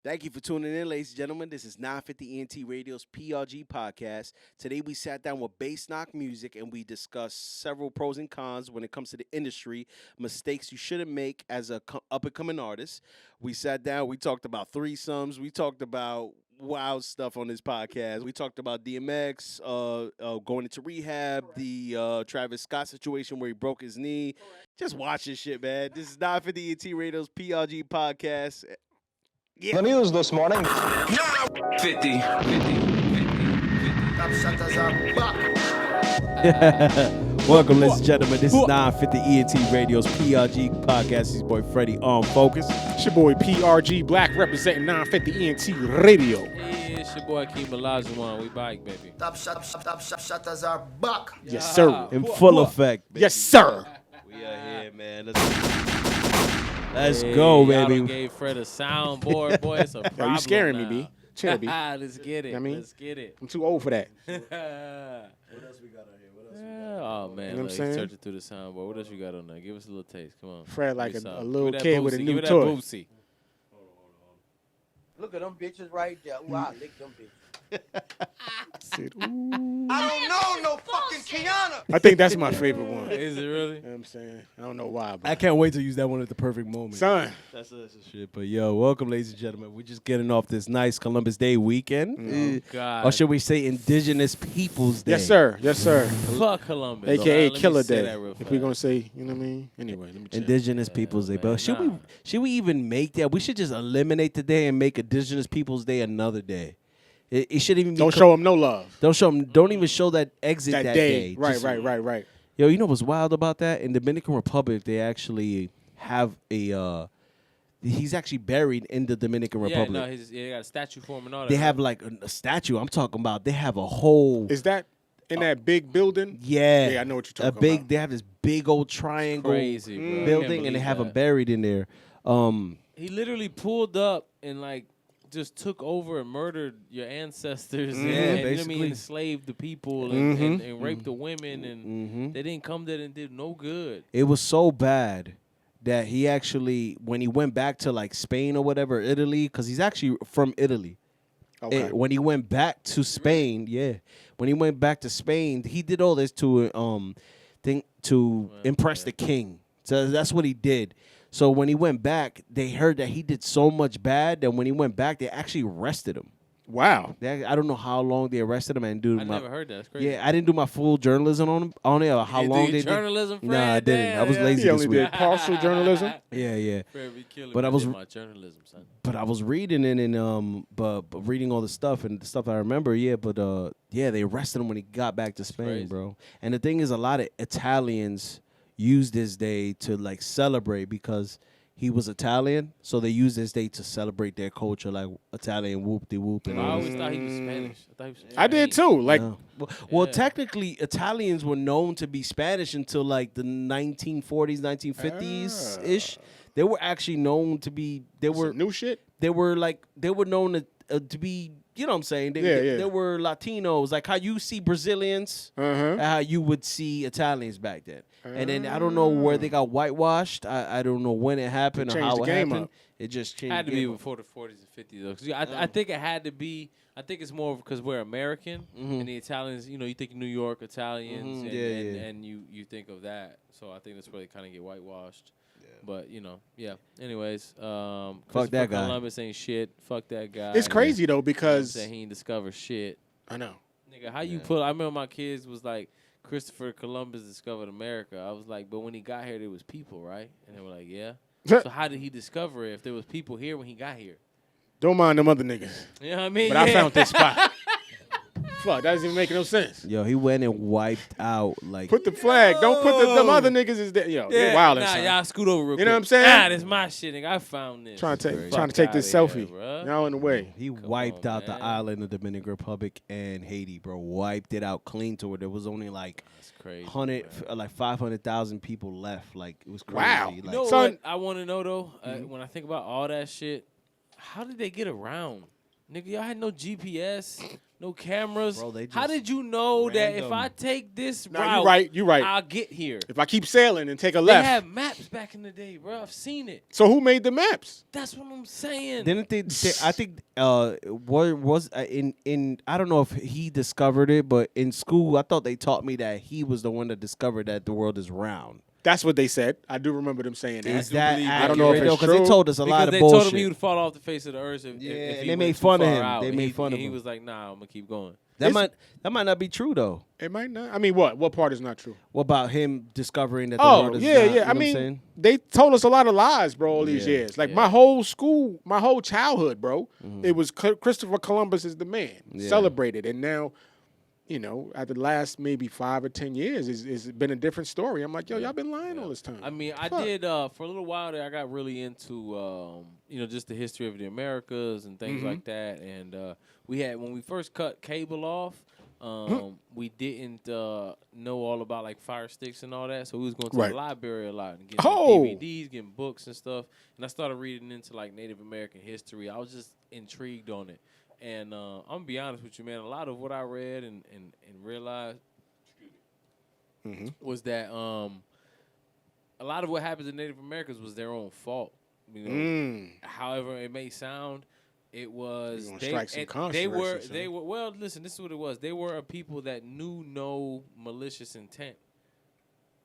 Thank you for tuning in, ladies and gentlemen. This is 950 Ent Radio's PRG Podcast. Today we sat down with Bass Knock Music and we discussed several pros and cons when it comes to the industry, mistakes you shouldn't make as a up-and-coming artist. We sat down, we talked about threesomes, we talked about wild stuff on this podcast. We talked about DMX, going into rehab, the Travis Scott situation where he broke his knee. Just watch this shit, man. This is 950 Ent Radio's PRG Podcast. Yeah. The news this morning. 50. Welcome, ladies and gentlemen. This is 950 Ent Radio's PRG Podcast. It's your boy Freddy on Focus. It's your boy PRG Blakk representing 950 Ent Radio. Hey, it's your boy Keem, Olajuwon. We back, baby. Shutters are back. Yes, sir. In full effect. Baby. Yes, sir. We are here, man. Let's go, Y'all baby. done gave Fred a soundboard, boy. It's a problem. Yo, you scaring now. me, B. Chill, B. Let's get it. I mean, Let's get it. I'm too old for that. What else we got on here? What else Oh, man. You know what I'm Look, he's saying? searching through the soundboard. What else you got on there? Give us a little taste. Come on. Fred like Give me a some. little Give me that kid with a Boosie. new Give me toy. that Boosie. Look at them bitches right there. Ooh, I lick them bitches. Said, ooh. I don't know no fucking Kiana. I think that's my favorite one. You Is it really? know what I'm saying? I don't know why, but I can't wait to use that one at the perfect moment. son. That's shit. But yo, welcome, ladies and gentlemen. We're just getting off this nice Columbus Day weekend. God. Or should we say Indigenous Peoples Day? Yes, sir. Yes, sir. Fuck Columbus. AKA Let me Killer say Day. that real If we're fast. gonna say, you know what I mean? Anyway, let me check. Indigenous Peoples Day. man, But should we even make that? We should just eliminate the day and make Indigenous Peoples Day another day. It shouldn't even be Don't show them no love. Don't show them. Don't even show that exit That that day. Right, Just- right. Yo, you know what's wild about that? In Dominican Republic, they actually have a. He's actually buried in the Dominican Yeah, Republic. no, they got a statue for him and all that. They have like a statue. I'm talking about. They have a whole. Is that in that big building? Yeah, Yeah, I know what you're talking big. about. They have this big old triangle crazy, bro. I can't building, and they believe have him that. buried in there. He literally pulled up and like just took over and murdered your ancestors and you know what I mean, basically. enslaved the people and raped the women and they didn't come there and did no good. It was so bad that he actually, when he went back to like Spain or whatever, Italy, because he's actually from Italy. Okay. When he went back to Spain, when he went back to Spain, he did all this to impress the king. So that's what he did. So when he went back, they heard that he did so much bad that when he went back, they actually arrested him. Wow. I don't know how long they arrested him. And I never heard that. That's crazy. Yeah, I didn't do my full journalism on it or how You long do they journalism, did. Nah, I Fred? didn't. I was Damn, lazy He this only week. did partial journalism. Yeah. Fred be killing But me. I was- did my journalism, son. But I was reading it and but reading all the stuff and the stuff I remember, they arrested him when he got back to Spain, crazy. bro. And the thing is, a lot of Italians use this day to like celebrate because he was Italian, so they use this day to celebrate their culture, like Italian whoop-de-whoop. And I all always this. thought he was Spanish. I thought he was from I did Spain. too. Like, No. Well, Yeah. technically, Italians were known to be Spanish until like the 1940s, 1950s ish. They were actually known to be. They were some new shit. they were known to be, you know what I'm saying? They were Latinos, like how you see Brazilians, how you would see Italians back then. And then I don't know where they got whitewashed. I don't know when it happened or changed how the it game happened. up. It just changed. Had to the be game up. before the 40s and 50s though. 'Cause I think it had to be. I think it's more because we're American and the Italians. You know, you think New York Italians, and you think of that. So I think that's where they kind of get whitewashed. But Anyways, Fuck that guy. Columbus ain't shit. Fuck that guy. It's crazy though You know what I'm because saying? He ain't discovered shit. I know. Nigga, how you put? I remember my kids was like, Christopher Columbus discovered America. I was like, but when he got here, there was people, right? And they were like, yeah. So how did he discover it if there was people here when he got here? Don't mind them other niggas. You know what I mean? But I found this spot. Fuck, that doesn't even make no sense. Yo, he went and wiped out like. Put the flag. Don't put them other niggas is there. Yo, you're wild Nah, inside. y'all scoot over real quick. You know what I'm saying? Nah, this my shit, nigga. I found this. Trying to Fuck take this outta here, selfie. bruh. Y'all in the way. He Come wiped on, out the man. island of Dominican Republic and Haiti, bro. Wiped it out clean to it. There was only like That's crazy. 500,000 people left. Like it was crazy. Wow. Like, You know Son- what I want to know though? When I think about all that shit, how did they get around? Nigga, y'all had no GPS, no cameras. Bro, How did you know that if random. I take this No, route, you're right. I'll get here? If I keep sailing and take a They left. had maps back in the day, bro. I've seen it. So who made the maps? That's what I'm saying. Didn't they? I think what was in I don't know if he discovered it, but in school I thought they taught me that he was the one that discovered that the world is round. That's what they said. I do remember them saying that. Is that believe accurate? that. I don't know if it's Because they true. told us a because lot of they bullshit. told him he would fall off the face of the earth if Yeah, he and they went made too fun of far him. out. They And made he- fun of and He him. was like, "Nah, I'm gonna keep going." that might not be true though. It might not. I mean, what? What part is not true? What about him discovering that the Oh, world is yeah, not, yeah. you know I what I'm mean, saying? they told us a lot of lies, bro, all these Yeah, years. Like, yeah. my whole school, my whole childhood, bro, it was Christopher Columbus is the man, Yeah. celebrated. And now, you know, at the last maybe 5 or 10 years, it's been a different story. I'm like, yo, y'all been lying all this time. I mean, I Fuck. did for a little while there. I got really into just the history of the Americas and things like that. And we had when we first cut cable off, we didn't know all about like Fire Sticks and all that. So we was going to Right. the library a lot and getting Oh. DVDs, getting books and stuff. And I started reading into like Native American history. I was just intrigued on it. And I'm gonna be honest with you, man. A lot of what I read and realized was that a lot of what happens in Native Americans was their own fault. You know, however it may sound, it was You're gonna strike some they controversy, were son. they were well. Listen, this is what it was. They were a people that knew no malicious intent.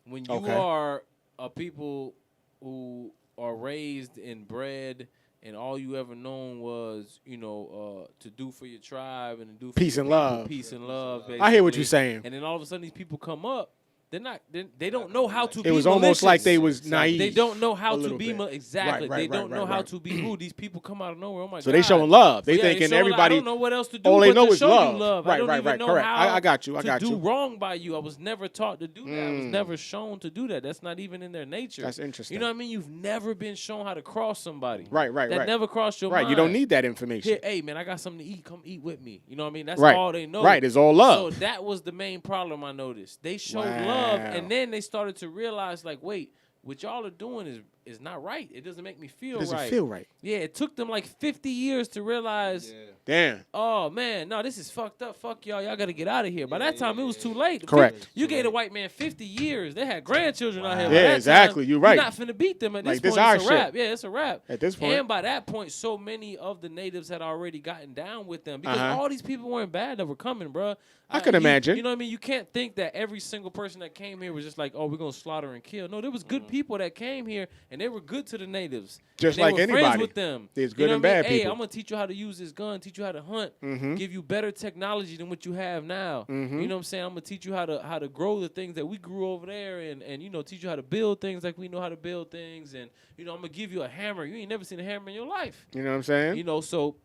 When you Okay. are a people who are raised and bred, and all you ever known was, to do for your tribe and to do for Peace your and people, love. peace and love. I hear what basically. you're saying. And then all of a sudden, these people come up. They don't know how to be It was malicious. almost like they was naive. They don't know how a to little be bit. exactly. Right, they don't right, know how right. to be rude. These people come out of nowhere. Oh my So God. they showing love. They Yeah, thinking showing love. everybody. I don't know what else to do. all they but know to is show love. You love. Right, I don't right, even right. know Correct. how I got you. I to got do you. wrong by you. I was never taught to do that. I was never shown to do that. That's not even in their nature. That's interesting. You know what I mean? You've never been shown how to cross somebody. Right, right, that right. never crossed your Right. mind. You don't need that information. Here, hey man, I got something to eat. Come eat with me. You know what I mean? That's Right. all they know. Right. It's all love. So that was the main problem I noticed. They showed Wow. love, and then they started to realize, like, wait, what y'all are doing is not right. It doesn't make me feel Doesn't right. feel right. Yeah, it took them like 50 years to realize, Damn. oh man, no, this is fucked up. Fuck y'all. Y'all got to get out of here. By that time, it was too late. Correct. You gave a white man 50 years. They had grandchildren out here. By Yeah, that exactly. time, You're right. You're not finna beat them at this Like, this point. our It's a shit. wrap. Yeah, it's a wrap. At this point. And by that point, so many of the natives had already gotten down with them because Uh-huh. all these people weren't bad that were coming, bro. I could imagine. You know what I mean? You can't think that every single person that came here was just like, oh, we're gonna slaughter and kill. No, there was good people that came here and they were good to the natives. Just And they like were friends anybody. with them. There's You good know and what I mean? bad Hey, people. I'm gonna teach you how to use this gun, teach you how to hunt, Mm-hmm. give you better technology than what you have now. You know what I'm saying? I'm gonna teach you how to grow the things that we grew over there, and teach you how to build things like we know how to build things, and I'm gonna give you a hammer. You ain't never seen a hammer in your life. You know what I'm saying? So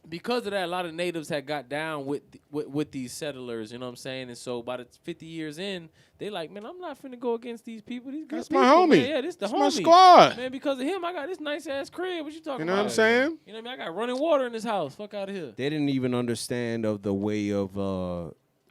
because of that, a lot of natives had got down with these settlers, you know what I'm saying? And so by the 50 years in, they like, man, I'm not finna go against these people. These good That's people, my homie. man. Yeah, this the That's homie. my squad. Man, because of him, I got this nice ass crib. What you talking You know about? what I'm saying? You know what I mean? I got running water in this house. Fuck out of here. They didn't even understand of the way of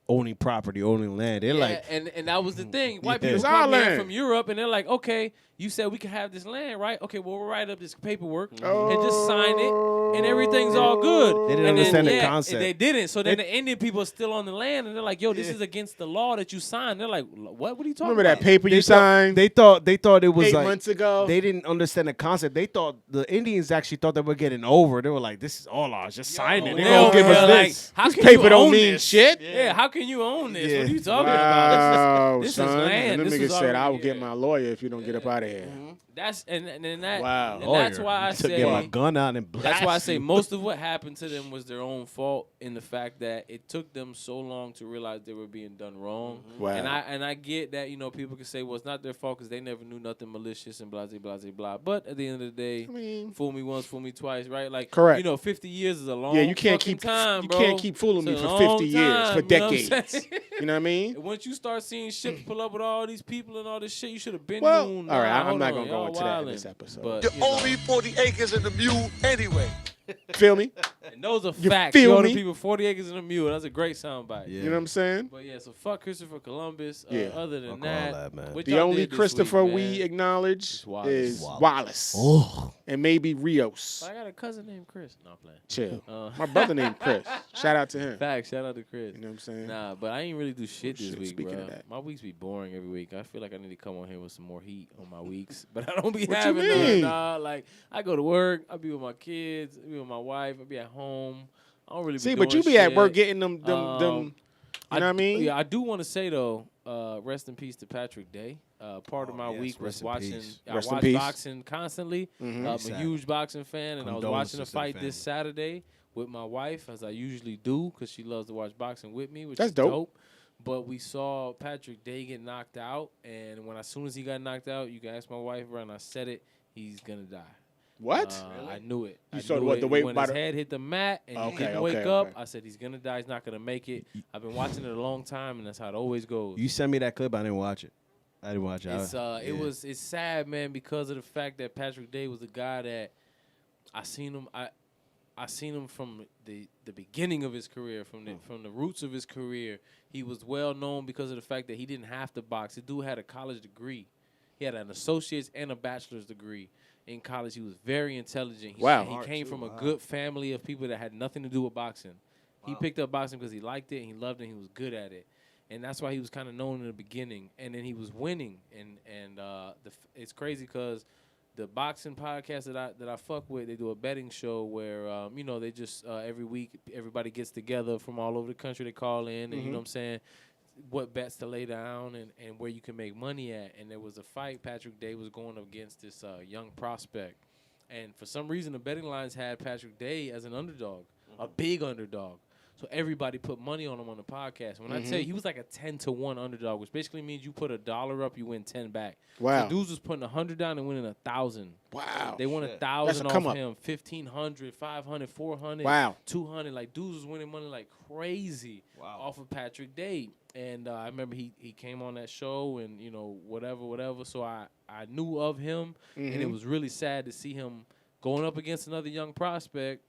owning property, owning land. They're like, and that was the thing. White Yeah. people It's our come here land. from Europe, and they're like, okay, you said we can have this land, right? Okay, well, we'll write up this paperwork Oh. and just sign it, and everything's all good. They didn't And then, understand the yeah, concept. They didn't. So then the Indian people are still on the land, and they're like, yo, this is against the law that you signed. They're like, what? What are you talking Remember that about? paper you signed they thought it was 8 like months ago? they didn't understand the concept. They thought the Indians actually thought they were getting over. They were like, "This is all ours. Just sign it. They're They gonna over give here us like, this." how This can you paper don't own mean this? shit. Yeah, how can you own this? Yeah. What are you talking Wow, about? This is son. land. And This them is niggas said, I will already- get my lawyer if you don't get up out of here. That's and that. Wow. And that's why I to get my say. gun out and blast That's why I say you. most of what happened to them was their own fault in the fact that it took them so long to realize they were being done wrong. Wow. And I get that people can say, well, it's not their fault because they never knew nothing malicious and blah blah blah blah. But at the end of the day, I mean, fool me once, fool me twice, right? Like Correct. 50 years is a long yeah, you can't fucking keep time, you bro. can't keep fooling me It's a for 50 long years, time, for you know what I'm decades. saying? You know what I mean? And once you start seeing ships pull up with all these people and all this shit, you should have been Well, known. all right, Nah, I'm hold not on, gonna go y'all into that in wildin'. this episode. But, You you know. owe me 40 acres and a mule anyway. Feel me? And those are You facts. feel You owe the me? people 40 acres and a mule. That's a great soundbite. Yeah. You know what I'm saying? But yeah, so fuck Christopher Columbus. Yeah. Other than Fuck all that, that, man. what The y'all only did this Christopher week, we man? acknowledge It's Wallace. is Wallace. Wallace. Oh. And maybe Rios. I got a cousin named Chris. No, I'm playing. Chill. My brother named Chris. Shout out to him. Facts. Shout out to Chris. You know what I'm saying? Nah, but I ain't really do shit this shit, week, speaking bro. of that. My weeks be boring every week. I feel like I need to come on here with some more heat on my weeks, but I don't be What you having mean? none. Nah, like I go to work, I be with my kids, I be with my wife, I be at home. I don't really See, be but doing you be at shit. work getting them. You know what I mean? Yeah, I do want to say though, rest in peace to Patrick Day. Part of my yes, week was rest in watching. peace. I Rest in watch peace. boxing constantly. I'm a Sad. huge boxing fan, and I was watching a Condolences to the fight this Saturday with my wife, as I usually do, because she loves to watch boxing with me, which That's is dope. But we saw Patrick Day get knocked out, and as soon as he got knocked out, you can ask my wife, and I said it, he's gonna die. What? I knew it. You I saw knew what, it. the way when by his the- head hit the mat and he Okay, didn't okay, wake up, okay. I said he's gonna die. He's not gonna make it. I've been watching it a long time, and that's how it always goes. You sent me that clip. I didn't watch it. I didn't watch it. It's sad, man, because of the fact that Patrick Day was a guy that I seen him. I seen him from the beginning of his career, from the roots of his career. He was well known because of the fact that he didn't have to box. The dude had a college degree. He had an associate's and a bachelor's degree in college. He was very intelligent. Wow. He came from a good family of people that had nothing to do with boxing. He picked up boxing because he liked it and he loved it and he was good at it. And that's why he was kind of known in the beginning. And then he was winning. And it's crazy because the boxing podcast that I fuck with, they do a betting show where they just every week everybody gets together from all over the country. They call in and you know what I'm saying, what bets to lay down and where you can make money at. And there was a fight. Patrick Day was going up against this young prospect, and for some reason the betting lines had Patrick Day as an underdog, a big underdog. So everybody put money on him on the podcast. When I tell you, he was like a 10-1 underdog, which basically means you put $1 up, you win 10 back. Wow. So dudes was putting 100 down and winning 1,000. Wow. They won Shit. 1,000 That's a off come up. him, 1,500, 500, 400, Wow. 200. Like dudes was winning money like crazy off of Patrick Day. And I remember he came on that show and whatever. So I knew of him, and it was really sad to see him going up against another young prospect.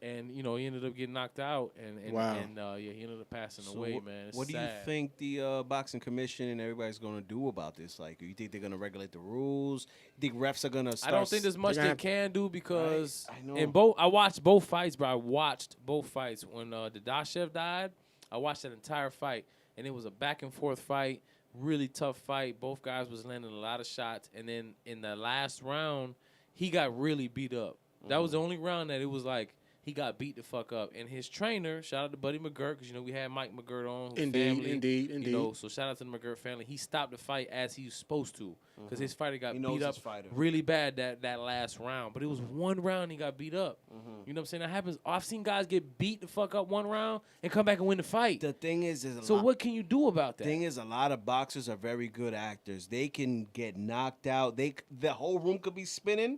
And, he ended up getting knocked out, and Wow. he ended up passing away, man. It's what do you sad. think the boxing commission and everybody's going to do about this? Like, you think they're going to regulate the rules? You think refs are going to start? I don't think there's much They're they gonna can do because Right, I know. I watched both fights, bro. I watched both fights. When Dadashev died, I watched that entire fight, and it was a back and forth fight, really tough fight. Both guys was landing a lot of shots, and then in the last round, he got really beat up. That was the only round that it was like he got beat the fuck up. And his trainer, shout out to Buddy McGirt, because, we had Mike McGirt on. Indeed. So shout out to the McGirt family. He stopped the fight as he was supposed to, because his fighter got He knows beat up his fighter. really bad that last round. But it was one round he got beat up. You know what I'm saying? That happens. I've seen guys get beat the fuck up one round and come back and win the fight. The thing is So what can you do about that? thing is, a lot of boxers are very good actors. They can get knocked out. The whole room could be spinning,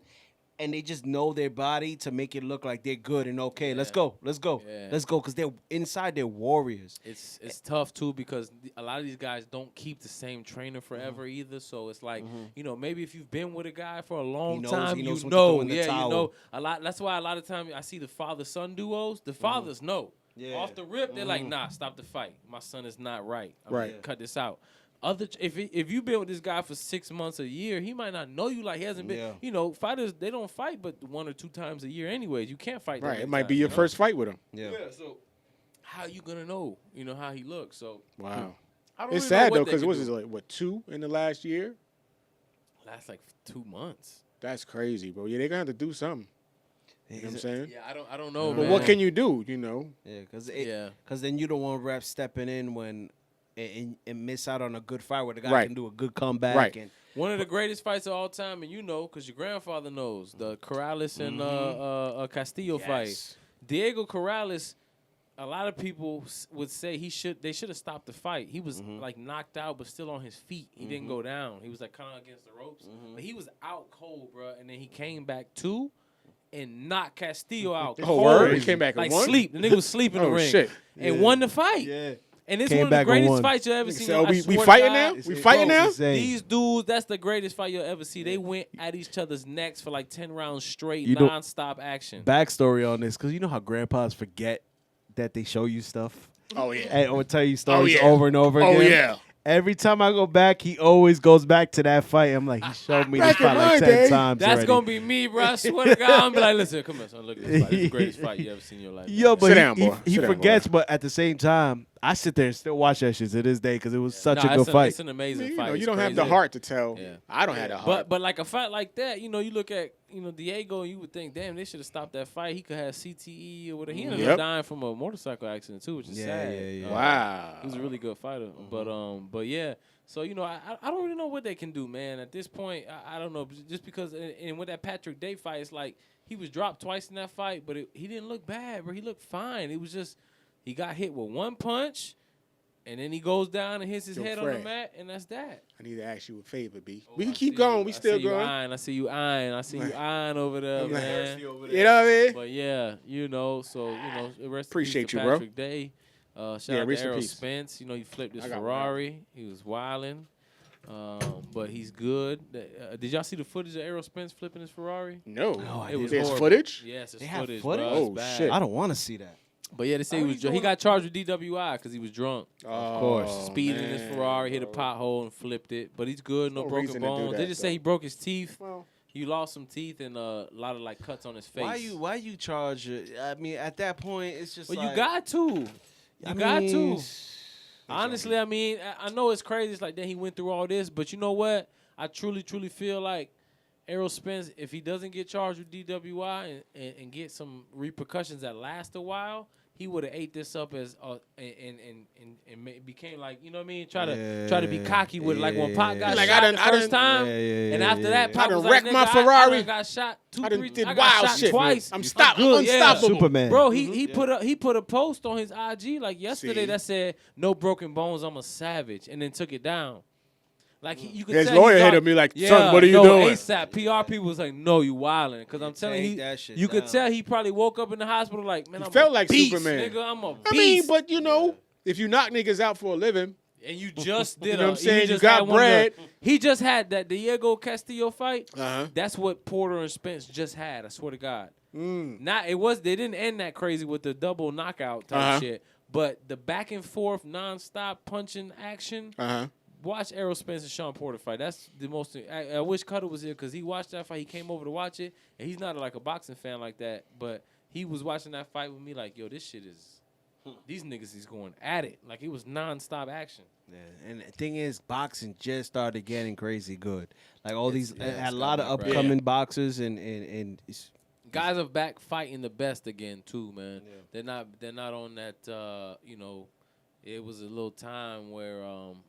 and they just know their body to make it look like they're good and okay. Let's go, Yeah. because they're inside. They're warriors. It's tough too because a lot of these guys don't keep the same trainer forever either. So it's like maybe if you've been with a guy for a long time, he knows you when to throw know, in the yeah, towel. you know a lot. That's why a lot of times I see the father-son duos. The fathers know off the rip. They're like, nah, stop the fight. My son is not right. I'm gonna cut this out. If you've been with this guy for 6 months, a year, he might not know you like he hasn't been. Fighters, they don't fight but 1 or 2 times a year anyways. You can't fight that Right. many It might be times, your you know? first fight with him. Yeah. So how you gonna know? How he looks. So Wow. I don't It's really know sad what though, they because could what do. is it, like 2 in the last year? Last like 2 months. That's crazy, bro. Yeah, they're gonna have to do something. You know what I'm saying? Yeah, I don't know, But man. what can you do? Yeah, Yeah. because then you don't want refs stepping in when and miss out on a good fight where the guy Right. can do a good comeback. Right. And One of the greatest fights of all time, and because your grandfather knows, the Corrales and Castillo fight. Diego Corrales, a lot of people would say they should have stopped the fight. He was like knocked out, but still on his feet. He didn't go down. He was like kind of against the ropes, but he was out cold, bro. And then he came back too and knocked Castillo out. Oh, cold. word? He came back and like won? sleep. The nigga was sleeping in the Oh, ring shit. and won the fight. yeah, And it's Came one of the back on greatest one. fights you'll ever see. So I we swear to fighting God, now? We fighting bro, now? insane. These dudes, that's the greatest fight you'll ever see. They went at each other's necks for like 10 rounds straight, You know- non-stop action. Backstory on this, because you know how grandpas forget that they show you stuff Oh yeah. and or tell you stories yeah. over and over again. Oh yeah. Every time I go back, he always goes back to that fight. I'm like, he showed me this Back in fight like my 10 day. times That's already. gonna be me, bro. I swear to God, I'm gonna be like, listen, come here, son, look at this fight. It's the greatest fight you ever seen in your life. Yo, man. but Sit down, he boy. he Sit down, forgets, boy. but at the same time, I sit there and still watch that shit to this day because it was such a Nah, good fight. It's an amazing You fight. know, It's you don't have the crazy. heart to tell. Yeah. I don't have the heart. But like a fight like that, you know, you look at Diego, and you would think, damn, they should have stopped that fight. He could have CTE or whatever. He ended Yep. up dying from a motorcycle accident too, which is sad. yeah. Wow. He was a really good fighter, but yeah. So you know, I don't really know what they can do, man. At this point, I don't know. Just because, and with that Patrick Day fight, it's like he was dropped twice in that fight, but he didn't look bad, bro. He looked fine. It was just he got hit with one punch, and then he goes down and hits his Yo, head on Fred. the mat, and that's that. I need to ask you a favor, B. Oh, We can I keep see going. you. We I still see you going. eyeing. I see you eyeing. I see you eyeing over there, I'm like- man. You know what I mean? But yeah, you know, so rest Appreciate in peace to you, bro. Patrick Day. Shout Yeah, out rest to in Errol peace. Spence. You know, he flipped his I got Ferrari. He was wilding. But he's good. Did y'all see the footage of Errol Spence flipping his Ferrari? No. I It was There's horrible. footage? Yes, it's They have footage. footage? Bro. It's Oh, bad. shit. I don't want to see that. But yeah, they say How he you he got charged with DWI because he was drunk. Of course. Speeding in his Ferrari, hit a pothole and flipped it. But he's good, no No broken reason to do bones. They that, just though. say he broke his teeth. Well, He lost some teeth and a lot of like cuts on his face. Why you charge it? I mean, at that point, it's just Well, like, you got to. You I got mean, to. Honestly, I mean, I know it's crazy. It's like that he went through all this, but you know what? I truly feel like Errol Spence, if he doesn't get charged with DWI and get some repercussions that last a while, he would have ate this up as and became like, you know what I mean? Try to be cocky with it. Like when Pac got Like, shot I the done- first time, and after that, I Pac done was like, wrecked nigga, my I Ferrari. done got shot I done 3 did I got wild shot shit. twice. I'm good, yeah. unstoppable. Superman. Bro, he put a post on his IG like yesterday See. that said, "No broken bones, I'm a savage," and then took it down. Like you could His tell he lawyer hit thought- him, be like, "Son, what are you no, doing?" ASAP. PR people was like, "No, you wilding," because I'm telling take you, that shit you could down. tell he probably woke up in the hospital like, "Man, He I'm felt a like beast, Superman. nigga. I'm a beast." I mean, but you know, if you knock niggas out for a living, and you just did, You know what I'm saying? You just got had one of the- bread. he just had that Diego Castillo fight. Uh-huh. That's what Porter and Spence just had. I swear to God. Mm. They didn't end that crazy with the double knockout type Uh-huh. shit, but the back and forth nonstop punching action. Watch Errol Spence and Sean Porter fight. That's the most. I wish Cutta was here because he watched that fight. He came over to watch it, and he's not like a boxing fan like that, but he was watching that fight with me like, yo, this shit is. These niggas is going at it like it was nonstop action. Yeah, and the thing is, boxing just started getting crazy good. Like all It's- these, yeah, it's a lot of gotten up, right? upcoming boxers and it's, Guys are back fighting the best again too, man. They're not on that. It was a little time where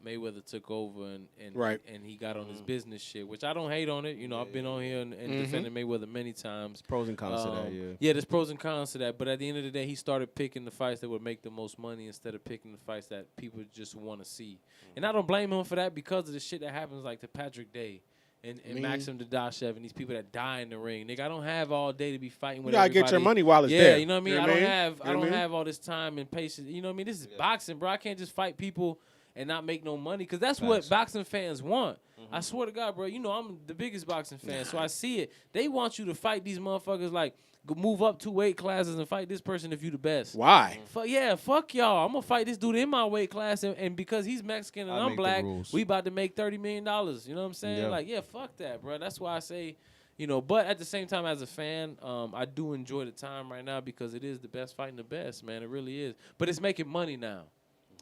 Mayweather took over and Right. and he got on his business shit, which I don't hate on it. You know, I've been on here and defended Mayweather many times. pros and cons to that. Yeah. Yeah, there's pros and cons to that. But at the end of the day, he started picking the fights that would make the most money instead of picking the fights that people just want to see. And I don't blame him for that because of the shit that happens like to Patrick Day and Maxim Dadashev and these people that die in the ring. Nigga, I don't have all day to be fighting with gotta get your everybody. money while it's yeah, there. you know what I mean? You know I what don't I mean? have You know I don't what I mean? have all this time and patience. You know what I mean? This is boxing, bro. I can't just fight people and not make no money because that's what boxing fans want. I swear to God, bro. You know I'm the biggest boxing fan, so I see it. They want you to fight these motherfuckers like move up 2 weight classes and fight this person if you the best. Why? Fuck y'all. I'm gonna fight this dude in my weight class, and because he's Mexican and I I'm make the black, rules. we about to make $30 million. You know what I'm saying? Yeah. Like, yeah, fuck that, bro. That's why I say, but at the same time, as a fan, I do enjoy the time right now because it is the best fighting the best, man. It really is. But it's making money now.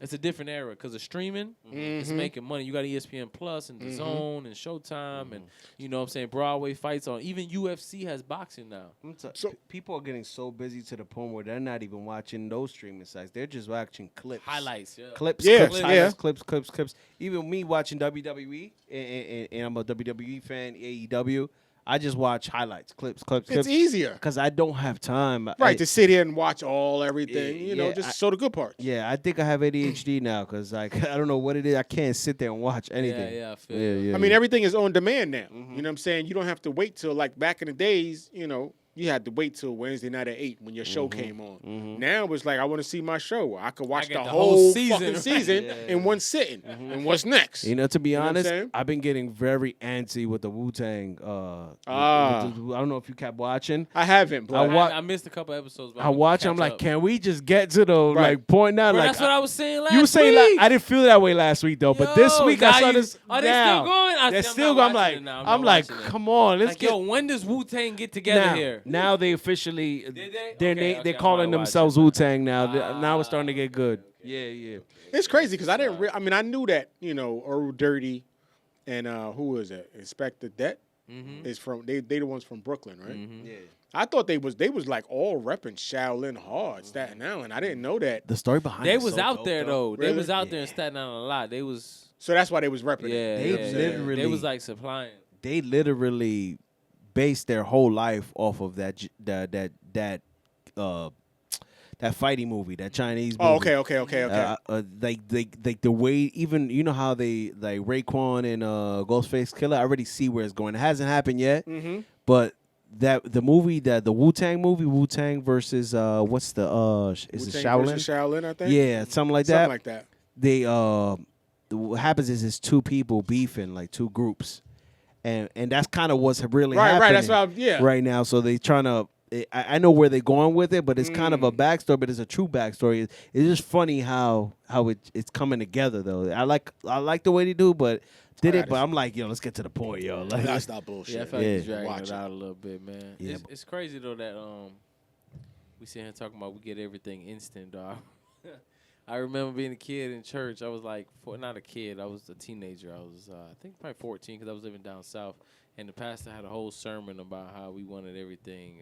It's a different era because of streaming. It's making money. You got ESPN Plus and DAZN and Showtime and, you know what I'm saying, Broadway fights on. Even UFC has boxing now. So- People are getting so busy to the point where they're not even watching those streaming sites. They're just watching clips. Highlights, yeah. Clips, Yeah, clips, yeah. highlights, clips. Even me watching WWE, and I'm a WWE fan, AEW, I just watch highlights, clips. It's easier. Because I don't have time. Right, to sit here and watch everything, Yeah, just show the good parts. Yeah, I think I have ADHD now because like I don't know what it is. I can't sit there and watch anything. Yeah, I feel you. yeah. I mean, everything is on demand now. You know what I'm saying? You don't have to wait till like back in the days, you had to wait till Wednesday night at 8 when your show came on. Now it's like I want to see my show. I could watch the whole fucking season in one sitting. And what's next? You know, to be honest, what I'm saying? I've been getting very antsy with the WuTang. I don't know if you kept watching. I haven't, but I missed a couple episodes. But I watch. I'm like, can we just get to the like point now? Bro, Like that's what I was saying last you week. saying I didn't feel that way last week though, but this week I saw this. Are they still going? They're still going. I'm like, come on, let's get. Yo, when does WuTang get together here? Now they officially they're I'm calling themselves WuTang now. Now it's starting to get good. Yeah. it's crazy because I didn't. I mean, I knew that Earl Dirty and who was it? Inspector Det is from. They the ones from Brooklyn, right? Yeah. I thought they was like all repping Shaolin hard, Staten Island. I didn't know that. The story behind They it was so out dope, there though. They Really? was out there in Staten Island a lot. They was. So that's why they was repping. They They was like supplying. They literally based their whole life off of that fighting movie, that Chinese movie. Oh, okay. Like the way, even how they like Raekwon and Ghostface Killer. I already see where it's going. It hasn't happened yet, but the movie, the WuTang movie, WuTang versus what's the is it Wu-Tang Shaolin? versus Shaolin, I think. Yeah, something like Something that. like that. They what happens is it's two people beefing, like two groups, and that's kind of what's really happening. Right. That's what right now. So they trying to. I know where they're going with it, but it's kind of a backstory, but it's a true backstory. It's just funny how it's coming together though. I like the way they do, but but I'm like, yo, let's get to the point, yo. Like, That's not bullshit. Yeah, I feel like he's Yeah. dragging Watch it out a little bit, man. Yeah, It's crazy though that we sit here talking about we get everything instant, dog. I remember being a kid in church. I was like, not a kid. I was a teenager. I was, I think, probably 14 because I was living down south. And the pastor had a whole sermon about how we wanted everything.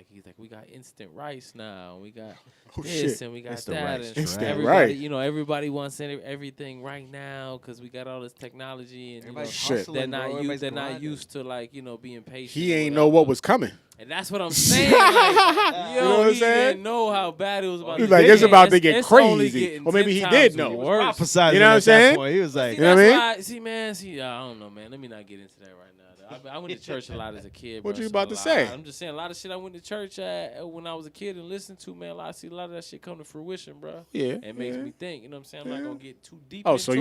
He's like, we got instant rice now. We got this and we got Instant that. rice, And Instant everybody, rice. Everybody wants everything right now because we got all this technology. And Shit. they're not used to being patient. He or ain't know whatever. what was coming. And that's what I'm saying. Like, You know what I'm he saying? didn't know how bad it was about He's to like, get. it's about to get It's only crazy. getting Or maybe 10 he times did know. worse. Prophesizing You know what I'm at that saying? point. He was like, See, You know what I mean? that's why, I don't know, man. Let me not get into that right now. I went to church a lot as a kid. What bro, you so about to say? I'm just saying a lot of shit I went to church when I was a kid and listened to, man. I see a lot of that shit come to fruition, bro. Yeah. It makes me think. You know what I'm saying? I'm not gonna get too deep. Oh, into so it.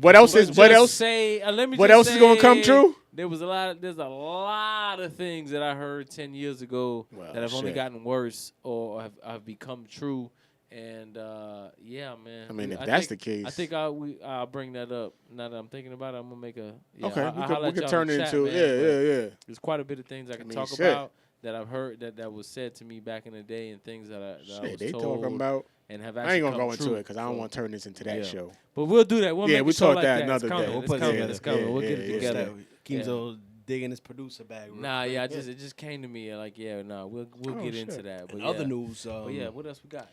what else is what else? Say, let me What just else is gonna come say true? There's a lot of things that I heard 10 years ago that have only gotten worse or have become true. And yeah, man. I mean, if that's the case, I think I'll bring that up. Now that I'm thinking about it, I'm gonna make a okay. We could turn it into man, yeah. There's quite a bit of things I can talk shit. about that I've heard that was said to me back in the day, and things that I was They told talking about. and have I actually ain't gonna come go into true. it because I don't want to turn this into that Yeah. show. But we'll do that. We'll make we a show talk like that that. another It's coming. day. It's put it coming. together. It's coming. We'll get it Yeah. together. Keem's digging his producer bag. real Nah, quick. yeah, it just came to me like, we'll get into that. But Other news. But yeah, what else we got?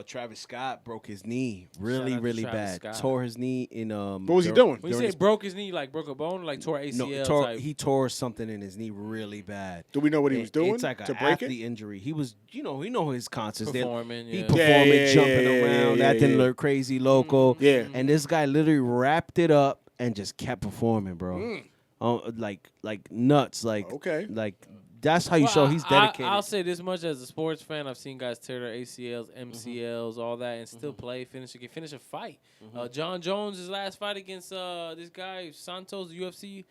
Travis Scott broke his knee Shout really out to Travis bad. Scott. Tore his knee in What was he doing? When you say broke his knee, like broke a bone, like tore ACL type? he tore something in his knee really bad. Do we know what he was doing It's like to an break it? athlete injury. He was, we know his concerts. Performing, He yeah. performing, jumping yeah, around, yeah, acting yeah. look crazy, local. Yeah. And this guy literally wrapped it up and just kept performing, bro. Like nuts. Okay. Like that's how you show he's dedicated. I'll say this much as a sports fan: I've seen guys tear their ACLs, MCLs, all that, and still play, finish a fight. John Jones, his last fight against this guy Santos, UFC,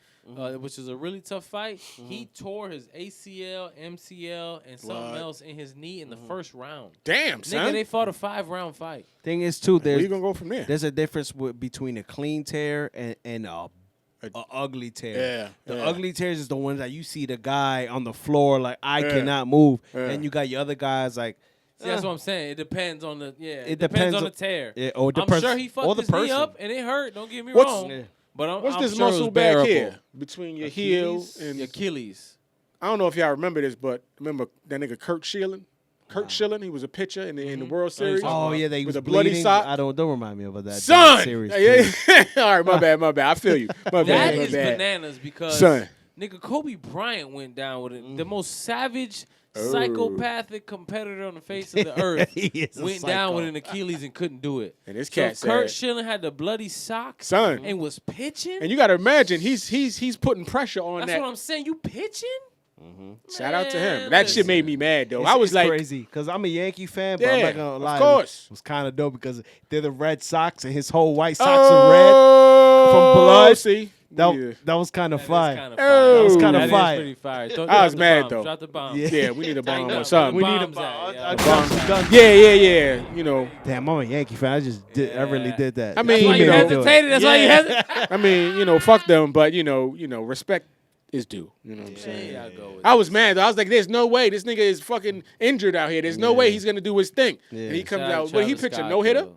which is a really tough fight. He tore his ACL, MCL, and something else in his knee in the first round. Damn, son. Nigga, they fought a 5-round fight. Thing is, too, Where you gonna go from there? there's a difference between a clean tear and a ugly tear. The ugly tears is the ones that you see the guy on the floor like I cannot move, and you got your other guys like. See, that's what I'm saying. It depends on the It depends depends on on- the tear. Yeah, or the I'm person- sure he or fucked the his knee person. up and it hurt. Don't get me What's- wrong. Yeah. But What's I'm this sure it muscle was back bearable. here between your heel Achilles? and Achilles. I don't know if y'all remember this, but remember that nigga Kurt Schilling? Schilling, he was a pitcher in the World Series. Oh yeah, they with was a bloody bleeding. sock. I don't remind me of that. Son, Series, yeah. All right, my bad. I feel you. My That bad. is my bad. bananas because Son. nigga Kobe Bryant went down with it. The most savage, psychopathic competitor on the face of the earth He is a went down psycho. with an Achilles and couldn't do it. And this So cat Kurt said, Schilling had the bloody sock Son. and was pitching. and you got to imagine he's putting pressure on That's that. what I'm saying. You pitching? Shout out to him. Man, That shit made me mad though. I was It's like, crazy because I'm a Yankee fan, but I'm yeah, not gonna lie. of course. It was kind of dope because they're the Red Sox and his whole White Sox are red from blood. See, That was kind of fire. That was kinda That is fire. pretty fire. I was mad though. Drop the bomb. Yeah, we need a bomb or Where something. We need a bombs bomb. at, I yeah. dropped some guns. Yeah. You know, Damn, I'm a Yankee fan. I really did that. I mean, That's why you you know, hesitated. That's why you hesitated. I mean, fuck them, but you know, respect is due. You know what I'm saying? Yeah, I'll go with I was mad though. I was like, there's no way this nigga is fucking injured out here. There's no way he's gonna do his thing. Yeah. And he comes Shout out out. What he Travis pitched a Scott, no hitter? though.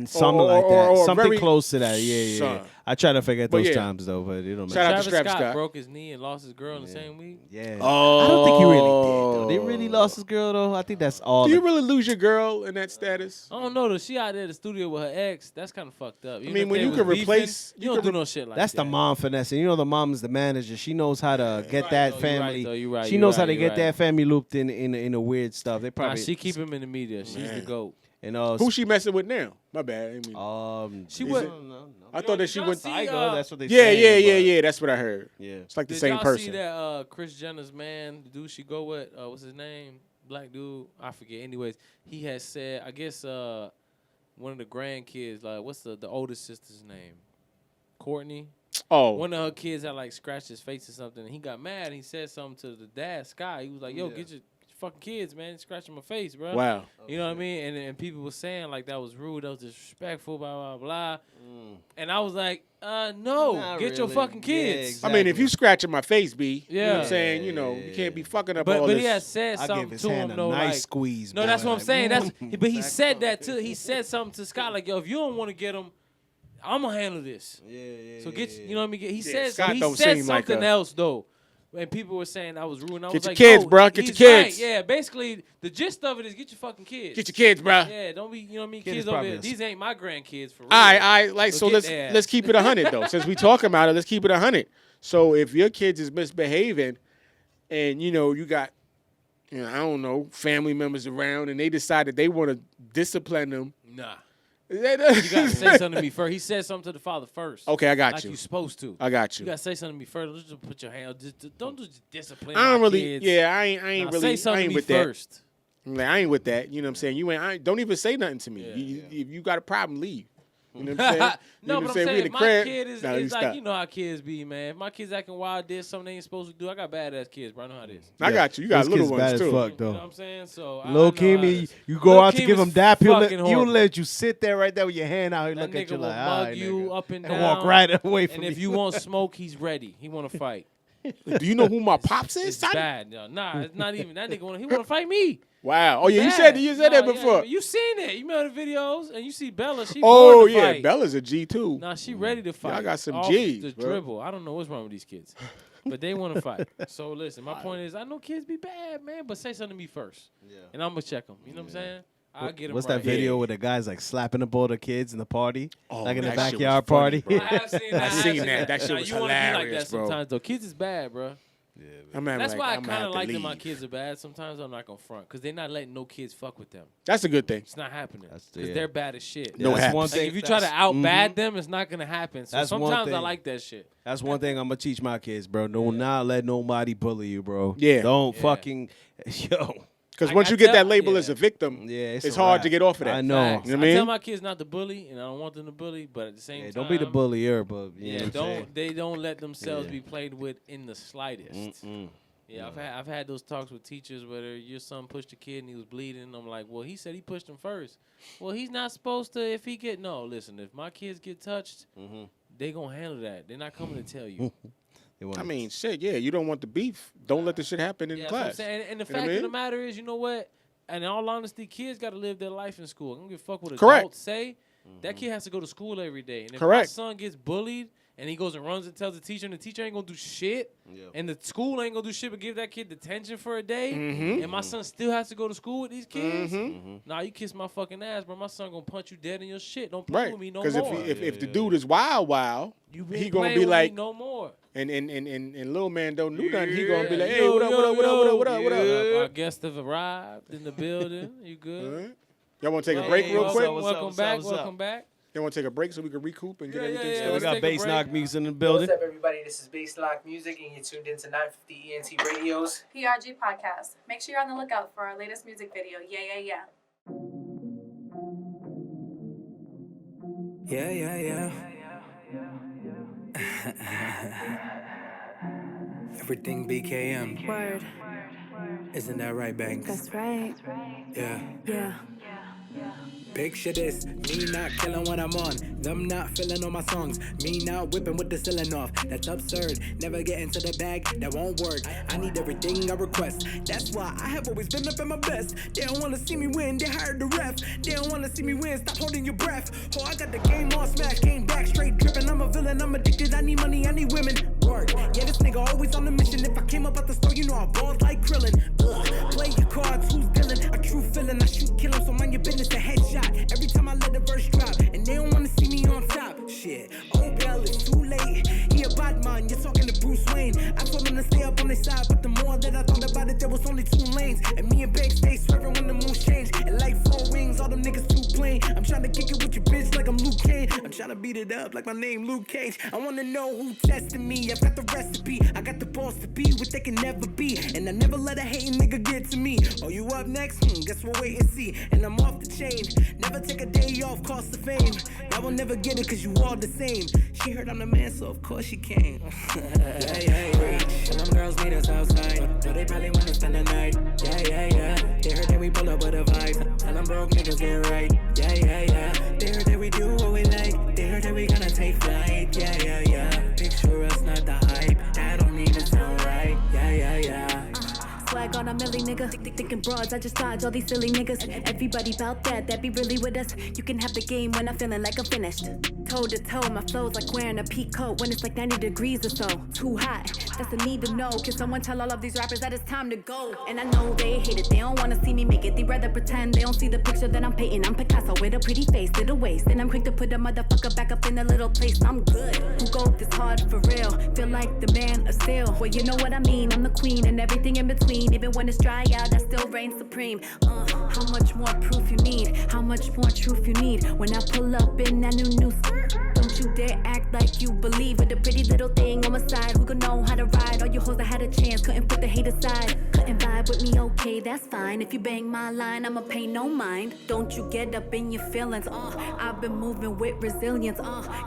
Something like that. or Something very- close to that. Yeah. Son. I try to forget But those yeah. times though, but it don't Shout matter. out to Travis Travis Scott. broke his knee and lost his girl in the same week. Yeah. Oh, I don't think he really did though. They really lost his girl though. I think that's all. Do you really lose your girl in that status? I don't know though. She out there in the studio with her ex. That's kind of fucked up. Even mean, if when they you was could beefing, replace- you don't do no shit like That's that. the mom finesse. And you know the mom is the manager. She knows how to get that though, family. you right, She knows how to get that family looped in a weird stuff. They Nah, probably she keep him in the media. She's the GOAT. and Who she messing with now? My bad. I mean, She Is was. it- I thought that she y'all went. see, That's what they Yeah. That's what I heard. Yeah. It's like the Did same y'all person. see that Chris Jenner's man, the dude she go with, what's his name? Black dude, I forget. Anyways, he has said, I guess one of the grandkids, like what's the oldest sister's name? Courtney. Oh, One of her kids had like scratched his face or something, and he got mad. And he said something to the dad, Sky. He was like, "Yo, get your fucking kids, man, scratching my face, bro." wow. You know what I mean? And people were saying like that was rude, that was disrespectful, blah blah blah. And I was like, no, Not get your really. fucking Yeah, kids. exactly. I mean, if you scratching my face, B, you know what I'm Yeah. saying? You can't be fucking up all But this. he had said I something give his to hand him a though, nice like, squeeze. no, boy. that's what I'm Like, saying. That's mm. but he said that too. He said something to Scott like, yo, if you don't want to get him, I'm gonna handle this. Yeah. So get you know what I mean. He Yeah, said Scott he don't said seem like something a- else though, and people were saying that was rude. And I Get was your like, kids, yo, bruh. Get your he's kids. Right. Yeah, basically the gist of it is get your fucking kids. Get your kids, bro. Yeah, don't be you know what I mean. Kid is Kids over probably here. a- These ain't my grandkids for real. I like So so get let's their ass. let's keep it 100 though. Since we talking about it, let's keep it 100. So if your kids is misbehaving, and you got, I don't know, family members around, and they decide that they want to discipline them. Nah, You you gotta say something to me first. He said something to the father first. Okay, I got like you. you supposed to. I got You you. gotta say something to me first. Don't just put your hand. Don't just discipline. I don't my really. kids. Yeah, I ain't Nah, really. say I something ain't to me with that. first. Like, I ain't with that. You know what I'm saying? Don't even say nothing to me. Yeah, If you got a problem, leave. You know what I'm saying? No, You know but what I'm We in saying the my crib. kid is, Nah, let me is like, stop. you know how kids be, man. If my kids acting wild, did something they ain't supposed to do. I got badass kids, bro. I know how it is. I got you. You got This little kid's ones bad as too. fuck, You though. know what I'm saying? So Lil I know Keem, how it is. you go Lil out to Keem give is him dap, he'll fucking let you sit there right there with your hand out. He'll That look at nigga you will like, mug all right, you nigga. up and And down. walk right away from And you. if you want smoke, he's ready. He want to fight. Do you know who my pops is, It's son? bad. No, nah, it's not even that nigga. He want to fight me. Wow. Oh yeah, Bad. you said that Nah, before. Yeah, you seen it. You remember the videos, and you see Bella. She Oh born to yeah, fight. Bella's a G too. Nah, she ready to fight. Y'all got some Off G's, the bro. dribble. I don't know what's wrong with these kids, but they want to fight. So listen, my point is, I know kids be bad, man, but say something to me first, and I'm gonna check them. You know what I'm saying? I'll get them. What's right. that video where the guys like slapping up all the kids in the party? Oh, like in the that shit was backyard funny, party? bro. I have seen that. I seen that. That shit Nah, was you wanna be like hilarious, that bro. sometimes though. Kids is bad, bro. That's That's why I kind of like that my kids are bad. Sometimes I'm not gonna front because they're not letting no kids fuck with them. That's a good thing. It's not happening That's- because yeah. they're bad as shit. No that's haps. one Like thing. if you try to that's- out mhm. bad them, it's not gonna happen. So That's one sometimes I thing. like that shit. That's one thing I'm gonna teach my kids, bro. Do not let nobody bully you, bro. Yeah. Don't Yeah. fucking yo. Because I- once I you get tell- that label yeah. as a victim, Yeah, it's a hard wrap. to get off of that. I know. Facts. You know what I I tell mean? my kids not to bully, and I don't want them to bully, but at the same Yeah, time, don't be the bullier, but you know Yeah, what I'm saying? they don't let themselves Yeah. be played with in the slightest. Yeah, I've had those talks with teachers where your son pushed a kid and he was bleeding. And I'm like, well, he said he pushed him first. Well, he's not supposed to. If he get listen, if my kids get touched, they gonna handle that. They're not coming to tell you. They wanna- I mean, shit, yeah, you don't want the beef. Don't let the shit happen in Yeah, that's what I'm class. saying. And the You know what fact I of the mean? matter is, you know what? And in all honesty, kids got to live their life in school. I don't give a fuck what Correct. adults say. That kid has to go to school every day. And if Correct. my son gets bullied and he goes and runs and tells the teacher, and the teacher ain't gonna do shit, and the school ain't gonna do shit but give that kid detention for a day, and my son still has to go to school with these kids, nah, you kiss my fucking ass, bro. My son gonna punch you dead in your shit. Don't play Right. with me no Because more. if the dude is wild, you he ain't gonna playing be with like, me no more. and little man don't do nothing. He gonna be like, hey, Yo, what up, yo, what up, what up, what up, what up, what up? Our guests have arrived in the building. You good? All right. Y'all want to take a break real welcome, quick? Welcome back. Welcome back. They want to take a break so we can recoup and get everything We started? got Bass Knock Music in the building. What's up, everybody? This is Bass Knock Music, and you're tuned into 950 ENT Radio's PRG Podcast. Make sure you're on the lookout for our latest music video. Yeah. Yeah. Everything BKM. Word. Isn't that right, Banks? That's right. Yeah. Picture this, me not killing what I'm on, them not feeling on my songs, me not whipping with the ceiling off, that's absurd, never get into the bag, that won't work, I need everything I request, that's why I have always been up at my best, they don't wanna see me win, they hired the ref, they don't wanna see me win, stop holding your breath, oh I got the game all smashed, came back straight dripping, I'm a villain, I'm addicted, I need money, I need women, work, yeah this nigga always on the mission, if I came up at the store, you know I balled like Krillin, play your cards, who's dealing, a true feeling, I shoot kill him, so mind your business, a headshot. Every time I let the verse drop, and they don't wanna see me on top. Shit, oh girl, it's too late. He a bad man, you're talking to Bruce Wayne. I told him to stay up on their side, but the more that I thought about it, there was only 2 lanes. And me and Banks stay swerving when the moves change. And like 4 wings, all them niggas too plain. I'm trying to kick it with your bitch like I'm Luke Kane. I'm trying to beat it up like my name Luke Cage. I wanna know who tested me. I've got the recipe. I got the balls to be what they can never be. And I never let a hating nigga get to me. Oh, you up next? Guess we'll wait and see. And I'm off the chain. Never take a day off, cost of fame. I will never get it cause you all the same. She heard I'm the man, so of course she came. yeah. And them girls meet us outside. So they probably wanna spend the night. Yeah. They heard that we pull up with a vibe. And them broke niggas get right. Yeah. They heard that we do what we like. They heard that we gonna take flight. Yeah. Picture us, not the hype. That don't even sound right. Yeah. Swag on a milli, nigga. Thinking broads, I just dodge all these silly niggas. Everybody bout that be really with us. You can have the game when I'm feeling like I'm finished. Toe to toe, my flow's like wearing a peak coat when it's like 90 degrees or so. Too hot, that's a need to know. Can someone tell all of these rappers that it's time to go? And I know they hate it, they don't wanna see me make it. They rather pretend they don't see the picture that I'm painting. I'm Picasso with a pretty face, little waist. And I'm quick to put a motherfucker back up in the little place. I'm good. Who go this hard for real? Feel like the man of steel. Well, you know what I mean. I'm the queen and everything in between. Even when it's dry out, I still reign supreme. How much more proof you need? How much more truth you need? When I pull up in that new don't you dare act like you believe with a pretty little thing on my side. Who gon' know how to ride? All you hoes that had a chance couldn't put the hate aside. Couldn't vibe with me, okay, that's fine. If you bang my line, I'ma pay no mind. Don't you get up in your feelings, I've been moving with resilience,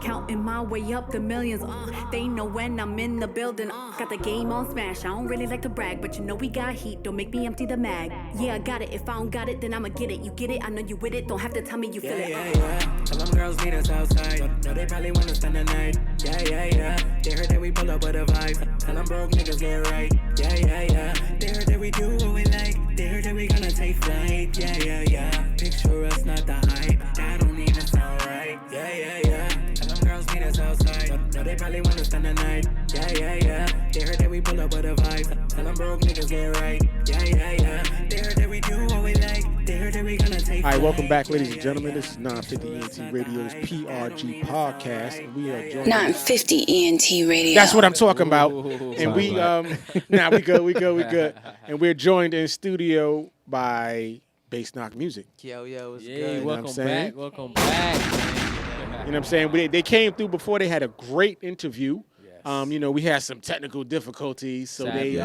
counting my way up the millions, they know when I'm in the building, got the game on smash. I don't really like to brag, but you know we got heat. Don't make me empty the mag. Yeah, I got it. If I don't got it, then I'ma get it. You get it? I know you with it. Don't have to tell me you feel it. Yeah. Tell them girls meet us outside. No, they probably wanna spend the night. Yeah. They heard that we pull up with a vibe. Tell them broke niggas get right. Yeah. They heard that we do what we like. They heard that we gonna take flight. Yeah. Picture us, not the hype. That don't even sound right. Yeah. Tell them girls meet us outside. No, they probably wanna spend the night. Yeah. They heard that we pull up with a vibe. Tell them broke niggas get right. Yeah. They heard that we do what we like. They heard that we gonna take. All right, welcome back, ladies and gentlemen. This is 950 ENT Radio's PRG Podcast, and we are joined. 950 ENT Radio. That's what I'm talking about. And we we good. And we're joined in studio by Bass Knock Music. Yo, it's Yeah, good. welcome back. You know what I'm saying? They came through before. They had a great interview. Yes. We had some technical difficulties, so Sadly.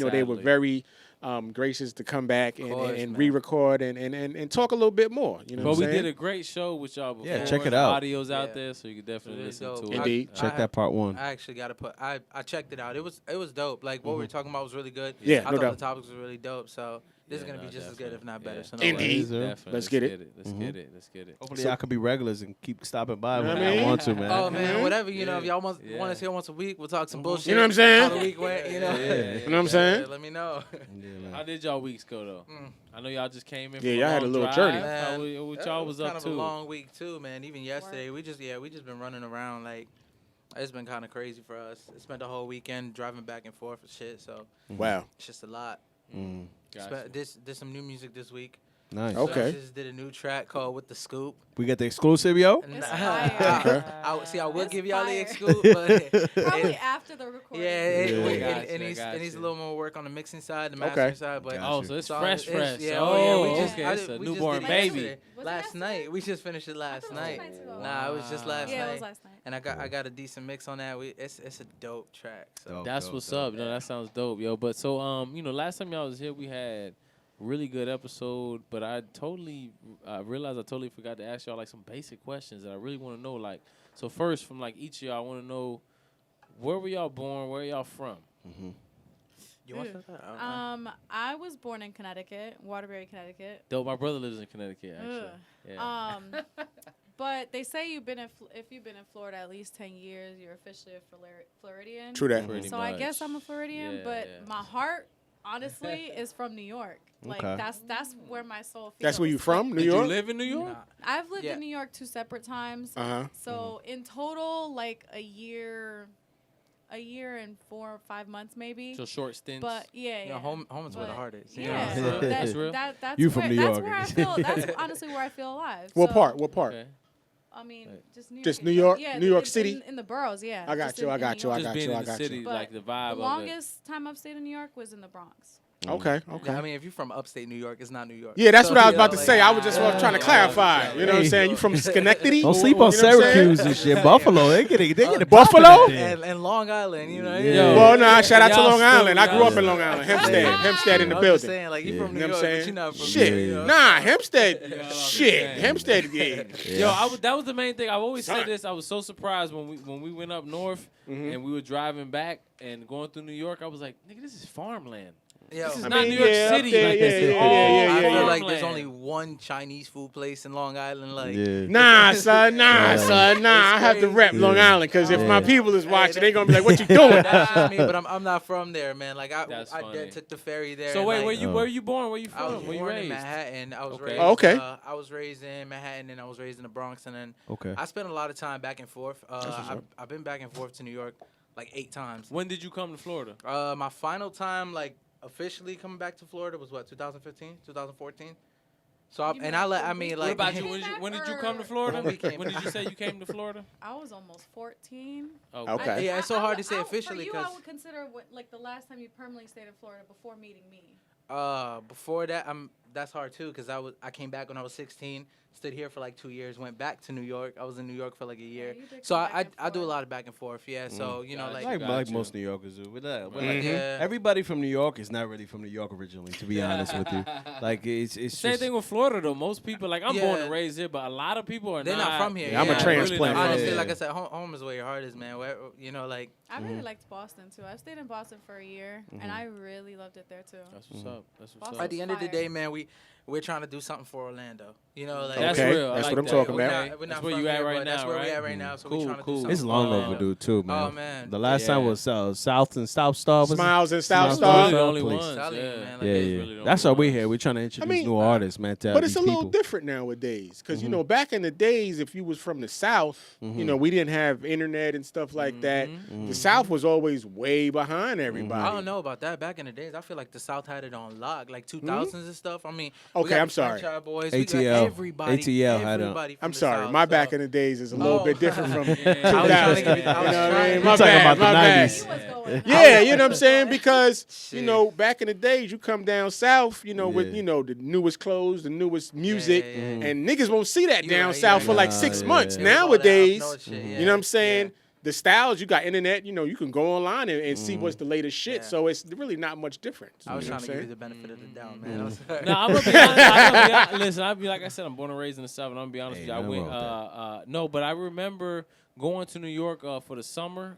they were very gracious to come back and re-record and talk a little bit more. You know But what we I'm did saying? a great show with y'all before. Yeah, check it out. Audio's out there, so you can definitely It was listen dope. to it. Indeed. Check that part 1. I actually got to put. I checked it out. It was dope. Like what we were talking about was really good. Yeah, I no thought doubt. the topics were really dope. So this is gonna be just as good, if not better. Yeah. So no Indeed. worries. Definitely. Let's get it. Let's get it. Hopefully, y'all could be regulars and keep stopping by You know when what I I mean? want to, man. Oh man, Mhm. whatever if y'all want Yeah. us here once a week, we'll talk some bullshit. You know what I'm saying? How the week went, You know what I'm saying? Let me know. How did y'all weeks go though? I know y'all just came in. Yeah, from y'all a had a long little drive. journey. What y'all was kind up of to? a long week too, man. Even yesterday, we just been running around. Like it's been kind of crazy for us. Spent the whole weekend driving back and forth for shit. So Wow. it's just a lot. Gotcha. Did some new music this week. Nice. So Okay. I just did a new track called "With the Scoop." We got the exclusive, yo. It's fire. I will It's give y'all the fire. scoop, but Probably after the recording. it needs a little more work on the mixing side, the mastering side. But Oh, so it's so fresh. Yeah, Oh, we just, okay. It's a we newborn just did it baby. yesterday. Was it Last yesterday? night. We just finished it last thought it was night. 2 nights ago. Nah, it was just last Yeah, night. it was last night. And I got a decent mix on that. It's a dope track. So. That's what's up. No, that sounds dope, yo. But so last time y'all was here, we had really good episode, but I realized I totally forgot to ask y'all like some basic questions that I really want to know. Like, so first from like each of y'all, I want to know where were y'all born, where y'all from? Mm-hmm. You want to say that? I was born in Connecticut, Waterbury, Connecticut. Dope. My brother lives in Connecticut, actually. Ugh. Yeah. But they say if you've been in Florida at least 10 years, you're officially a Floridian. True that. Pretty So I much. guess I'm a Floridian, Yeah, but yeah. my heart, honestly, is from New York. Like Okay. that's where my soul feels. That's where you from, New Did York? you live in New York? I've lived Yeah. in New York 2 separate times. Uh-huh. So in total, like a year and 4 or 5 months maybe. So short stints. But yeah, You know, home is where the But heart is. Yeah, Yeah. That's real? that's You where, from New that's York. where I feel. That's honestly where I feel alive. What So, part? What part? Okay. I mean, just New York. Just New York? Yeah, New York City? in the boroughs. Yeah. I got just you, I in got New you, I York. Just got being you, in I the got city, you. But like the the vibe of it. longest time I've stayed in New York was in the Bronx. Okay, okay. Yeah, I mean, if you're from upstate New York, it's not New York. Yeah, that's So, what I was you about know, to like, say. I was just trying to clarify. You know what I'm Hey. saying? You from Schenectady? Don't sleep on You know what I'm saying? Syracuse and shit. Buffalo, they get it. Buffalo? and Long Island, you know. Yo. Well, nah, shout out to Y'all Long still- Island. I grew y'all up in Long Island. Hempstead in the I'm just building. saying, like, you Yeah. from New You know York, what I'm but saying? you're not from Shit. New York. Nah, Hempstead. Yeah. Shit. Hempstead, yeah. Yo, that was the main thing. I've always Son. said this. I was so surprised when we went up north and we were driving back and going through New York. I was like, nigga, this is farmland. Yo, This is I not mean, New York yeah, up City. there, Like, this yeah, is yeah, all yeah, I feel yeah. like there's farmland. only one Chinese food place in Long Island. Like, Yeah. Nah, son. I have to rep Long Island because if my people is watching, they going to be like, what you doing? that's just me, but I'm not from there, man. Like, That's I funny. took the ferry there. So and, wait, like, where you born? Where you I was from? Where you born in raised? Manhattan. I was Okay. raised. Oh, okay. I was raised in Manhattan, and I was raised in the Bronx, and then Okay. I spent a lot of time back and forth. I've been back and forth to New York like 8 times. When did you come to Florida? My final time, like officially coming back to Florida, was what 2015, 2014. So You mean like the week- What like about you? Came When did you back come to or- Florida? When we came When did you say you came to Florida? I was almost 14. Okay. Yeah, it's so hard to say officially For you, I because would consider like the last time you permanently stayed in Florida before meeting me. before that, that's hard too because I came back when I was 16. Stood here for like 2 years, went back to New York. I was in New York for like a year. you did So come back I and do a forth. lot of back and forth. Yeah. So you know, Gotcha. like Like Gotcha. most New Yorkers do. We're like, like, yeah. everybody from New York is not really from New York originally, to be honest with you. Like it's Same just, thing with Florida though. Most people like I'm born Yeah. and raised here, but a lot of people are They're not from here. Yeah, I'm a Yeah. transplant. Honestly, Yeah. like I said, home is where your heart is, man. Where, you know, like I really liked Boston too. I've stayed in Boston for a year, and I really loved it there too. That's what's up. That's what's Boston. up. at the end of the fire. day, man, we're trying to do something for Orlando. You know, like That's Okay, real. I that's like what I'm that. talking we're about. not, we're That's not where from you at here, right but that's now, where right? we at right now. So Cool, we're trying to cool. do something. it's long for Orlando. overdue too, man. Oh man, The last time Yeah. was South and South Star. Was it? Smiles and South South Those are Star. the only Please. ones. Telling you, Yeah, man, like, Yeah, it's yeah. really the That's only why we're ones. here. We're trying to introduce mean, new artists, man. To But it's a these little people. different nowadays because, you know, back in the days, if you was from the South, you know, we didn't have internet and stuff like that. The South was always way behind everybody. I don't know about that. Back in the days, I feel like the South had it on lock, like 2000s and stuff. I mean, we Okay, got I'm the sorry. Sunshine Boys, we got ATL. everybody. ATL had a- everybody from I'm the sorry. South, My so- back in the days is a little Oh. bit different from I was trying to 2000. give you- You I was know what I trying mean? to- My We're talking bad, about the my bad. 90s. You was going Yeah, you know what I'm saying? Because, you Shit. know, back in the days, you come down south, you know, with, Yeah. you know, the newest clothes, the newest music, yeah, yeah. and niggas won't see that You down right, you south right. for like Nah, 6 yeah. months. Yeah, with all that Nowadays, up north shit, you yeah, know what I'm saying? yeah. The styles, you got internet, you know, you can go online and see what's the latest shit. Yeah. So it's really not much different. I was you know trying what to I'm give you saying? the benefit of the doubt, man. I was sorry. No, I'm gonna be honest. Listen, I'll be like I said, I'm born and raised in the South, and I'm gonna be honest Hey, with you. I nothing went. wrong with No, but I remember going to New York for the summer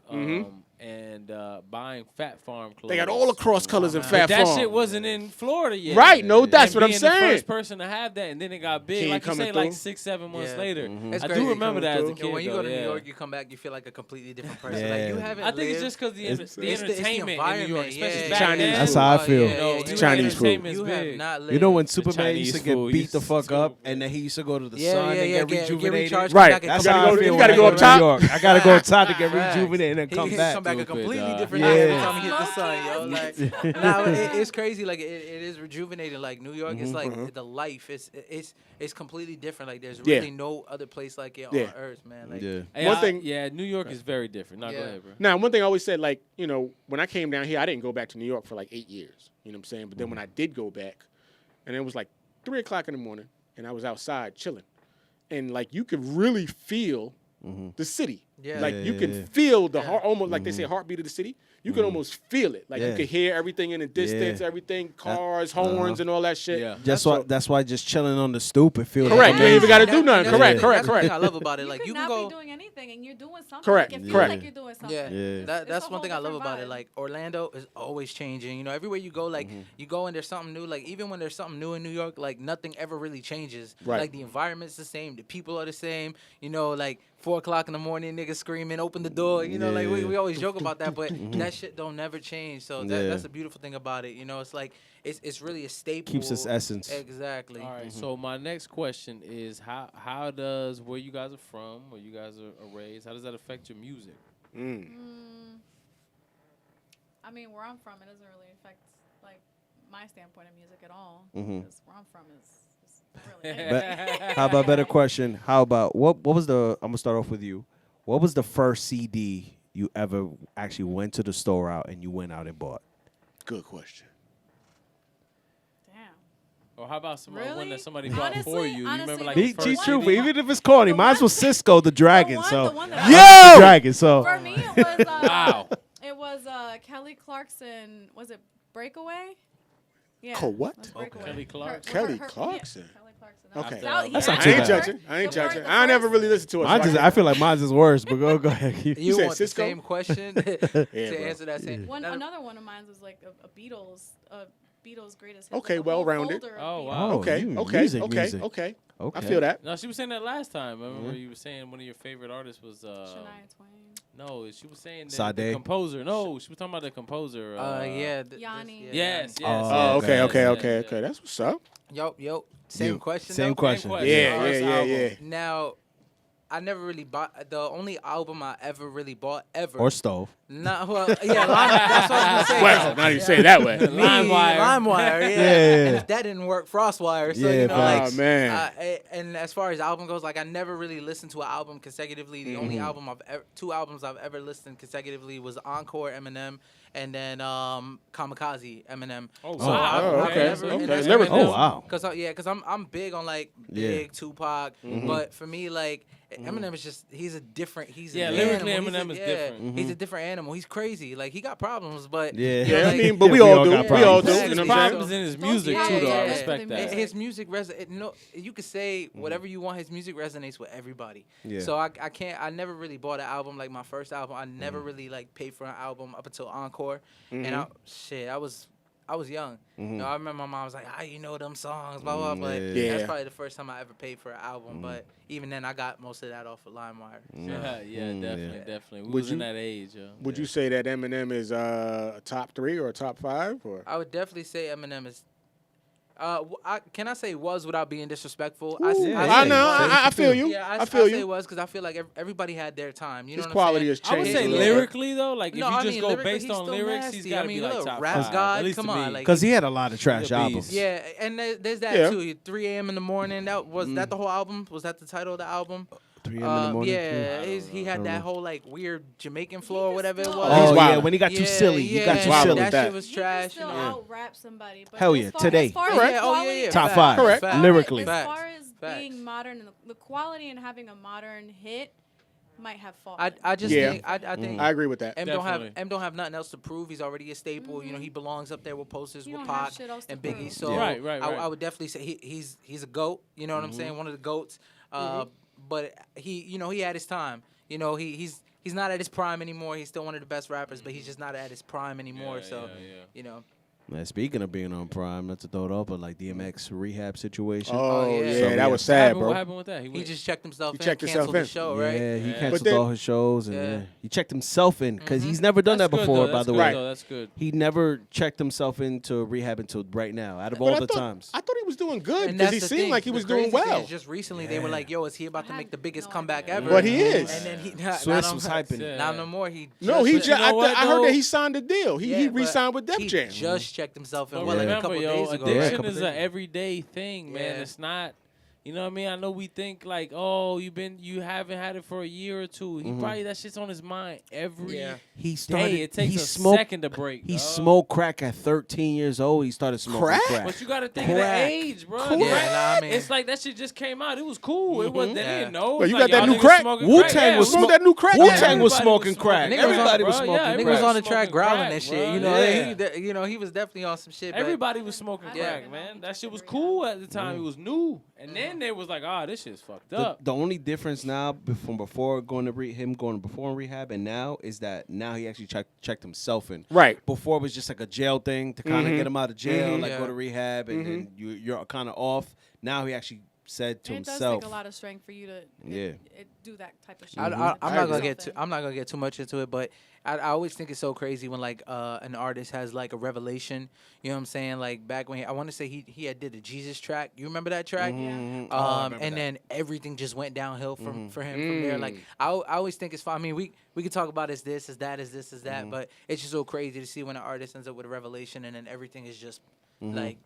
and buying Fat Farm clothes. They got all the cross colors in But Fat that Farm. shit wasn't in Florida yet. Right, no, that's And what I'm being saying. the first person to have that, and then it got big. King Like you coming say, like through. 6-7 months Yeah. later. It's I crazy do remember that as a coming kid. Yo, when you go to though, New yeah. York, you come back, you feel like a completely different person. Yeah. Like you haven't. I think it's lived- just because the it's the entertainment in New York, environment, especially yeah. back Chinese then. food. That's how I feel. Yeah, yeah, It's you Chinese have- food. entertainment's You big. have not lived. You know when The Superman used to Chinese get food beat used the to fuck go up, for and then he used to go to the Yeah, sun yeah, and yeah, get get rejuvenated? recharged, Right. come back and That's come how back I and feel You when gotta I go go up to top. New York. I gotta go outside to get Facts. rejuvenated and come He back. come back a completely dog. different Yeah. nigga every time he hit the sun, yo. Like, nah, it's crazy. Like, it is rejuvenating. Like, New York, it's like the life. It's completely different. Like, there's really no other place like it on earth, man. Like, Hey, One thing- New York is very different. Go ahead, bro. Now, one thing I always said, like, you know, when I came down here, I didn't go back to New York for like 8 years. You know what I'm saying? But then when I did go back, and it was like 3 o'clock in the morning, and I was outside chilling, and like you could really feel the city. Yeah. Like Yeah, you yeah, can yeah. feel the heart, almost like they say heartbeat of the city. You can almost feel it. Like you Yeah. could hear everything in the distance, everything, cars, horns, and all that shit. Yeah. That's why just chilling on the stoop, it feels Correct. like You ain't even got to That- do nothing. that's Correct. the- Correct. that's the thing Correct. I love about it. Like, you you could can not go. be doing anything and you're doing something. Correct, Like, it feels correct. like you're doing something. Yeah, Yeah. that's a one thing whole I love about it. different Like, Orlando is always changing. You know, everywhere you go, like you go and there's something new. Like, even when there's something new in New York, like nothing ever really changes. Right. Like, the environment's the same, the people are the same. You know, like 4 o'clock in the morning, niggas screaming, open the door. You know, like we always joke about that, but that shit don't never change. So that's a beautiful thing about it. You know, it's like it's really a staple. Keeps its essence. Exactly. All right. So my next question is how does where you guys are from, where you guys are raised, how does that affect your music? I mean, where I'm from, it doesn't really affect like my standpoint of music at all. Because where I'm from is really. But how about a better question? How about what was the? I'm gonna start off with you. What was the first CD you ever actually went to the store out and you went out and bought? Good question. Damn. Or how about one Really? that somebody bought for Honestly- you? You honestly, remember like the the Be first first one- true, CD? even if it's corny. The Might as well one- Cisco the Dragon. the So one that yo, the Dragon. So For me, it was Wow. it was Kelly Clarkson. Was it Breakaway? Yeah. Call what? it was Breakaway. Kelly Clarkson. Kelly yeah, Clarkson. Kelly Clarkson. Okay. That- That's yeah, not I too ain't bad. judging. I ain't The judging. first- I never really listened to it. so I feel like mine's is worse. But go ahead. You said want the Cisco? same question Yeah, to bro. answer that same. Another one of mine was like a Beatles greatest hits. Okay, like a whole well-rounded. folder of Oh, Beatles. wow. Okay. you- Okay. music, Okay. music. Okay. Okay. I feel that. No, she was saying that last time. I remember you were saying one of your favorite artists was Shania Twain. no, she was saying the Sade. composer. No, she was talking about the composer. Yeah. Yanni. Yes, yes. Oh, yes, okay. yes, Okay. yes, Okay. yes. Okay. That's what's up. Yo. Same You. question. Same though? question. question. Yeah. First Yeah. album. Yeah. Now, I never really bought the only album I ever really bought ever. Or stove. Not well, yeah. That's what I was gonna say. Well, not even say it that way. LimeWire, yeah. Yeah. And if that didn't work, Frostwire. So Yeah, you know, like, Oh man. and as far as album goes, like I never really listened to an album consecutively. The only album two albums I've ever listened consecutively was Encore Eminem and then Kamikaze Eminem. Oh, So wow. I've Okay. never- and Okay. that's Lyrical. Eminem. Oh, wow. Cause I'm big on like Big Tupac, but for me like Eminem is just he's a different Yeah, an lyrically, animal. Eminem is different. He's a different animal. He's crazy. Like he got problems, but Yeah. you know, Yeah. I like, mean, but Yeah, we we all all do. got We all do. problems. You His know what I'm saying? problems in his music Yeah, too, though. I yeah, respect yeah. that. his music you could say whatever you want. His music resonates with everybody. Yeah. So I can't. I never really bought an album like my first album. I never really like paid for an album up until Encore, and I was young. You know, I remember my mom was like, "Ah, you know them songs, blah blah." But Yeah. that's probably the first time I ever paid for an album. But even then, I got most of that off of LimeWire. So. Yeah, definitely. We Would was in you- that age, yo. Would you say that Eminem is a top 3 or a top 5 or? I would definitely say Eminem is. Can I say was without being disrespectful? I say know. was. I feel you. Yeah, I feel I say you. was because I feel like everybody had their time. You know His what quality I'm has saying? I would changed say a little bit. lyrically though, like No, if you I just mean, go lyrically, based he's on still lyrics, nasty. he's got to I mean, be like look, top rap 5. god, At least come to on, me. like- Because he had a lot of trash He's a albums. beast. Yeah, and there's that Yeah. too. 3 a.m. in the morning. That was that the whole album? Was that the title of the album? 3 a.m. in the morning. Yeah, he had that whole like weird Jamaican flow or whatever it was. Oh, He's yeah, wild. when he got too silly. He got too Wild silly. with That that. shit was He trash. can still you know? out rap somebody. But Hell as yeah, far- today. As far Correct. as Yeah, oh, yeah, quality- yeah. Top Facts. 5. Correct. Facts. Lyrically. As Facts. far as Facts. being modern, and the quality and having a modern hit might have fallen. I just Yeah. think I think I agree with that. M Definitely. don't have nothing else to prove. He's already a staple. You know, he belongs up there with posters He with don't have Pac shit else to and Biggie. prove. So Right. I would definitely say he's a goat. You know what I'm saying? One of the goats. But he had his time. You know, he's not at his prime anymore. He's still one of the best rappers, but he's just not at his prime anymore. So you know. Man, speaking of being on Prime, not to throw it up, but like DMX rehab situation. Oh, yeah. yeah, So, that was sad, What bro. happened with that? He went- just checked himself He in, checked himself canceled the in. show, Yeah, right? he Yeah. canceled But then- all his shows, and Yeah. he checked himself in because he's never done That's that good, before. though. By That's the good, way, though. That's good. He never checked himself into rehab until right now. Out of But all I the thought- times, I thought he was doing good And because that's he the seemed thing. like he The was doing crazy thing well. is just recently they were like, "Yo, is he about to make the biggest comeback ever?" But he is. And then he Swiss was hyping. Now no more. No, he just. you know what, I heard though? that he signed a deal. He Yeah, but re-signed with Def he Jam. just checked himself in But like a remember, couple yo, days ago. addiction right? is an everyday thing, man. Yeah. It's not. You know what I mean? I know we think like, oh, you haven't had it for a year or two. He probably that shit's on his mind every day. It takes a second to break. He dog. smoked crack at 13 years old. He started smoking crack. But you got to think of the Crack. age, bro. Yeah, nah, I mean, It's like that shit just came out. It was cool. It was. They didn't know. Well, It's you like, got that y'all new niggas crack? smoking WuTang crack. was Smoke that new crack. Wu-Tang Yeah. was Everybody smoking was crack. smoking Everybody crack, was bro. smoking Yeah, crack. Nigga was on the Smoking track growling crack, that shit. bro. You know, Yeah. he was definitely on some shit. but- Everybody was smoking Yeah. crack, man. That shit was cool at the time. It was new. And then they was like, oh, this shit's fucked up. The only difference now from before going to before in rehab and now is that now he actually checked himself in. Right. Before it was just like a jail thing to kind of get him out of jail, like Yeah. go to rehab and then you're kind of off. Now he actually said to And it does himself, take a lot of strength for you to Yeah. do that type of shit. I'm I not agree. gonna get I'm not gonna get too much into it, but I always think it's so crazy when like an artist has like a revelation. You know what I'm saying? Like back when I want to say he had did a Jesus track. You remember that track? And then everything just went downhill for him from there. Like I always think it's fine. I mean, we could talk about as this, as that, as this, as that, but it's just so crazy to see when an artist ends up with a revelation and then everything is just like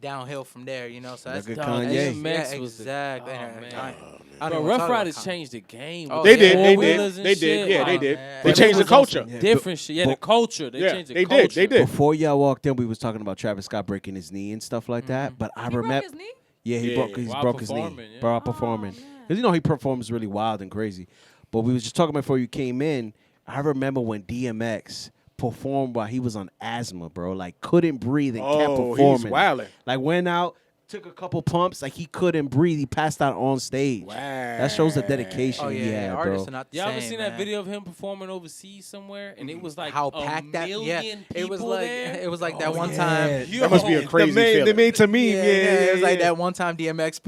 downhill from there. You know, so that's Like a that's- Kanye. Yeah, exactly. Oh, And man. I But don't Rough talk about Riders Kanye. changed the game. Oh, with They the yeah. did. They four-wheelers did. and They did. shit. Yeah, Oh, they did. man. They But changed it the was on culture. some Different shit. Yeah, the culture. They Yeah, changed the they culture. did. They did. before y'all walked in, we was talking about Travis Scott breaking his knee and stuff like that. But I He broke remember, his knee? yeah, he Yeah. broke his While knee performing, yeah. while Oh, performing. man. Because you know he performs really wild and crazy. But we was just talking before you came in. I remember when DMX performed while he was on asthma, bro. Like couldn't breathe and kept Oh, performing. he's wilding. Like went out, took a couple pumps, like he couldn't breathe. He passed out on stage. Wow. That shows the dedication Oh he yeah, had, artists bro. are not the Y'all same. ever seen man. that video of him performing overseas somewhere? And it was like How a packed that? million Yeah, people it was like there. it was like that one yeah. time. That must be a crazy feeling. made to me. Yeah, it was like that one time DMX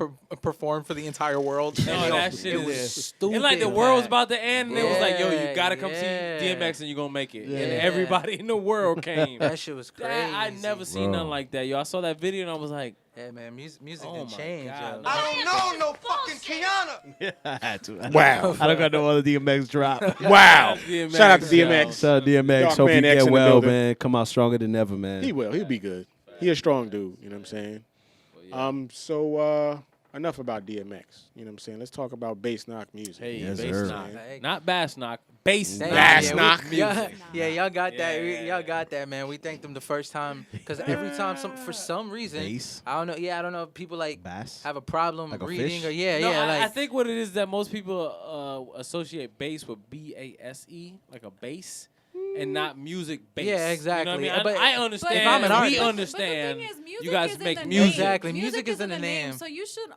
performed for the entire world. No, And that shit it was is stupid. And like the world's about to end, and it was like, yo, you gotta come Yeah. see DMX and you're gonna make it. Yeah. And everybody in the world came. That shit was crazy. I never seen nothing like that, yo. I saw that video and I was like, Yeah, man, music Oh didn't my change. God. Yo. I don't know no fucking Kiana. I had to. Wow. I don't got no other DMX drop. Wow. DMX, Shout out to yo. DMX. Shout out to DMX. Dark Hope Man you X get in the well, building. man. Come out stronger than ever, man. He will. He'll be good. He a strong dude. You know what I'm saying? So enough about DMX. You know what I'm saying? Let's talk about bass knock music. Hey, Yes, bass sir. knock. Hey. Not bass knock. Bass knock. Bass knock. Yeah, y'all got that. Yeah. Y'all got that, man. We thanked them the first time because every time, for some reason, Bass? I don't know. Yeah, I don't know if people like Bass? have a problem Like a reading fish? or yeah, No, like I think what it is that most people associate bass with BASE, like a bass, and not music bass. Yeah, exactly. You know what I But- mean? I But understand. if I'm an artist- we But understand. the thing is, music you guys is in make the music. name. Exactly, music is in the name. So you should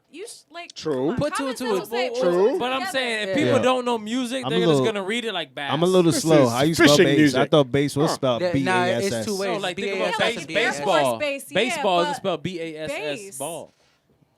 like True. come on, Put two common and two sense is- will say, True. put two But I'm together. saying, if Yeah. people Yeah. don't know music, I'm they're a just little- gonna read it like bass. I'm a little This slow. is How you spell fishing bass? music. I thought bass was Huh. spelled Yeah, B nah, A S it's S. two ways. No, like think BASS about like bass, the Air baseball. Force base, yeah, Baseball is but spelled BASS bass. ball,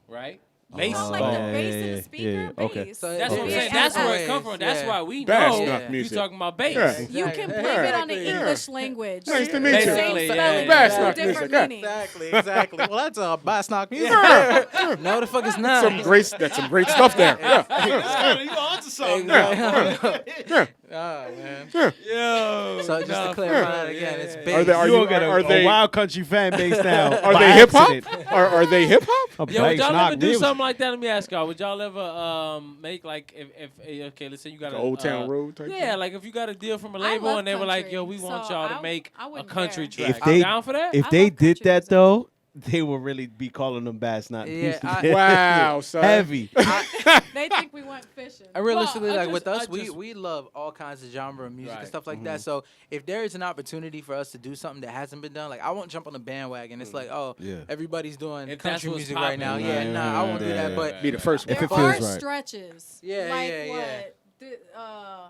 right? You know, Baseball. like the yeah, bass yeah, in yeah, the speaker, yeah, okay. bass. So That's what I'm Yeah. saying. That's where it Yeah. come from. That's Yeah. why we Bass know knock you music. talking about bass. Yeah. You can Yeah. blame it on the Yeah. English language. Nice to meet you. Same Basically, spelling, yeah. two Bass different knock music, meanings. Exactly. Well, that's a bass knock music. Yeah. No, the fuck it's not. That's some great stuff there. Yeah. You on to something. Yeah. Oh man. Yo. So just to clarify that again, it's bass. Are they? Are You you? don't get Are they? a wild country fan base now. Are by they hip hop? accident. Are they hip hop? A Yo, would bass y'all knock ever do music. something like that? Let me ask y'all. Would y'all ever make like if okay, let's say you got The a Old Town Road type Yeah, thing? like if you got a deal from a I label love and they were like, country, "Yo, we want so y'all to I- make I a wouldn't country care. track." If they- You down for that? If I they love did country that music. though, they would really be calling them bass knock Yeah, music. Wow, son. Heavy. They think we went fishing. I realistically, Well, I like with just- us, I just- we love all kinds of genre of music and Right. stuff like that. So if there is an opportunity for us to do something that hasn't been done, like I won't jump on the bandwagon. It's like, oh, Yeah. everybody's doing If that's country what's music right now. popping. Yeah, nah, I won't do that. But Be the first one. If There it are feels right. stretches. Yeah, like yeah, what? yeah.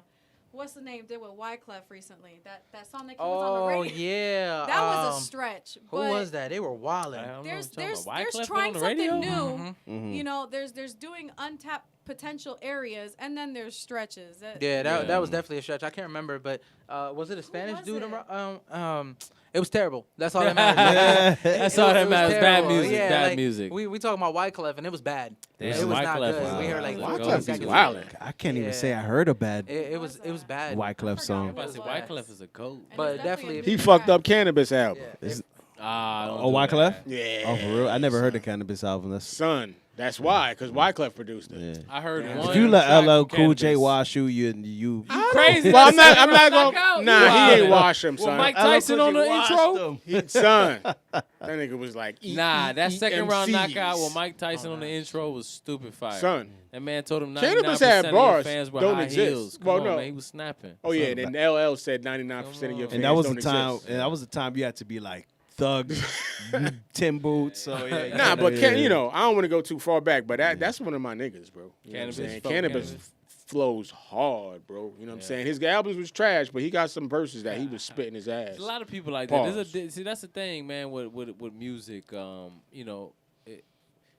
What's the name did with Wyclef recently? That song that was on the oh radio. yeah, That was a stretch. Who but was that? They were wilding. I don't know There's what you're talking about. there's Wyclef trying on the something radio? new. Mm-hmm. You know, there's doing untapped potential areas, and then there's stretches. That was definitely a stretch. I can't remember, but was it a Spanish dude? It was terrible. That's all that matters. That's all that matters. Bad music. Yeah, bad music. We talking about Wyclef, and it was bad. It was not good. We heard like Wyclef is wild. I can't even say I heard a bad It was bad. Wyclef song. Wyclef is a goat. But definitely He fucked up Cannabis album. Oh, Wyclef? Yeah. Oh, for real? I never heard the Cannabis album. That's That's why, because Wyclef produced it. Yeah. I heard one. If you let track LL from Cool J Cannabis. wash you Crazy. Well, I'm not going. out. Nah, he ain't wash him, Well, son. Mike Tyson on the intro. Son, that nigga was like, Nah, that second round MCs. knockout with Mike Tyson on the intro was stupid fire. Son. That man told him 99% Cannabis of had your bars, fans were don't high exist. heels. Come Well, on, no. man, he was snapping. Oh yeah, then LL said 99% of your fans And that was don't the time. exist. And that was the time you had to be like thugs, Tim boots. So yeah. Nah, but I don't want to go too far back, but that's one of my niggas, bro. You know what I'm Cannabis, saying? fuck Cannabis Cannabis. flows hard, bro. You know what I'm saying? His albums was trash, but he got some verses that he was spitting his ass. There's a lot of people like Pause. that. See, that's the thing, man. With music,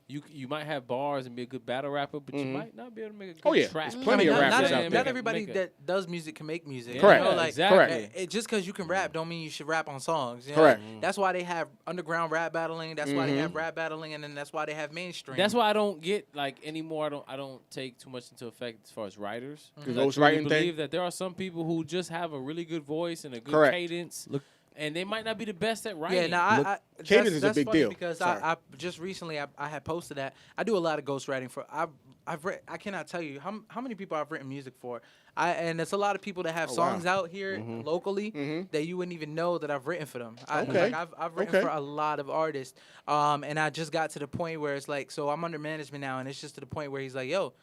you might have bars and be a good battle rapper, but you might not be able to make a good Oh, yeah. track. There's plenty of rappers out there. Not everybody that does music can make music. Correct. You know, like, Exactly. Just because you can rap don't mean you should rap on songs. You know? Correct. That's why they have underground rap battling. That's why they have rap battling, and then that's why they have mainstream. That's why I don't get like anymore. I don't take too much into effect as far as writers. The Because I ghostwriting truly thing? believe that there are some people who just have a really good voice and a good Correct. cadence, and they might not be the best at writing. Yeah, now cadence is a that's big funny deal. because Sorry. I just recently I had posted that I do a lot of ghostwriting for I've read I cannot tell you how many people I've written music for. And it's a lot of people that have songs out here locally that you wouldn't even know that I've written for them. I've written for a lot of artists, and I just got to the point where it's like, so I'm under management now, and it's just to the point where he's like, yo,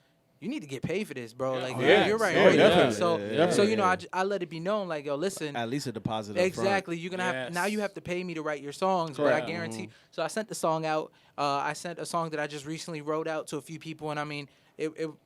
you need to get paid for this, bro. Like, you're right. Yeah, right? definitely. So you know, I let it be known, like, yo, listen. At least a deposit. up Exactly. You're gonna have now. You have to pay me to write your songs, but I guarantee. So I sent the song out. I sent a song that I just recently wrote out to a few people, and I mean,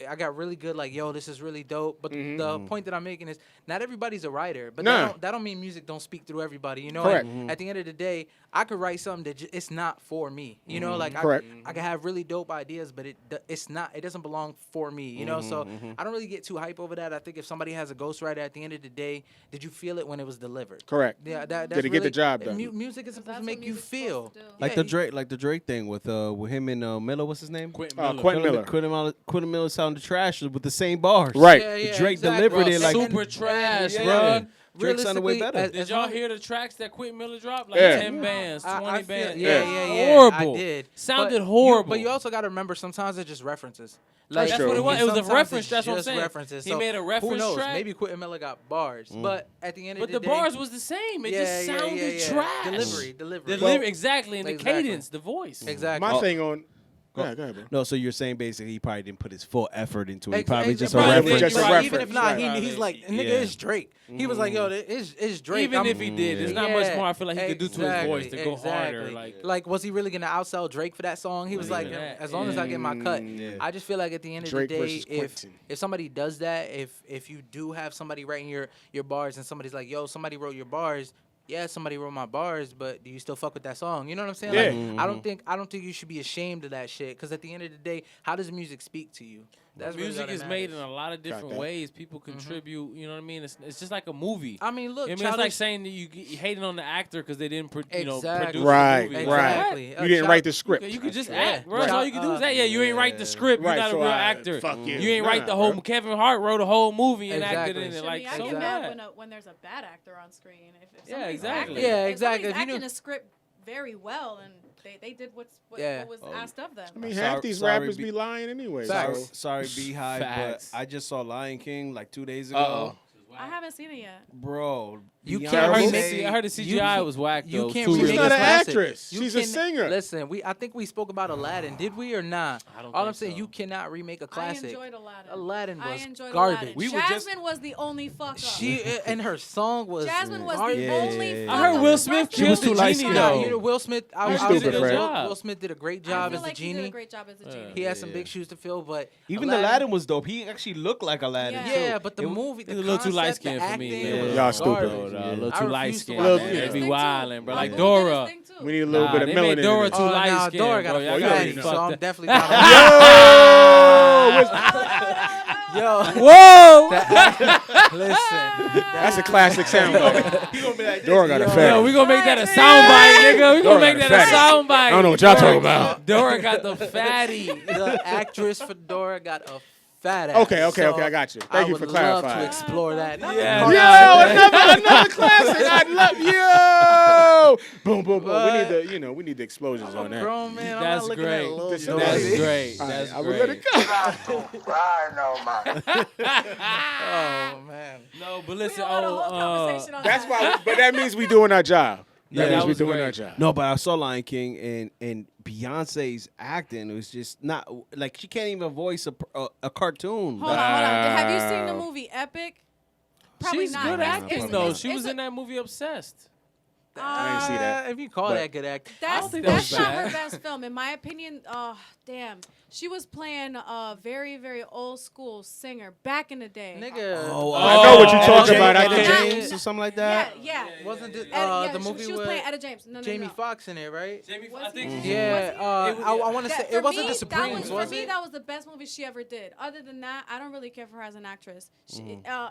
I got really good. Like, yo, this is really dope. But the point that I'm making is, not everybody's a writer, but that don't mean music don't speak through everybody. You know, Correct. at the end of the day, I could write something that it's not for me. You know, like Correct. I can have really dope ideas, but it's not. It doesn't belong for me. You know, so I don't really get too hype over that. I think if somebody has a ghostwriter, at the end of the day, did you feel it when it was delivered? Correct. Yeah, that's Did it get the really- job done? Music is supposed to make you feel. Like Yeah, the Drake thing with him and Miller. What's his name? Quentin Miller. Quentin Miller sounded trash with the same bars. Right. Drake exactly. delivered it like super trash, yeah. bro. Drake sounded way better. Did y'all hear the tracks that Quentin Miller dropped? Like Yeah. 10 bands, 20 bands. Yeah. Horrible. I did. Sounded But horrible. But you also got to remember, sometimes it's just references. That's That's true. what it was. It was a Sometimes reference. it's That's what I'm just saying. References. He So made a reference who knows? track. Maybe Quentin Miller got bars, but at the end of But the the day, bars was the same. It just sounded trash. Delivery. Exactly. And the Exactly. cadence, the voice. Exactly. My thing on. Go ahead, bro. No, so you're saying basically he probably didn't put his full effort into it. He Ex- probably ex- just probably a did. reference. Just a Right, reference. Even if not, Right. he's like, nigga, Yeah. it's Drake. He was like, yo, it's Drake. Even if he did, there's not much more I feel like he could do to his voice to go harder. Like, was he really gonna outsell Drake for that song? He was like, Yeah. as long as I get my cut. I just feel like at the end of Drake the day, versus Quentin. if somebody does that, if you do have somebody writing your bars and somebody's like, yo, somebody wrote your bars. Yeah, somebody wrote my bars, but do you still fuck with that song? You know what I'm saying? Yeah. Like, I don't think you should be ashamed of that shit. Because at the end of the day, how does music speak to you? That's really Music what is matters. made in a lot of different that. ways. People contribute. You know what I mean? It's just like a movie. I mean, look, I mean, it's like saying that you hating on the actor because they didn't, Exactly. produce Right, the movie. right. Exactly. You didn't write the script. You could just Yeah. act, bro. Right. That's all you can do is that. Yeah, you ain't write the script. You're Right, not so a real I- actor. fuck you. You ain't write Nah, the whole. bro. Kevin Hart wrote a whole movie and acted Exactly. in it. Jimmy, Like, I so get what? mad when there's a bad actor on screen. If somebody's exactly. acting, Yeah, if exactly. somebody's If you acting knew- a script very well and they did what Yeah. was asked of them. I mean, Sorry- half these sorry, rappers be- be lying anyway. Sorry, So. sorry, Beehive, Facts. but I just saw Lion King like 2 days ago. Uh-oh. I haven't seen it yet. Bro, You Beyonce- can't I remake- heard the CGI was whack though. You It was can't too remake She's a not an classic. actress. You She's a can- singer. Listen, I think we spoke about Aladdin. Did we or not? I don't All think I'm saying, so. you cannot remake a I classic. enjoyed Aladdin. Aladdin I was enjoyed garbage. Aladdin. We were just- Jasmine was the only fuck up. She and her song was. Jasmine was garbage. the only yeah, fuck I heard up. Will The Smith rest of killed them was too was light fine. skinned, Yeah, though. you know, Will Smith. I He's would say stupid, Fred. Will Smith did a great I job feel as like the he did a genie. great job as the genie. He had some big shoes to fill, but Even Aladdin was dope. He actually looked like Aladdin. Yeah. too. Yeah, but the It- movie, He's the a little too concept, light-skinned the for me, acting man. was Y'all stupid. garbage. A I little too refuse light to skinned. watch Man. that. They be Thing too. wildin', bro. Like Like, Dora. this thing too. We need a little bit of they melanin. made Dora in it. too Oh, light now skinned, Dora got bro. a Y'all fuck gotta fatty, be so fucked I'm up. definitely down. Yo! Yo, Whoa! listen, That's a classic soundbite. He gonna be like, Dora got a Yo, fat. we gonna make that a soundbite, nigga. We Dora gonna make got that a a soundbite. I don't know what y'all talking about. Dora got the fatty. the actress Fedora got a fat ass. Okay, So I got you. Thank you for I would love clarifying. to explore that. Yeah. Another classic. I love you. Boom, boom, boom. We need the explosions on that. Grown man, I'm That's not looking great. at a little That's baby. That's great. All right, That's I will let great. it go. Oh man. No, but We listen. don't want a whole conversation on That's that. why. But that means we doing our job. Yeah, That that means we was doing great. our job. No, but I saw Lion King and Beyonce's acting. It was just not like she can't even voice a cartoon. Hold on. Have you seen the movie Epic? Probably She's not. good It's- acting it's- though. it's- She was it's in that movie Obsessed. I didn't see that. If you call But- that good acting, That's think that was not bad. her best film, in my opinion. Oh, damn. She was playing a very, very old school singer back in the day. nigga. I know what you're talking about. I Etta can't. James or something like that. Yeah. Wasn't it Yeah, the movie she was with playing Etta James. No, Jamie no. Foxx in it, right? Was I think he? she- Yeah, Was he? I want to say For it wasn't me, the Supremes, for was me, it? that was the best movie she ever did. Other than that, I don't really care for her as an actress.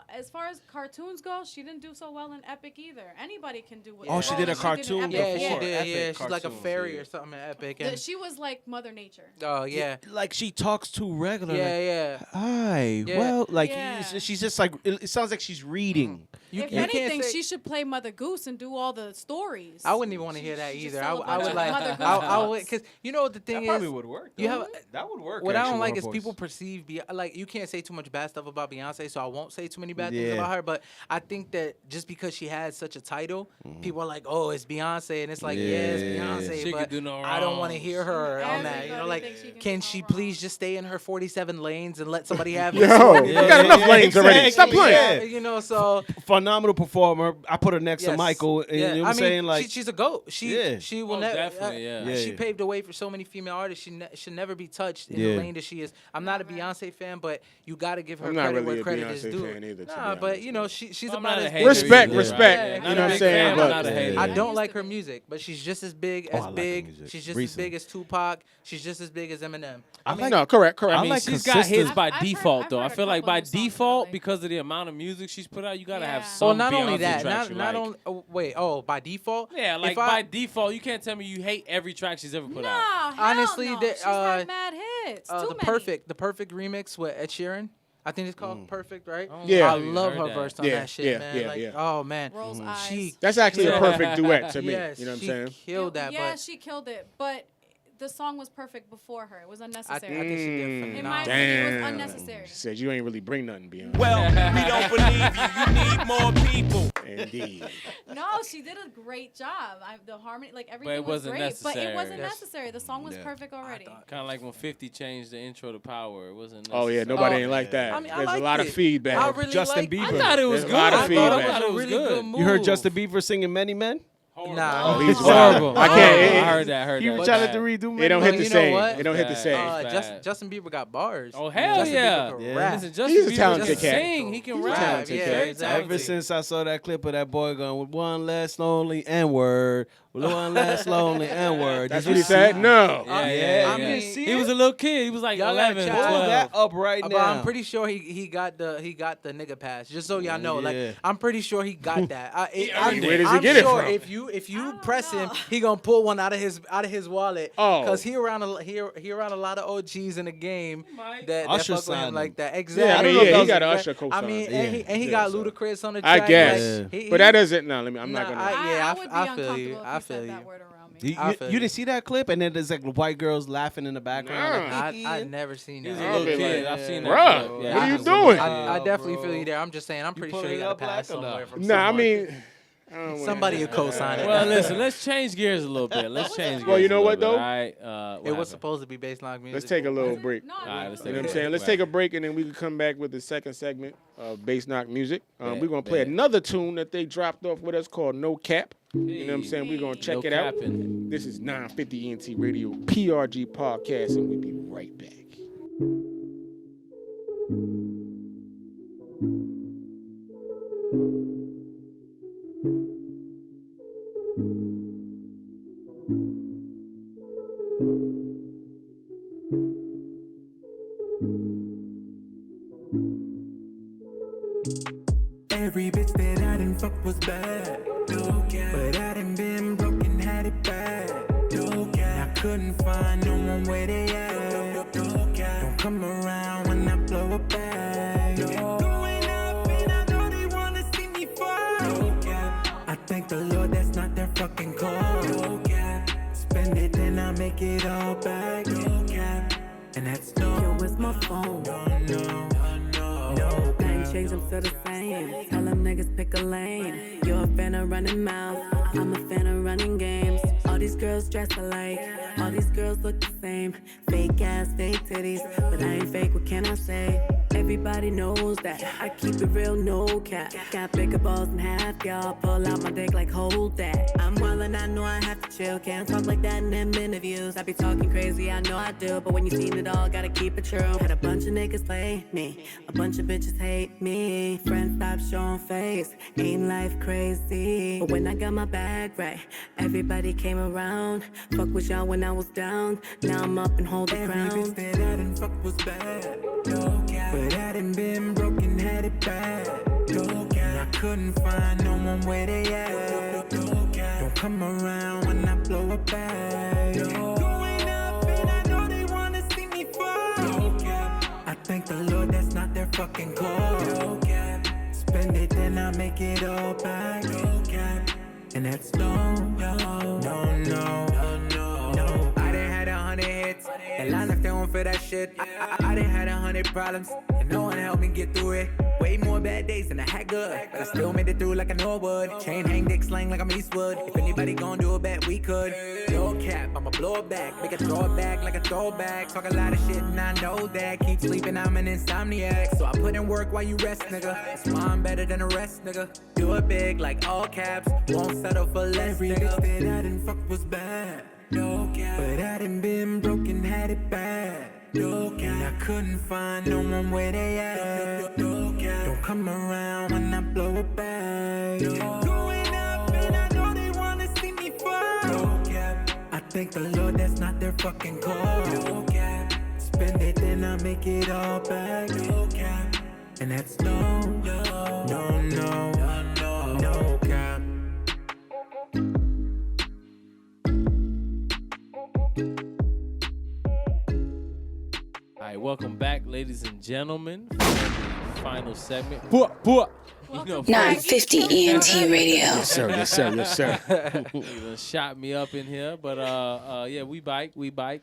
As far as cartoons go, she didn't do so well in Epic either. Anybody can do what Oh, she did a in cartoon Epic. Yeah, before. she did. Epic Yeah, she's like a cartoons, fairy yeah. or something in Epic. And, She was like Mother Nature. oh yeah, Like she talks too regular. yeah, like, yeah. Hi. Yeah. Well, like Yeah. she's just like it sounds like she's reading. If you can't anything, say- she should play Mother Goose and do all the stories. I wouldn't even want to hear that She either. just I, sold a I bunch would of like, Mother Goose I would, books. because you know what the thing is. would work. You have That would work. what I actually, don't like with is her people voice. perceive like you can't say too much bad stuff about Beyonce, so I won't say too many bad things Yeah. about her. But I think that just because she had such a title, people are like, oh, it's Beyonce, and it's like, yeah, it's Beyonce, She but could do no I don't want to wrongs. hear her on that. You know, Everybody like, thinks she can can do she no please just stay in her 47 lanes and let somebody have Yo, this one? you got enough lanes already. Stop exactly, playing. yeah. You know, so Phenomenal performer. I put her next to yes. Michael. And Yeah, you know what I'm saying? Like she's a goat. Yeah. She will Oh, never. definitely, yeah. Yeah, She yeah. paved the way for so many female artists. She should never be touched in Yeah. the lane that she is. I'm not a Beyonce fan, but you got to give her I'm not credit really where a credit is Beyonce due. fan either, to Nah, be but honest you know she's I'm about not a as hater big. Respect, either. respect. Yeah, You not know a what I'm big saying? fan, But not a hater. I Yeah. don't Used like to her be. music, but she's just as big Oh, as I like her big. music. She's just as Recently. big as Tupac. She's just as big as Eminem. no, correct. I I mean, like she's got hits consistent- by I've heard- default, I've though. I heard a feel like couple by of her songs default, lately. because of the amount of music she's put out, you gotta have Yeah. some. Well, not only Beyonce that, tracks you not like. only. Oh, wait, oh, by default. Yeah, like If by I- default, you can't tell me you hate every track she's ever put No, out. hell Honestly, no. the- She's had mad hits. Too the many. perfect remix with Ed Sheeran. I think it's called Perfect, right? Yeah. I love Heard her that. verse on Yeah, that shit, yeah, man. yeah, like, yeah. oh man, Rose eyes. she that's actually a Yeah. perfect duet to me. yes, You know what I'm she saying? killed that. Yeah, but she killed it. But the song was perfect before her. It was I unnecessary. think she did In my phenomenal. opinion, it was Damn. unnecessary. She said you ain't really bring nothing, Beyonce. Well, we don't believe you. You need more people. Indeed. No, she did a great job. The harmony, like everything it was wasn't great, but it necessary. wasn't Yes. necessary. The song was perfect already. Kind of like when 50 changed the intro to Power. It wasn't. Oh yeah, necessary. nobody Oh, ain't like that. I mean, I There's a liked lot it. of feedback. I really Justin liked Bieber. I thought it was There's a good. lot of I thought feedback. it was Really good. good move. You heard Justin Bieber singing Many Men? Nah, Oh, he's horrible. wild. I can't. I heard that. Heard He that. was trying Bad. to redo It don't Well, hit the you know same. what? It don't hit the Bad. same. Bad. Justin Bieber got bars. Oh hell Justin yeah! Bieber can Yeah. rap. Listen, Justin He's a Bieber talented just cat. sing. He can He's a rap. talented Yeah, cat. very talented. Ever since I saw that clip of that boy going with one last lonely N-word, one last lonely N-word. That's Did what you he said. see? No. Yeah, I mean, he was a little kid. He was like Y'all gotta 11, check- Pull 12. that up right But now. I'm pretty sure he got the nigga pass. Just so y'all know, Yeah. like I'm pretty sure he got that. earned it. Where does he I'm get it sure from? if you don't press him, know. he gonna pull one out of his wallet. Oh. Cause he around a lot of OGs in the game that Usher fuck with signed him him. like that. Yeah, Exactly. I mean, know if yeah, that he was got a- an Usher cosign. I mean, and he Yeah, got so. Ludacris on the I track. guess, like, he- but that doesn't. No, I'm not Nah, gonna. Yeah, I would be I feel uncomfortable you. if I you feel said you. that word around me. You, I you, feel you you. didn't see that clip? And then there's like white girls laughing in the background. Nah. Like, I never seen He was that. a little I'll be kid. like, I've seen that. Bruh, clip. what Yeah, are he you was a doing? little I kid. definitely feel you there. I'm just saying. I'm pretty sure pulling he got up a pass Blakk or somewhere not? from Nah, I someone. mean, I don't wanna- Somebody will co-sign it. Well, listen, let's change gears a little bit. Let's change gears. Well, you know a what, little bit, though? All right. It What was happened? supposed to be baseline music. Let's take a little break. No, All right, let's You take know a what I'm break. saying? Let's What take a happened? break and then we can come back with the second segment of Bass Knock Music. Bet, We're going to play bet. another tune that they dropped off with us called No Cap. You know what I'm saying? We're going to check No it out. capping. This is 950 ENT Radio PRG Podcast, and we'll be right back. Every bitch that I didn't fuck was bad. No cap. But I done been broken, had it bad. No cap. I couldn't find no one where they at. No cap. Don't come around when I blow a bag. No. Going up and I know they wanna see me fall. No cap. I thank the Lord that's not their fucking call. No cap. Spend it then I make it all back. No cap. And that's no. Yo, where's my phone? No, I ain't change them to the same. Tell them niggas pick a lane. You're a fan of running mouth. I'm a fan of running games. All these girls dress alike. All these girls look the same. Fake ass, fake titties. But I ain't fake, what can I say? Everybody knows that I keep it real, no cap. Got bigger balls than half, y'all. Pull out my dick like, hold that. I'm wildin', I know I have to chill. Can't talk like that in them interviews. I be talking crazy, I know I do. But when you seen it all, gotta keep it true. Had a bunch of niggas play me. A bunch of bitches hate me. Friends stop showing face. Ain't life crazy? But when I got my bag right, everybody came around. Fuck with y'all when I was down. Now I'm up and hold the crown. Every bitch that I done fuck was bad. No cap. But I done been broken, had it bad. No cap. I couldn't find no one where they at. No cap. Don't come around when I blow a bag. No. Going up and I know they wanna see me fall. No cap. I thank the Lord that's not their fucking call. No cap. Spend it then I make it all back. No cap. And that's no. I done had 100 hits, and line if they don't for that shit. I done had 100 problems, and no one helped me get through it. Way more bad days than I had good, but I still made it through like I know I would. Chain hang dick slang like I'm Eastwood. If anybody gon' do a bet, we could. No cap, I'ma blow it back, make it throw it back like a throwback. Talk a lot of shit and I know that. Keep sleeping, I'm an insomniac. So I put in work while you rest, nigga. That's why I'm better than the rest, nigga. Do it big like all caps, won't settle for less, Every nigga. bitch that I done fuck was bad. No cap. But I done been broken, had it bad. No cap. And I couldn't find no one where they at. No cap. Don't come around when I blow a bag. No. Going up and I know they wanna see me fall. No cap. I thank the Lord that's not their fucking call. No cap. Spend it then I make it all back. No cap. And that's no cap. All right, welcome back, ladies and gentlemen. Final segment. You know, 950 ENT Radio. Yes, sir. Yes, sir. Yes, sir. You done shot me up in here, but yeah, we bike,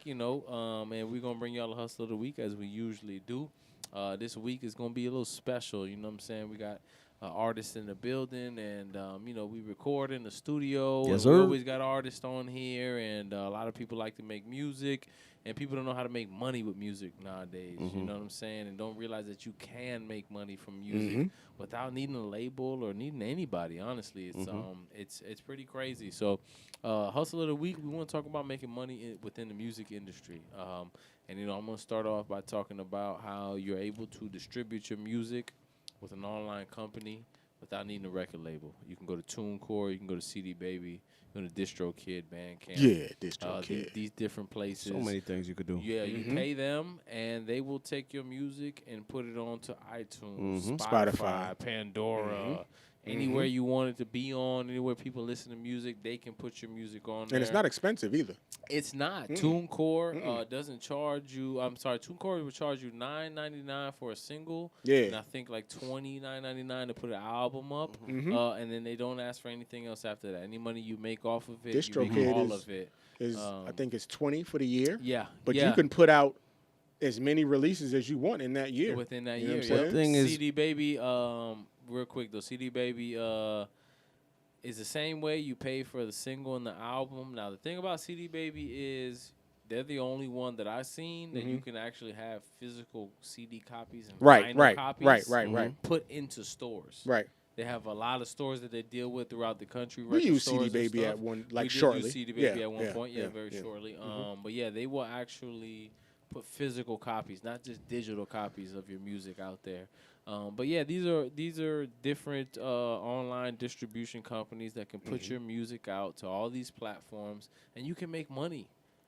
you know, and we're gonna bring y'all a hustle of the week as we usually do. This week is gonna be a little special. You know what I'm saying? We got artists in the building, and you know, we record in the studio. Yes, and sir. We always got artists on here, and a lot of people like to make music. And people don't know how to make money with music nowadays. Mm-hmm. You know what I'm saying? And don't realize that you can make money from music without needing a label or needing anybody. Honestly, it's it's pretty crazy. So, hustle of the week, we want to talk about making money within the music industry. And you know, I'm gonna start off by talking about how you're able to distribute your music with an online company without needing a record label. You can go to TuneCore, you can go to CD Baby. Go to DistroKid, Bandcamp. Yeah, DistroKid. These different places. So many things you could do. Yeah, you pay them, and they will take your music and put it onto iTunes, Spotify. Pandora, anywhere you want it to be on, anywhere people listen to music, they can put your music on there. And it's not expensive either. It's not. TuneCore doesn't charge you. I'm sorry, TuneCore will charge you $9.99 for a single. Yeah. And I think like $29.99 to put an album up. And then they don't ask for anything else after that. Any money you make off of it, you make DistroKid all of it. I think it's $20 for the year. Yeah. But yeah. you can put out as many releases as you want in that year. Within that You know year. what I'm saying? Thing is- CD Baby, real quick though, CD Baby is the same way you pay for the single and the album. Now the thing about CD Baby is they're the only one that I've seen that you can actually have physical CD copies and vinyl copies put into stores. Right. They have a lot of stores that they deal with throughout the country. We used stores CD and Baby stuff. at one, We did shortly. use CD Baby Yeah, at one yeah, point, yeah, very yeah. shortly. But yeah, they will actually put physical copies, not just digital copies of your music out there. But yeah, these are different online distribution companies that can put your music out to all these platforms, and you can make money.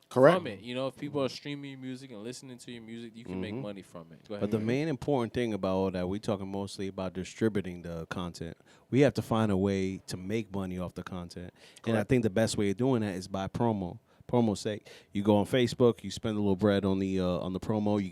Correct. from it. You know, if people are streaming your music and listening to your music, you can make money from it. Go ahead. But the main important thing about all that, we're talking mostly about distributing the content. We have to find a way to make money off the content. And I think the best way of doing that is by promo. Promo's sake. You go on Facebook, you spend a little bread on the promo, you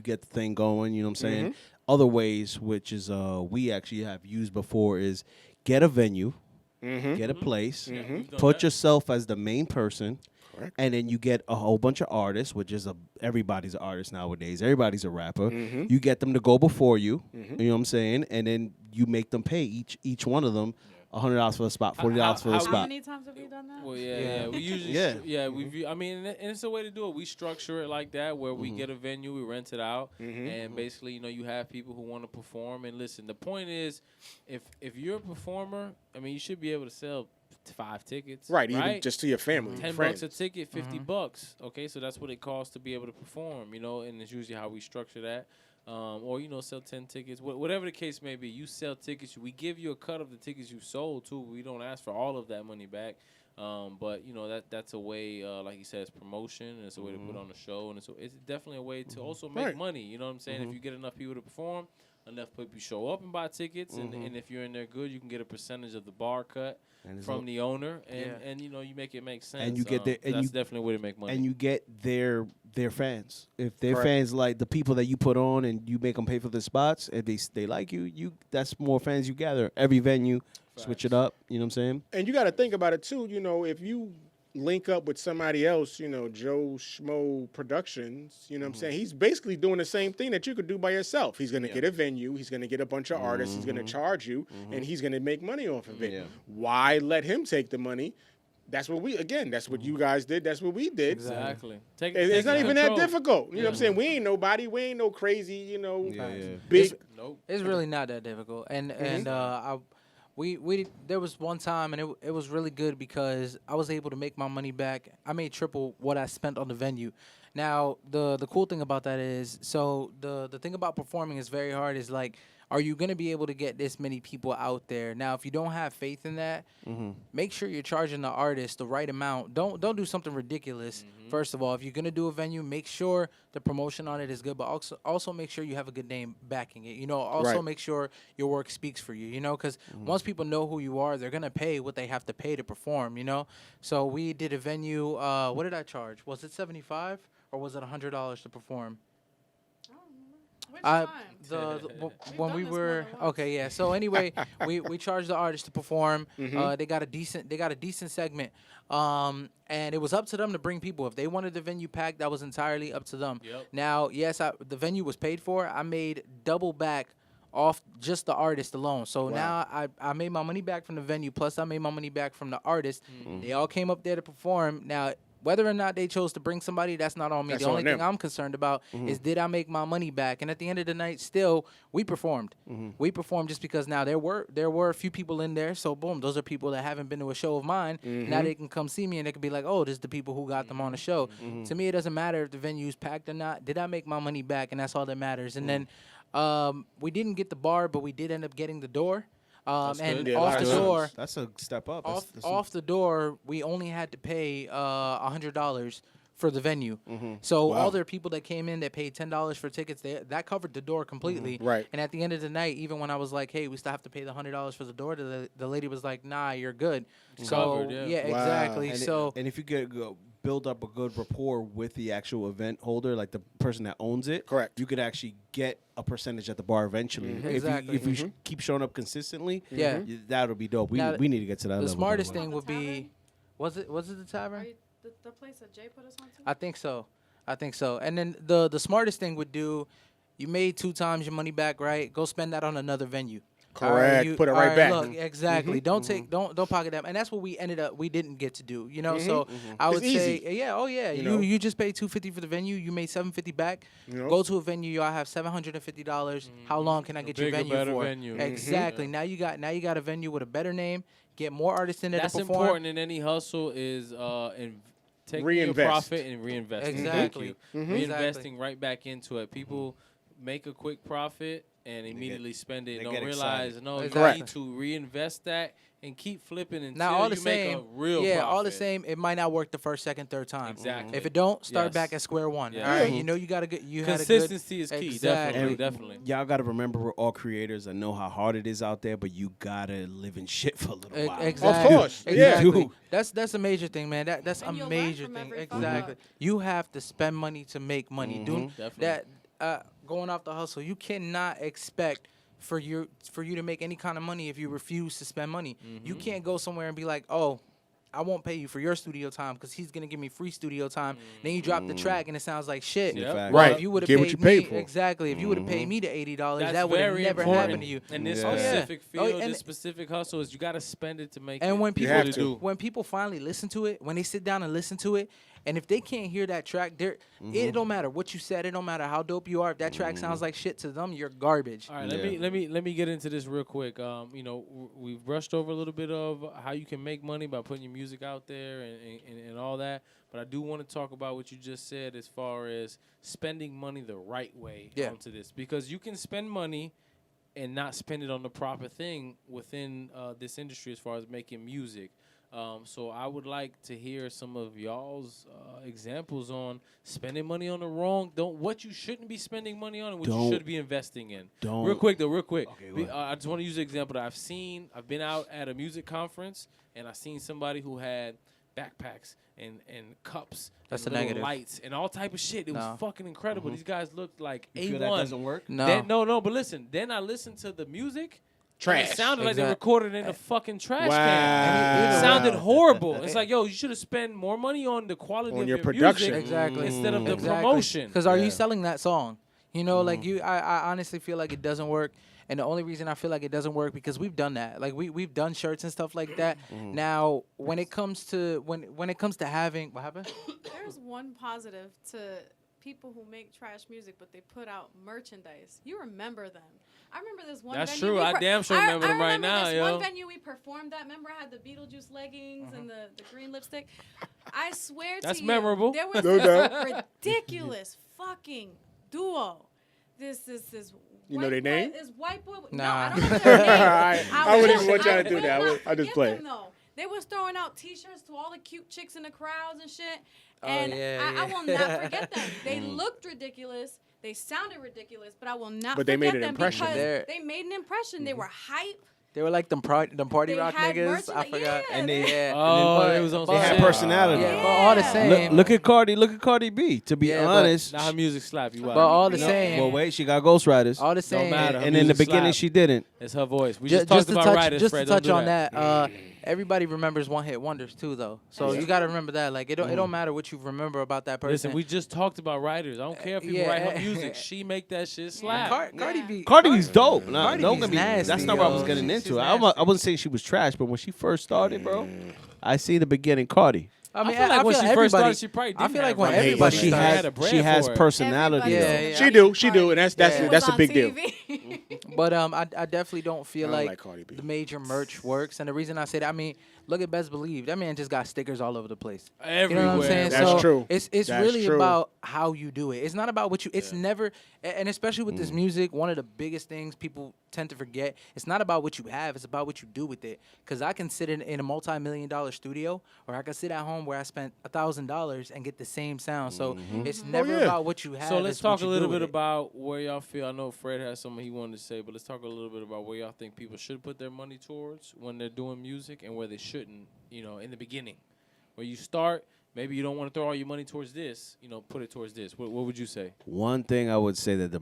get the thing going, you know what I'm saying? Other ways, which is we actually have used before, is get a venue, get a place, put yourself as the main person. Correct. And then you get a whole bunch of artists, which is everybody's an artist nowadays. Everybody's a rapper. You get them to go before you. You know what I'm saying? And then you make them pay each one of them $100 for the spot, $40 for the spot. How many times have we done that? Well, we usually, I mean, and it's a way to do it. We structure it like that, where we get a venue, we rent it out, and basically, you know, you have people who want to perform. And listen, the point is, if you're a performer, I mean, you should be able to sell 5 tickets, right? Even just to your family, $10 a ticket, $50. Okay, so that's what it costs to be able to perform, you know, and it's usually how we structure that. Or, you know, sell 10 tickets, whatever the case may be. You sell tickets, we give you a cut of the tickets you sold too. We don't ask for all of that money back, but you know that's a way, like you said, it's promotion, and it's a way to put on a show, and it's definitely a way to also make money. You know what I'm saying? If you get enough people to perform, enough people show up and buy tickets, and if you're in there good, you can get a percentage of the bar cut from the owner, and you know, you make it make sense. And you get that's definitely a way to make money. And you get their fans. If their fans like the people that you put on, and you make them pay for the spots, and they like you, that's more fans you gather. Every venue, switch it up. You know what I'm saying? And you got to think about it too. You know, if you link up with somebody else, you know, Joe Schmo Productions, you know what I'm saying? He's basically doing the same thing that you could do by yourself. He's going to get a venue. He's going to get a bunch of artists. He's going to charge you, and he's going to make money off of it. Why let him take the money? That's what that's what you guys did. That's what we did. Exactly. It's not even that difficult. You know what I'm saying? We ain't nobody. We ain't no crazy, you know, big. It's really not that difficult. And We there was one time, and it was really good because I was able to make my money back. I made triple what I spent on the venue. Now the cool thing about that is, so the thing about performing is very hard. Is like, are you gonna be able to get this many people out there? Now, if you don't have faith in that, make sure you're charging the artist the right amount. Don't do something ridiculous. First of all, if you're gonna do a venue, make sure the promotion on it is good, but also make sure you have a good name backing it. You know, also make sure your work speaks for you. You know, because once people know who you are, they're gonna pay what they have to pay to perform. You know, so we did a venue. What did I charge? Was it $75 or was it $100 to perform? When we were so anyway, we charged the artist to perform. They got a decent segment, and it was up to them to bring people. If they wanted the venue packed, that was entirely up to them. Now, yes, the venue was paid for. I made double back off just the artist alone. So now I made my money back from the venue, plus I made my money back from the artist. They all came up there to perform. Now, whether or not they chose to bring somebody, that's not on me. The only thing I'm concerned about is, did I make my money back? And at the end of the night, still, we performed. We performed just because now there were a few people in there. So, boom, those are people that haven't been to a show of mine. Now they can come see me, and they can be like, oh, this is the people who got them on the show. To me, it doesn't matter if the venue's packed or not. Did I make my money back? And that's all that matters. And then we didn't get the bar, but we did end up getting the door. And off the door, that's a step up. Off the door, we only had to pay $100 for the venue. So all their people that came in that paid $10 for tickets, that covered the door completely. Right. And at the end of the night, even when I was like, hey, we still have to pay the $100 for the door, the lady was like, nah, you're good. Covered, exactly. And if you build up a good rapport with the actual event holder, like the person that owns it, correct, you could actually get a percentage at the bar eventually. If you keep showing up consistently, that'll be dope. We need to get to that level. The smartest thing would be, was it the tavern? The place that Jay put us on to? I think so. And then the smartest thing would do, you made 2 times your money back, right? Go spend that on another venue. Correct. Put it right back. Look, exactly. Don't pocket that. And that's what we didn't get to do. You know, so I would say, you just paid $250 for the venue. You made $750 back. Go to a venue. Y'all have $750. How long can I get your venue for? Exactly. Now you got a venue with a better name. Get more artists in there to perform. That's important in any hustle is taking your profit and reinvesting. Exactly. Reinvesting right back into it. People make a quick profit and immediately spend it. they Don't get realize excited. no, you Correct. need to reinvest that and keep flipping until Now, all the you make same, a real yeah, profit. all the same. It might not work the first, second, third time. Exactly. If it don't, start Yes. back at square one. Yes. All right, Mhm. you know you got to get you had a good Consistency is key. Exactly. Definitely. Y'all got to remember we're all creators. I know how hard it is out there, but you got to live in shit for a little while. Exactly. Of course, yeah. Exactly. You That's a major thing, man. That's And a you'll learn major from thing. every fuck Exactly. up. You have to spend money to make money. Dude, Definitely. that going off the hustle, you cannot expect for you to make any kind of money if you refuse to spend money. You can't go somewhere and be like, oh, I won't pay you for your studio time because he's gonna give me free studio time. Then you drop the track and it sounds like shit. Yep. Fact. Well, Right. If you would have Get paid what you paid me for. exactly, if you would have paid me the $80, That's that would have very never important. happened to you. And this Yeah. specific Oh, field, and- this specific hustle is you got to spend it to make And it. when people have really to. do. when people finally listen to it, when they sit down and listen to it, and if they can't hear that track, it don't matter what you said, it don't matter how dope you are. If that track sounds like shit to them, you're garbage. All right, Yeah. let me get into this real quick. You know, we've brushed over a little bit of how you can make money by putting your music out there and all that. But I do want to talk about what you just said as far as spending money the right way onto this, because you can spend money and not spend it on the proper thing within this industry as far as making music. So I would like to hear some of y'all's examples on spending money on the wrong, what you shouldn't be spending money on and what you should be investing in. Real quick. Okay, I just want to use an example that I've been out at a music conference and I seen somebody who had backpacks and cups That's and a little negative. lights and all type of shit. It was fucking incredible. These guys looked like You feel A1. that doesn't work? No. Then, no, but listen. Then I listened to the music. Trash. And it sounded like they Exact- recorded in a fucking trash Wow. can. It Wow. sounded horrible. It's like, yo, you should have spent more money on the quality On of your your production. music Exactly. instead of the promotion. Because are you selling that song? You know, like I honestly feel like it doesn't work. And the only reason I feel like it doesn't work because we've done that. Like we've done shirts and stuff like that. Now, when it comes to when it comes to having what happened? There's one positive to people who make trash music, but they put out merchandise. You remember them. I remember this one That's venue. true. I damn sure remember them right now, this yo. one venue we performed at. Remember I had the Beetlejuice leggings and the green lipstick? I swear That's to you. memorable. There was No this doubt. ridiculous fucking duo. This You know white their boy- name? This white boy. No, Nah. I don't know their name. I wouldn't even want y'all to do will that. not I just forget play them, it. though. They was throwing out T-shirts to all the cute chicks in the crowds and shit. Oh, And yeah, I yeah. will not forget them. They looked ridiculous. They sounded ridiculous, but I will not But they forget made an them impression. because They're- they made an impression. They were hype. They were like them party They rock had niggas. I merchandise. forgot. Yeah, And they- Yeah. Oh, But- it was on but- They had Yeah. personality. Yeah, but all the Yeah. same. Look at Cardi B. To be Yeah, but- honest, Now her music slap you out. But all the Yeah. same. well, wait, she got ghostwriters, all the same. matter. and in the music beginning slap. she didn't. It's her voice. We Ju- just talked to about touch, writers, just Fred. to touch Don't on do that, everybody remembers one-hit wonders too, though. So you got to remember that. Like it don't matter what you remember about that person. Listen, we just talked about writers. I don't care if people Yeah. write her music. She make that shit slap. Cardi B. Cardi B's dope. Nah, Cardi don't B's get me. That's nasty, not what I yo. was getting She's into. nasty. I wasn't saying she was trash, but when she first started, bro, I see the beginning Cardi. I mean, feel like when she first everybody- started, she probably I didn't feel like have when money. everybody But she started- had a brand she has for it. personality. Everybody though. said She do, and that's It was that's a on big deal. TV. But I definitely don't feel I don't like, like Cardi B. the major merch works. And the reason I say that, I mean, look at Best Believe. That man just got stickers all over the place. You know what I'm Everywhere. saying? That's so true. It's That's really true. about how you do it. It's not about what you. It's never, and especially with this music, one of the biggest things people tend to forget. It's not about what you have. It's about what you do with it. Because I can sit in a multi-million-dollar studio, or I can sit at home where I spent $1,000 and get the same sound. So it's never yeah. about what you have. So let's it's what talk a you little do bit with it. about where y'all feel. I know Fred has something he wanted to say, but let's talk a little bit about where y'all think people should put their money towards when they're doing music and where they shouldn't, you know, in the beginning. Where you start, maybe you don't want to throw all your money towards this, you know, put it towards this. What would you say? One thing I would say that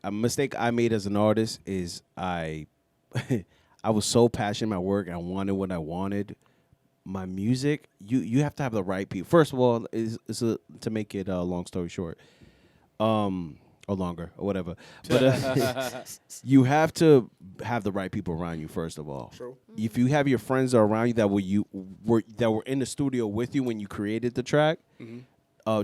a mistake I made as an artist is I was so passionate about my work and I wanted what I wanted. My music, you have to have the right people. First of all, to make it a long story short, or longer or whatever. But you have to have the right people around you first of all. True. If you have your friends around you that were in the studio with you when you created the track,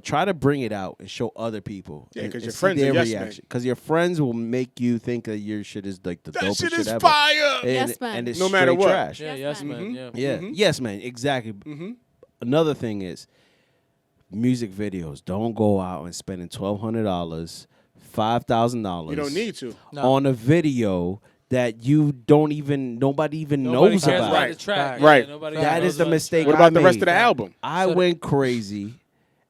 try to bring it out and show other people. Yeah, and- 'cause and your see friends are their yes men. reaction. Because your friends will make you think that your shit is like the That dopest shit is ever. fire. And, Yes, man. and it's No matter straight what. trash. Yeah, Yes, yes, man. man. Yeah. Yeah. Yes, man. Exactly. Another thing is music videos. Don't go out and spending $1,200 $5,000. You don't need to. On a video that nobody even knows cares about. about the track. Right. Yeah, nobody That knows is the about mistake. What I about the rest made. of the album? I went crazy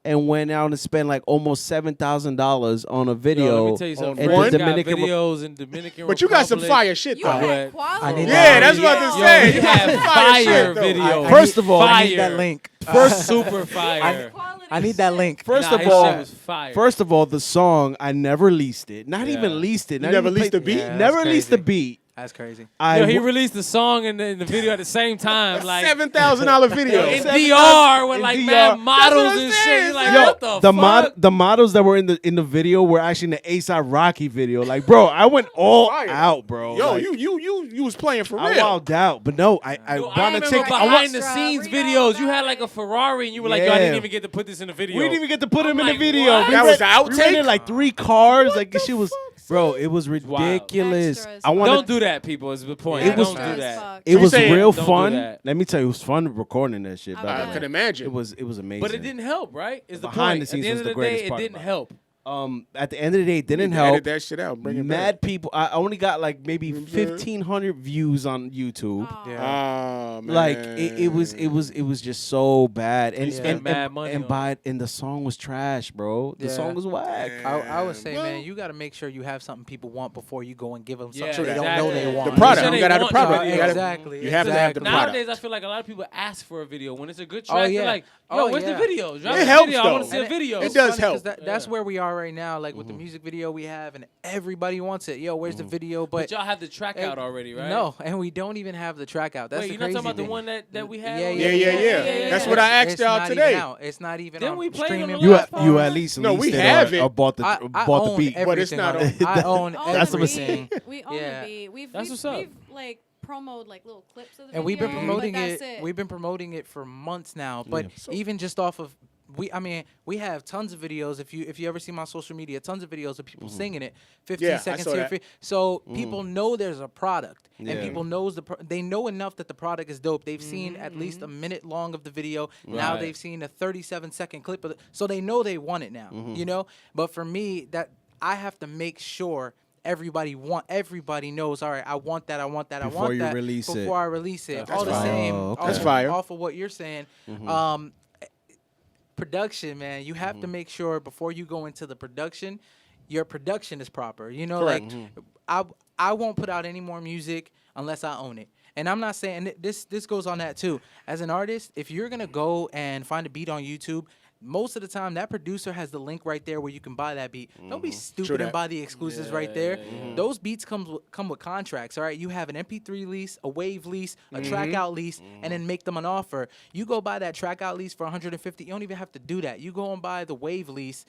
and went out and spent like almost $7,000 on a video. Yo, let me tell you something. in Freddy the got Dominican videos in Dominican But you got some Republic. fire shit, You though. had quality. Yeah, that's what I was saying. He You got had some fire shit, though. video. First of all, fire. I need that link. First, Super fire. I need that link. First Nah, of his all, shit was fire. first of all, the song I never leased it. Not Yeah. even leased it. You Not never even leased played- the beat? Yeah, Never that's leased the crazy. beat. That's crazy. He released the song and the video at the same time. Like $7,000 video. in DR with in like DR. mad models That's what I'm and saying, shit. You're like, son. what the fuck? The models that were in the video were actually in the A$AP Rocky video. Like, bro, I went all Fire. out, bro. Yo, Like, you was playing for I real. wowed out, but no, I Yo, want I to remember take. behind the extra scenes read all videos. You about had like it. a Ferrari, and you were like, yo, I didn't Yeah. even get to put this in the video. We didn't even get to put him in I'm the like, video. what? We That was the we rented outtake? like 3 cars. Like she was, bro. It was wild. ridiculous. Extra as I fuck. want Don't do that, people. Is the point. It was- Don't do Extra as that. fuck. It You was saying real don't do fun. that. Let me tell you, it was fun recording that shit. I By the bet. way. I could imagine. It was amazing. But it didn't help, right? Is the Behind point. the scenes At the end was of the the greatest day, it part didn't about it. help. At the end of the day, it didn't You help. edit that shit out. Bring it Mad back. people. I only got like maybe You know what I'm saying? 1,500 views on YouTube. Aw. Yeah. Oh, man. Like it was just so bad, and You spent mad money on it. and the song was trash, bro. The Yeah. song was whack. I would say, Well- man, you got to make sure you have something people want before you go and give them Yeah, something they don't exactly. know they The want. The product. They You gotta have the want product. the You gotta- Exactly. You have to have the exactly. product. Nowadays, I feel like a lot of people ask for a video when it's a good Oh, track. yeah. They're like, yo, Oh, where's yeah. the video? Drop It the helps, video. I want to though. see a And video. It It's does funny 'cause help. That's where we are right now. Like with the music video we have, and everybody wants it. Yo, where's the video? But But y'all have the track Hey, out already, right? no, and we don't even have the track out. That's Wait, the you're not crazy talking about the thing. one that we had? Yeah, on? yeah, Yeah. That's what I asked It's y'all not today. Even out. It's not even Didn't on we play it on streaming. the You last you at least No, we leased have it it. or bought the I bought the own beat. But it's everything not on on- it. I own Own That's the what I'm beat. saying. We own Yeah. the beat. We've That's what's up. We've like promoted like little clips of the and we've been video, promoting but it. that's it. We've been promoting it for months now. But even just off of we have tons of videos. If you ever see my social media, tons of videos of people singing it. 15 Yeah, I seconds saw here. that. So people know there's a product, and Yeah. people knows they know enough that the product is dope. They've seen at least a minute long of the video. Now Right. they've seen a 37-second clip of it, so they know they want it now. You know. But for me, that I have to make sure. Everybody knows. All right, I want that. I want that. Before I want you that release it. before I release it. That's all the fire. same. Oh, okay. off That's of- fire. Off of what you're saying. Production, man. You have to make sure before you go into the production, your production is proper. You know, Correct. like I won't put out any more music unless I own it. And I'm not saying this goes on that too. As an artist, if you're gonna go and find a beat on YouTube, most of the time that producer has the link right there where you can buy that beat. Don't be stupid and that. buy the exclusives right there. Those beats come with contracts. All right, you have an MP3 lease, a wave lease, a track out lease, and then make them an offer. You go buy that track out lease for 150. You don't even have to do that. You go and buy the wave lease.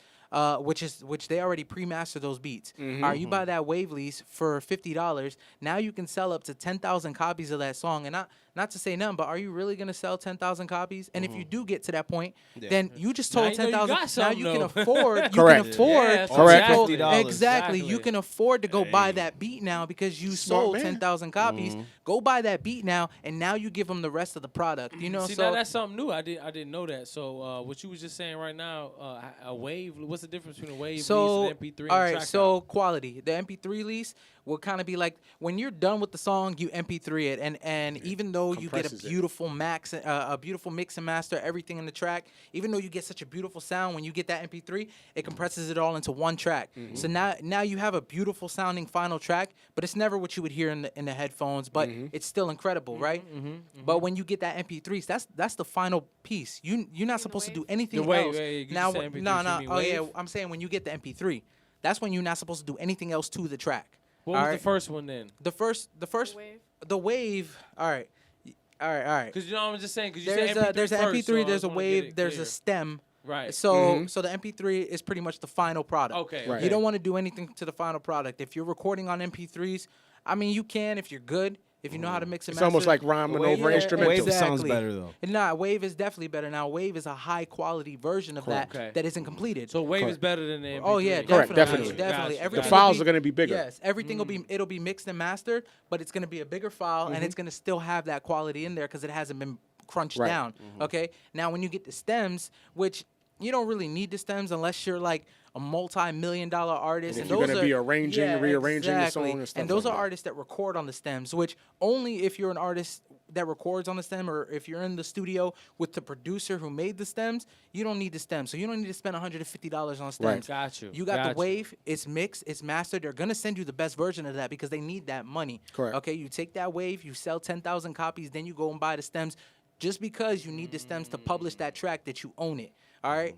Which they already pre-master those beats. All right, you buy that wave lease for $50. Now you can sell up to 10,000 copies of that song. And not to say nothing, but are you really gonna sell 10,000 copies? And if you do get to that point, then you just Now told you know you 10,000. got Now something, you can though. afford. You Correct. can afford. Yeah, Correct. to go- $50. Exactly. You can afford to go buy that beat now because you Smart sold man. 10,000 copies. Go buy that beat now, and now you give them the rest of the product. You know, See, so now that's something new. I didn't know that. So what you was just saying right now, a wave. What's the difference between a wave lease and MP3? all and right, track so out? quality. The MP3 lease will kind of be like when you're done with the song, you MP3 it, and even though you get Compresses a it. beautiful a beautiful mix and master, everything in the track, even though you get such a beautiful sound, when you get that MP3, it compresses it all into one track. So now you have a beautiful sounding final track, but it's never what you would hear in the headphones, but it's still incredible, right? But when you get that MP3s, that's the final piece. You're not supposed to do anything The wave, else. yeah, you Now, just said MP3, no, you mean oh yeah, wave? I'm saying when you get the MP3, that's when you're not supposed to do anything else to the track. What was all the right? first one then? The first, wave. the wave. All right. Because you know I'm just saying. Because you said There's MP3 an first, so MP3, I there's a wanna get wave, it there's clear. a stem. Right. So the MP3 is pretty much the final product. Okay. Right. You don't want to do anything to the final product. If you're recording on MP3s, I mean, you can if you're good. If you know how to mix and It's master. almost like rhyming over instrumental. Wave sounds better, though. Nah, Wave is definitely better. Now, Wave is a high quality version of that Okay. that isn't completed. So wave is better than the MP3. Oh yeah, Correct, definitely, definitely. definitely. Gotcha. Everything The will files be- are gonna be bigger. Yes, everything it'll be mixed and mastered, but it's gonna be a bigger file and it's gonna still have that quality in there because it hasn't been crunched down. Okay, now when you get the stems, which you don't really need the stems unless you're like a multi-million-dollar artist. And if you're going to be arranging, rearranging the song and stuff. And those like are that. artists that record on the stems, which only if you're an artist that records on the stem, or if you're in the studio with the producer who made the stems, you don't need the stems. So you don't need to spend $150 on stems. Right. Got you. You got the wave, it's mixed, it's mastered. They're going to send you the best version of that because they need that money. Correct. Okay, you take that wave, you sell 10,000 copies, then you go and buy the stems just because you need the stems to publish that track that you own it. All right?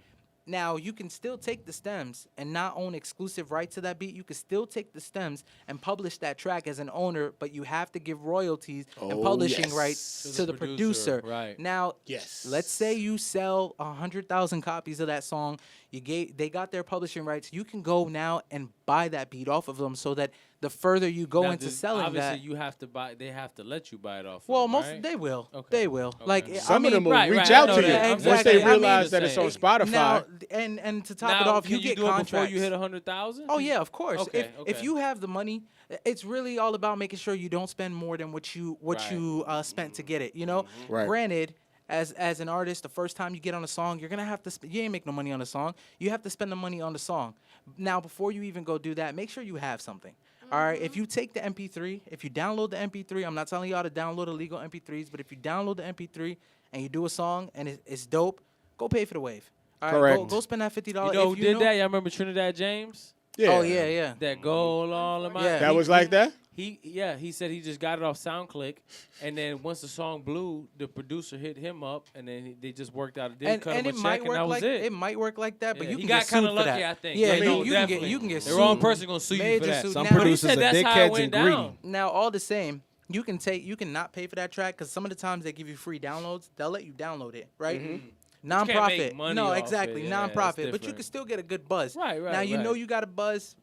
Now, you can still take the stems and not own exclusive rights to that beat. You can still take the stems and publish that track as an owner, but you have to give royalties and publishing rights to the producer. Right. Now, let's say you sell 100,000 copies of that song. They got their publishing rights. You can go now and buy that beat off of them so that the further you go into selling obviously that, you have to buy. They have to let you buy it off. well, of them, right? they will. Okay. They will. Okay. Like Some of them will right, reach I out know to you that. once they Exactly. I mean, realize that it's on Spotify. now, and to top it Now, off, can you get do it contracts before you hit 100,000. Oh yeah, of course. Okay, If you have the money, it's really all about making sure you don't spend more than what you spent to get it. You know, Right. Granted, as an artist, the first time you get on a song, you're gonna have to. You ain't make no money on the song. You have to spend the money on the song. Now, before you even go do that, make sure you have something. All right. If you take the MP3, if you download the MP3, I'm not telling y'all to download illegal MP3s, but if you download the MP3 and you do a song and it's dope, go pay for the wave. All right. Correct. Go spend that $50. You know who did that? Y'all remember Trinidad James? Yeah. Oh yeah. That gold all in my. Yeah. That was like that? He said he just got it off SoundClick, and then once the song blew, the producer hit him up, and then they just worked out a deal, cut him a it check, might and work that was like it. It might work like that, but Yeah, you he can got get sued kinda for lucky, that. I think. Yeah, Yeah, no, no, you definitely. can get The sued. wrong person gonna sue you Major for that. suit. Some Now- producers He said are that's how it dickheads went and greedy. down. Now, all the same, you can not pay for that track because some of the times they give you free downloads. They'll let you download it, right? can't Non-profit. make money No, off exactly. it. Yeah, Non-profit. it's But you different. can still get a good buzz. Right. Now, you know you got a buzz.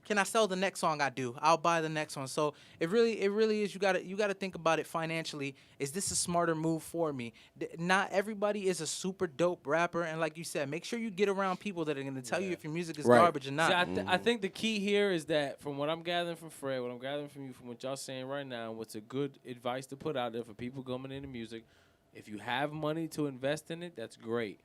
Can I sell the next song I do? I'll buy the next one. So it really is. You gotta think about it financially. Is this a smarter move for me? Not everybody is a super dope rapper, and like you said, make sure you get around people that are gonna tell you if your music is garbage or not. See, I think the key here is that from what I'm gathering from Fred, what I'm gathering from you, from what y'all saying right now, what's a good advice to put out there for people coming into music, if you have money to invest in it, that's great.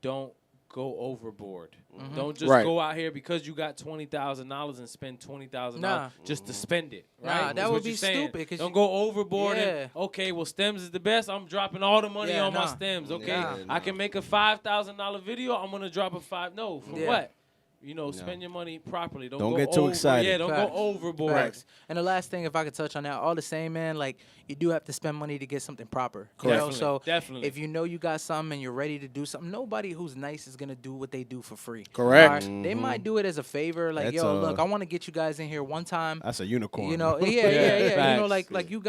Don't go overboard. Don't just go out here because you got $20,000 and spend $20,000 just to spend it. Right? Nah, that That's would what be you're saying. stupid, 'cause Don't you- go overboard. Yeah. And, okay, well, stems is the best. I'm dropping all the money Yeah, on my nah. stems. Okay, Nah. I can make a $5,000 video. I'm gonna drop a $5. No, for Yeah. what? You know, spend your money properly. Don't Don't go get too excited. Yeah, don't Facts. go overboard. Facts. And the last thing, if I could touch on that, all the same, man, like you do have to spend money to get something proper. You know? Definitely, So definitely. if you know you got something and you're ready to do something, nobody who's nice is gonna do what they do for free. Correct. All right? They might do it as a favor, like, That's yo, look, I want to get you guys in here one time. That's a unicorn. You know, yeah. You know, Facts. like you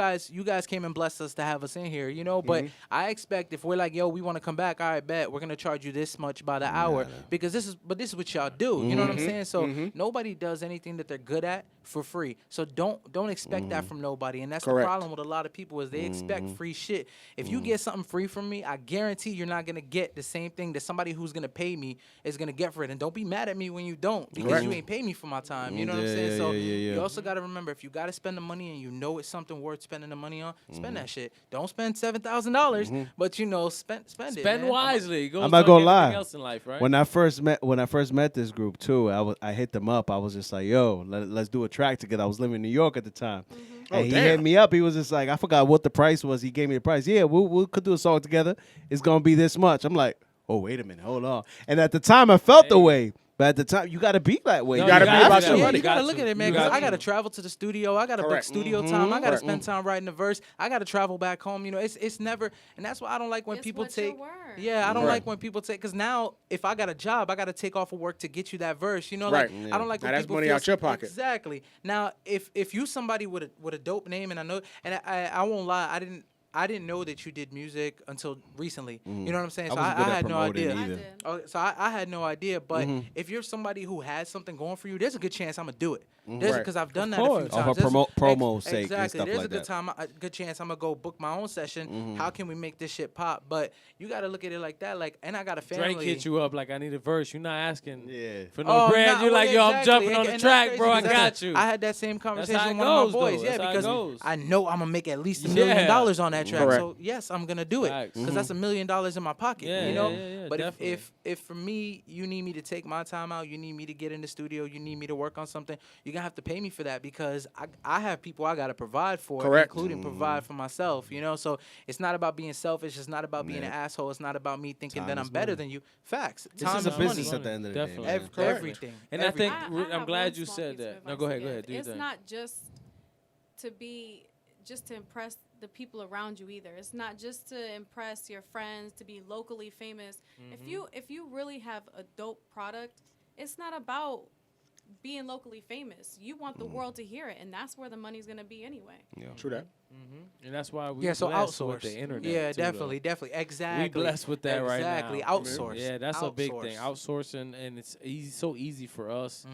guys came and blessed us to have us in here, you know. But I expect if we're like, yo, we want to come back, all right, bet we're gonna charge you this much by the hour because this is what y'all do. You know what I'm saying? So nobody does anything that they're good at for free. So don't expect that from nobody. And that's Correct. the problem with a lot of people is they expect free shit. If you get something free from me, I guarantee you're not gonna get the same thing that somebody who's gonna pay me is gonna get for it. And don't be mad at me when you don't because you ain't pay me for my time. You know what I'm saying? So you also gotta remember if you gotta spend the money and you know it's something worth spending the money on, spend that shit. Don't spend $7,000, but you know spend it. Spend man. wisely. Go I'm not gonna lie. Else in life, right? When I first met this group too, I hit them up. I was just like, "Yo, let's do a track together." I was living in New York at the time, and he hit me up. He was just like, "I forgot what the price was." He gave me the price. Yeah, we could do a song together. It's gonna be this much. I'm like, "Oh, wait a minute, hold on." And at the time, I felt the way. But at the time, you got to be that way. No, You gotta be about your Yeah, money. you gotta look at it, man. You Because got I gotta to. travel to the studio. I gotta book Correct. studio time. I gotta Correct. spend time writing the verse. I gotta travel back home. You know, it's never, and that's why I don't like when It's people what your take. word. Yeah, I don't Right. like when people take. Because now, if I got a job, I gotta take off of work to get you that verse. You know, Right. like I don't like Now when that's people money feel out your pocket. Exactly. Now, if you somebody with a dope name, and I know, and I won't lie, I didn't know that you did music until recently. You know what I'm saying? So wasn't I good at had no promoting idea. either. I did. Oh, so I had no idea. But if you're somebody who has something going for you, there's a good chance I'm gonna do it. There's because I've done that a few times. Of a promo sake and Exactly. stuff There's like a good that. time, a good chance I'm gonna go book my own session. How can we make this shit pop? But you gotta look at it like that. Like, and I got a family. Drake hit you up like, I need a verse. You're not asking for no Oh, brand. nah, You're like, yo, I'm exactly. jumping on the And track, that's bro. I crazy got you. I had that same conversation how with it one of my goes, boys. though. Yeah, That's how it because goes. I know I'm gonna make at least $1 million on that track. Correct. So yes, I'm gonna do it Facts. because that's $1 million in my pocket. Yeah, you know. yeah, But definitely. if for me, you need me to take my time out, you need me to get in the studio, you need me to work on something, you're gonna have to pay me for that because I have people I gotta provide for, Correct. including provide for myself. You know, so it's not about being selfish. It's not about being an asshole. It's not about me thinking that I'm better than you. Facts. This Time is a money. business at the end of the day. Definitely. man. Everything. And I think I I'm have glad one you small said piece of that. No, advice go ahead. to Go give. ahead. Do your It's thing. not just to impress the people around you either. It's not just to impress your friends, to be locally famous. If you really have a dope product, it's not about being locally famous. You want the world to hear it, and that's where the money's gonna be anyway. Yeah. True that. And that's why we so blessed outsource with the internet. Yeah, too, definitely, though. definitely, exactly. We blessed with that right now. Exactly, outsource. Yeah, that's a big thing. Outsource. Outsourcing, and it's so easy for us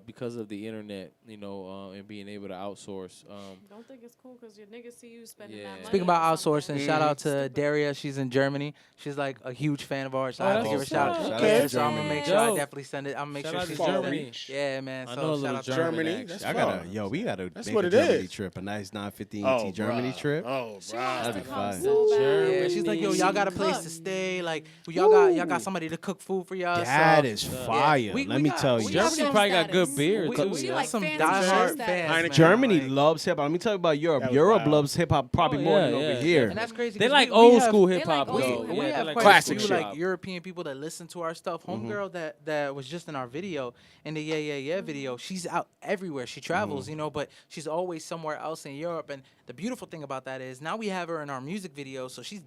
because of the internet, you know, and being able to outsource. Don't think it's cool because your niggas see you spending that money. Speaking about on something. outsourcing, shout out to Daria. She's in Germany. She's like a huge fan of ours. So I have to give her a that's shout what's out. up. Yeah, Shout out so I'm to gonna make Germany. sure I Dope. definitely send it. I'm gonna make Shout sure out she's to Germany. listening. Yeah, man. I So know a shout little out to German Germany. action. That's I gotta, we gotta That's make what a it Germany is. trip, a nice 950 Oh, ET Germany bruh. trip. Oh, She bro. wants to That'd be come fine. so bad. Yeah, she's like, yo, y'all got a place to Cook. stay. Like, y'all got somebody to cook food for y'all. That so, is fire. We Let me got- tell we you. got Germany some probably got status. good beer We too. We yo. like some fancy diehard shit fans. status. man. Germany Like, loves hip hop. Let me tell you about Europe. That was Europe wild. loves hip hop probably Oh, more yeah, than yeah, over yeah. here. and that's crazy. They 'cause like we old have- school they hip hop like old though. school. We Yeah, have they quite classic a few shit. like European people that listen to our stuff. Homegirl that was just in our video, in the Yeah video. She's out everywhere. She travels, you know, but she's always somewhere else in Europe. And the beautiful thing about that is now we have her in our music video, so she's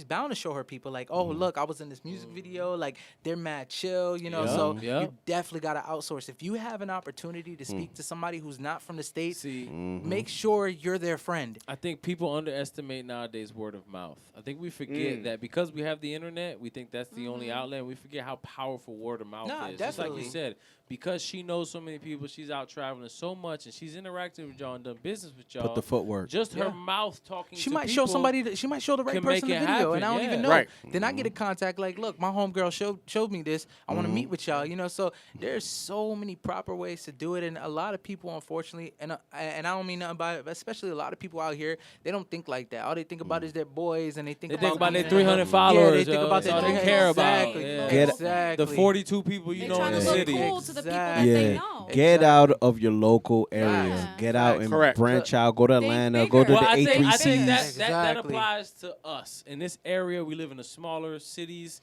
bound to show her people like, oh look, I was in this music video. Like they're mad chill, you know. Yeah, So yeah. you definitely gotta outsource. If you have an opportunity to speak to somebody who's not from the States, See, make sure you're their friend. I think people underestimate nowadays word of mouth. I think we forget that because we have the internet, we think that's the only outlet. And we forget how powerful word of mouth Nah, is. Just like definitely. you said, because she knows so many people, she's out traveling so much, and she's interacting with y'all and done business with y'all. Put the footwork. Just her Yeah. mouth talking. She to might people show somebody. She might show the right can person make the it video, happen, and I don't yeah. even know. Right. Then I get a contact like, look, my homegirl showed me this. I want to meet with y'all. You know, so there's so many proper ways to do it, and a lot of people, unfortunately, and I don't mean nothing by it, but especially a lot of people out here, they don't think like that. All they think about is their boys, and they think They think about their being- 300 Yeah, followers. they think yo. about That's their all they 300 care about. Exactly. Yeah. Get- Exactly. The 42 people you They know in trying the to look city. cool to the people that they Yeah. know. Get out of your local area. Yeah. Get out and Correct. branch out. Go to Think Atlanta. Go to bigger. the Well, I think A3Cs. that Exactly. applies to us in this area. We live in the smaller cities.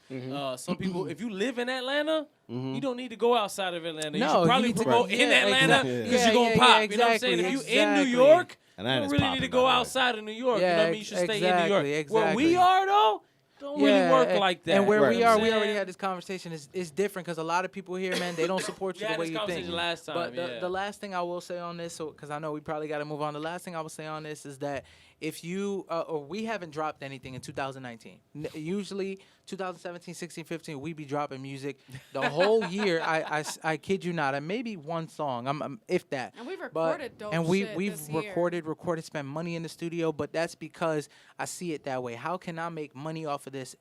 Some people, if you live in Atlanta, you don't need to go outside of Atlanta. You No, should you probably need to go go- in yeah, Atlanta exactly. because Yeah, you're gonna yeah, pop. yeah, You know what I'm saying? If you exactly, in New exactly. York, you Atlanta's don't really need popping, to go by the way. outside of New York. you know Yeah, what I mean? You should stay in New York. exactly, Where we exactly. are though, don't really work like that. And where You we know are, what we I'm already saying? had this conversation. It's different because a lot of people here, man, they don't support you We the had way this you think. conversation last time, But yeah. the last thing I will say on this, because I know we probably got to move on. The last thing I will say on this is that if you or we haven't dropped anything in 2019. Usually 2017, 16, 15, we be dropping music the whole year. I kid you not. And maybe one song. I'm if that. And we've But- recorded dope and shit we've this year. recorded, spent money in the studio, but that's because I see it that way. How can I make money off of this?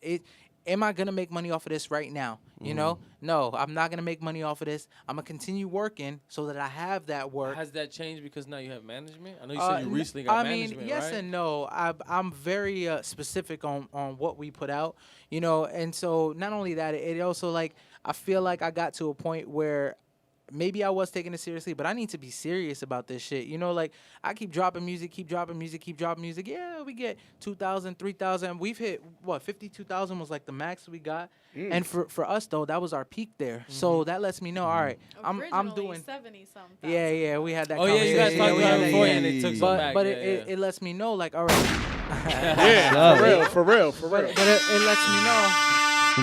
Am I gonna make money off of this right now? You know, no, I'm not gonna make money off of this. I'm gonna continue working so that I have that work. Has that changed because now you have management? I know you said you recently got I management, mean, yes right? and no. I'm very specific on what we put out, you know, and so not only that, it also like I feel like I got to a point where maybe I was taking it seriously, but I need to be serious about this shit. You know, like I keep dropping music. Yeah, we get 2,000, 3,000. We've hit what 52,000 was like the max we got, and for us though, that was our peak there. So that lets me know, all right, I'm Originally doing. 70-something. Yeah, we had that. Oh yeah, you guys conversation. talked we about had it that, before, yeah. and it took some back. But yeah, it lets me know, like, all right. Yeah, for real. But it lets me know.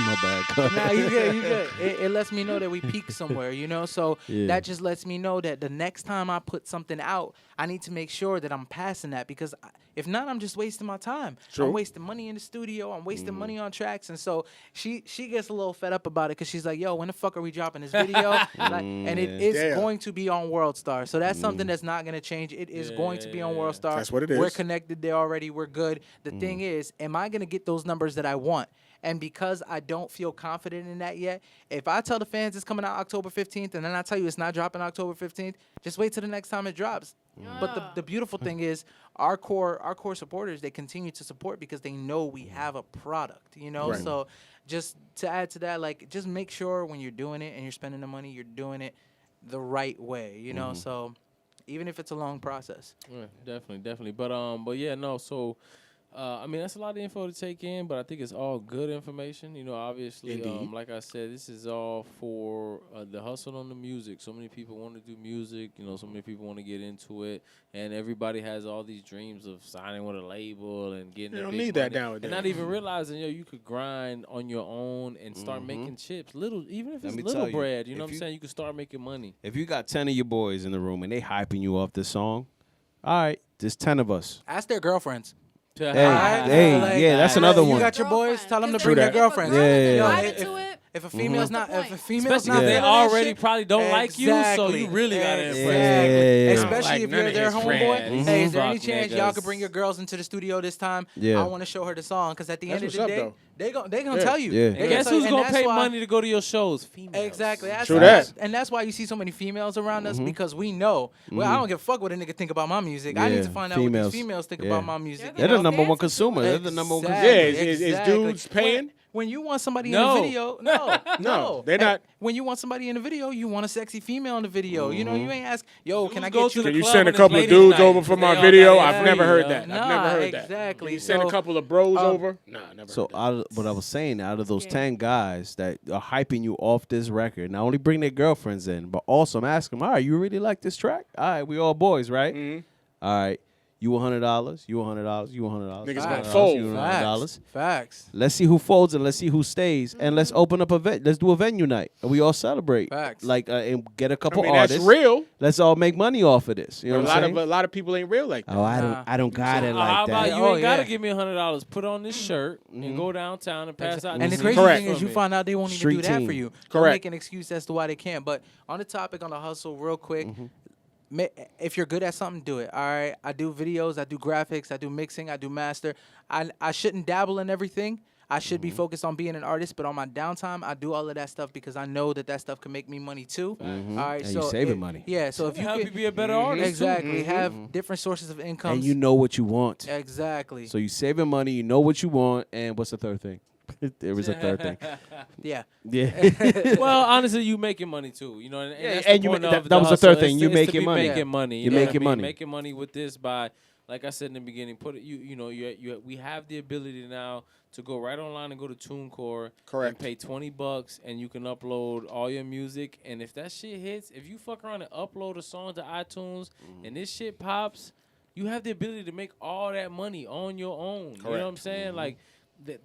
My bad. Go ahead. Nah, you good, you good. It lets me know that we peaked somewhere, you know? So Yeah. that just lets me know that the next time I put something out, I need to make sure that I'm passing that because if not, I'm just wasting my time. True. I'm wasting money in the studio. I'm wasting money on tracks. And so she gets a little fed up about it because she's like, yo, when the fuck are we dropping this video? And it is going to be on World Star. So that's something that's not going to change. It is going to be on World Star. That's what it is. We're connected there already. We're good. The thing is, am I going to get those numbers that I want? And because I don't feel confident in that yet, if I tell the fans it's coming out October 15th and then I tell you it's not dropping October 15th, just wait till the next time it drops. But the beautiful thing is our core supporters, they continue to support because they know we have a product, you know? Right. So just to add to that, like, just make sure when you're doing it and you're spending the money, you're doing it the right way, you know? So even if it's a long process. Yeah, definitely. But yeah, no, so I mean, that's a lot of info to take in, but I think it's all good information. You know, obviously, like I said, this is all for the hustle on the music. So many people want to do music. You know, so many people want to get into it, and everybody has all these dreams of signing with a label and getting. You their don't big need that money, nowadays. and not even realizing, you could grind on your own and start making chips, even if Let it's me little tell you, bread. You know if what I'm saying? You can start making money. If you got 10 of your boys in the room and they hyping you off this song, all right, there's 10 of us. Ask their girlfriends. Hey, Like, yeah, that's another you one. got your boys, tell them to True bring their that. girlfriends. Yeah. If a female's not, if a female's Especially not, if they feeling that already shit, probably don't like you, so you really gotta impress them. Yeah. Especially Like if none you're of their his homeboy. friends. Hey, is there any Fuck chance y'all niggas. could bring your girls into the studio this time? Yeah. I want to show her the song because at the end That's of the what's day, up, they gonna Yeah. tell you. Yeah. They And gonna guess tell you, who's and gonna that's pay why- money to go to your shows? Females. Exactly. True that. And that's why you see so many females around us because we know. Well, I don't give a fuck what a nigga think about my music. I need Yeah, to find out what females. these females think Yeah. about my music. They're the number one consumer. They're the number one consumer. Yeah, is dudes paying? When you want somebody No. in a video, no, they're not. When you want somebody in a video, you want a sexy female in the video. You know, you ain't ask, yo, can I go get to you? the Can you club send a when it's couple of ladies' dudes night, over for 'cause my they all video? got I've it never free, heard yo. that. I've Nah, never heard that. exactly. Can you send a So, couple of bros over? Nah, never So heard that. out of, what I was saying, out of those 10 guys that are hyping you off this record, not only bring their girlfriends in, but also ask them, all right, you really like this track? All right, we all boys, right? All right, you $100, you $100, you $100. Niggas $100, gonna fold. you $100. Facts. Let's see who folds and let's see who stays, and let's open up a let's do a venue night, and we all celebrate. Facts. Like and get a I couple mean, artists. that's real. Let's all make money off of this. You know But what I'm saying? a lot of people ain't real like that. Oh, I don't got it How like about that. you Oh, ain't gotta yeah. give me $100. Put on this shirt and go downtown and pass out. And the these crazy Correct. thing is, you for me. find out they won't even Street do that team. for you. They'll Correct. make an excuse as to why they can't. But on the topic on the hustle, real quick, if you're good at something, do it. All right. I do videos, I do graphics, I do mixing, I do master. I shouldn't dabble in everything. I should be focused on being an artist, but on my downtime, I do all of that stuff because I know that stuff can make me money too. All right, And so you saving money. Yeah, so if you help could you be a better artist. too. exactly have different sources of income. And you know what you want. Exactly. So you saving money, you know what you want, and what's the third thing? There was a third thing. Yeah. Yeah. Well, honestly, you making money too, you know. And, Yeah, that's and the you point ma- of that the was the hustle. third thing. It's You to- it's making to be money. making money. You're know what I making mean? money. Making money with this by, like I said in the beginning, we have the ability now to go right online and go to TuneCore. Correct. And pay $20 and you can upload all your music. And if that shit hits, if you fuck around and upload a song to iTunes and this shit pops, you have the ability to make all that money on your own. You know what I'm saying? Like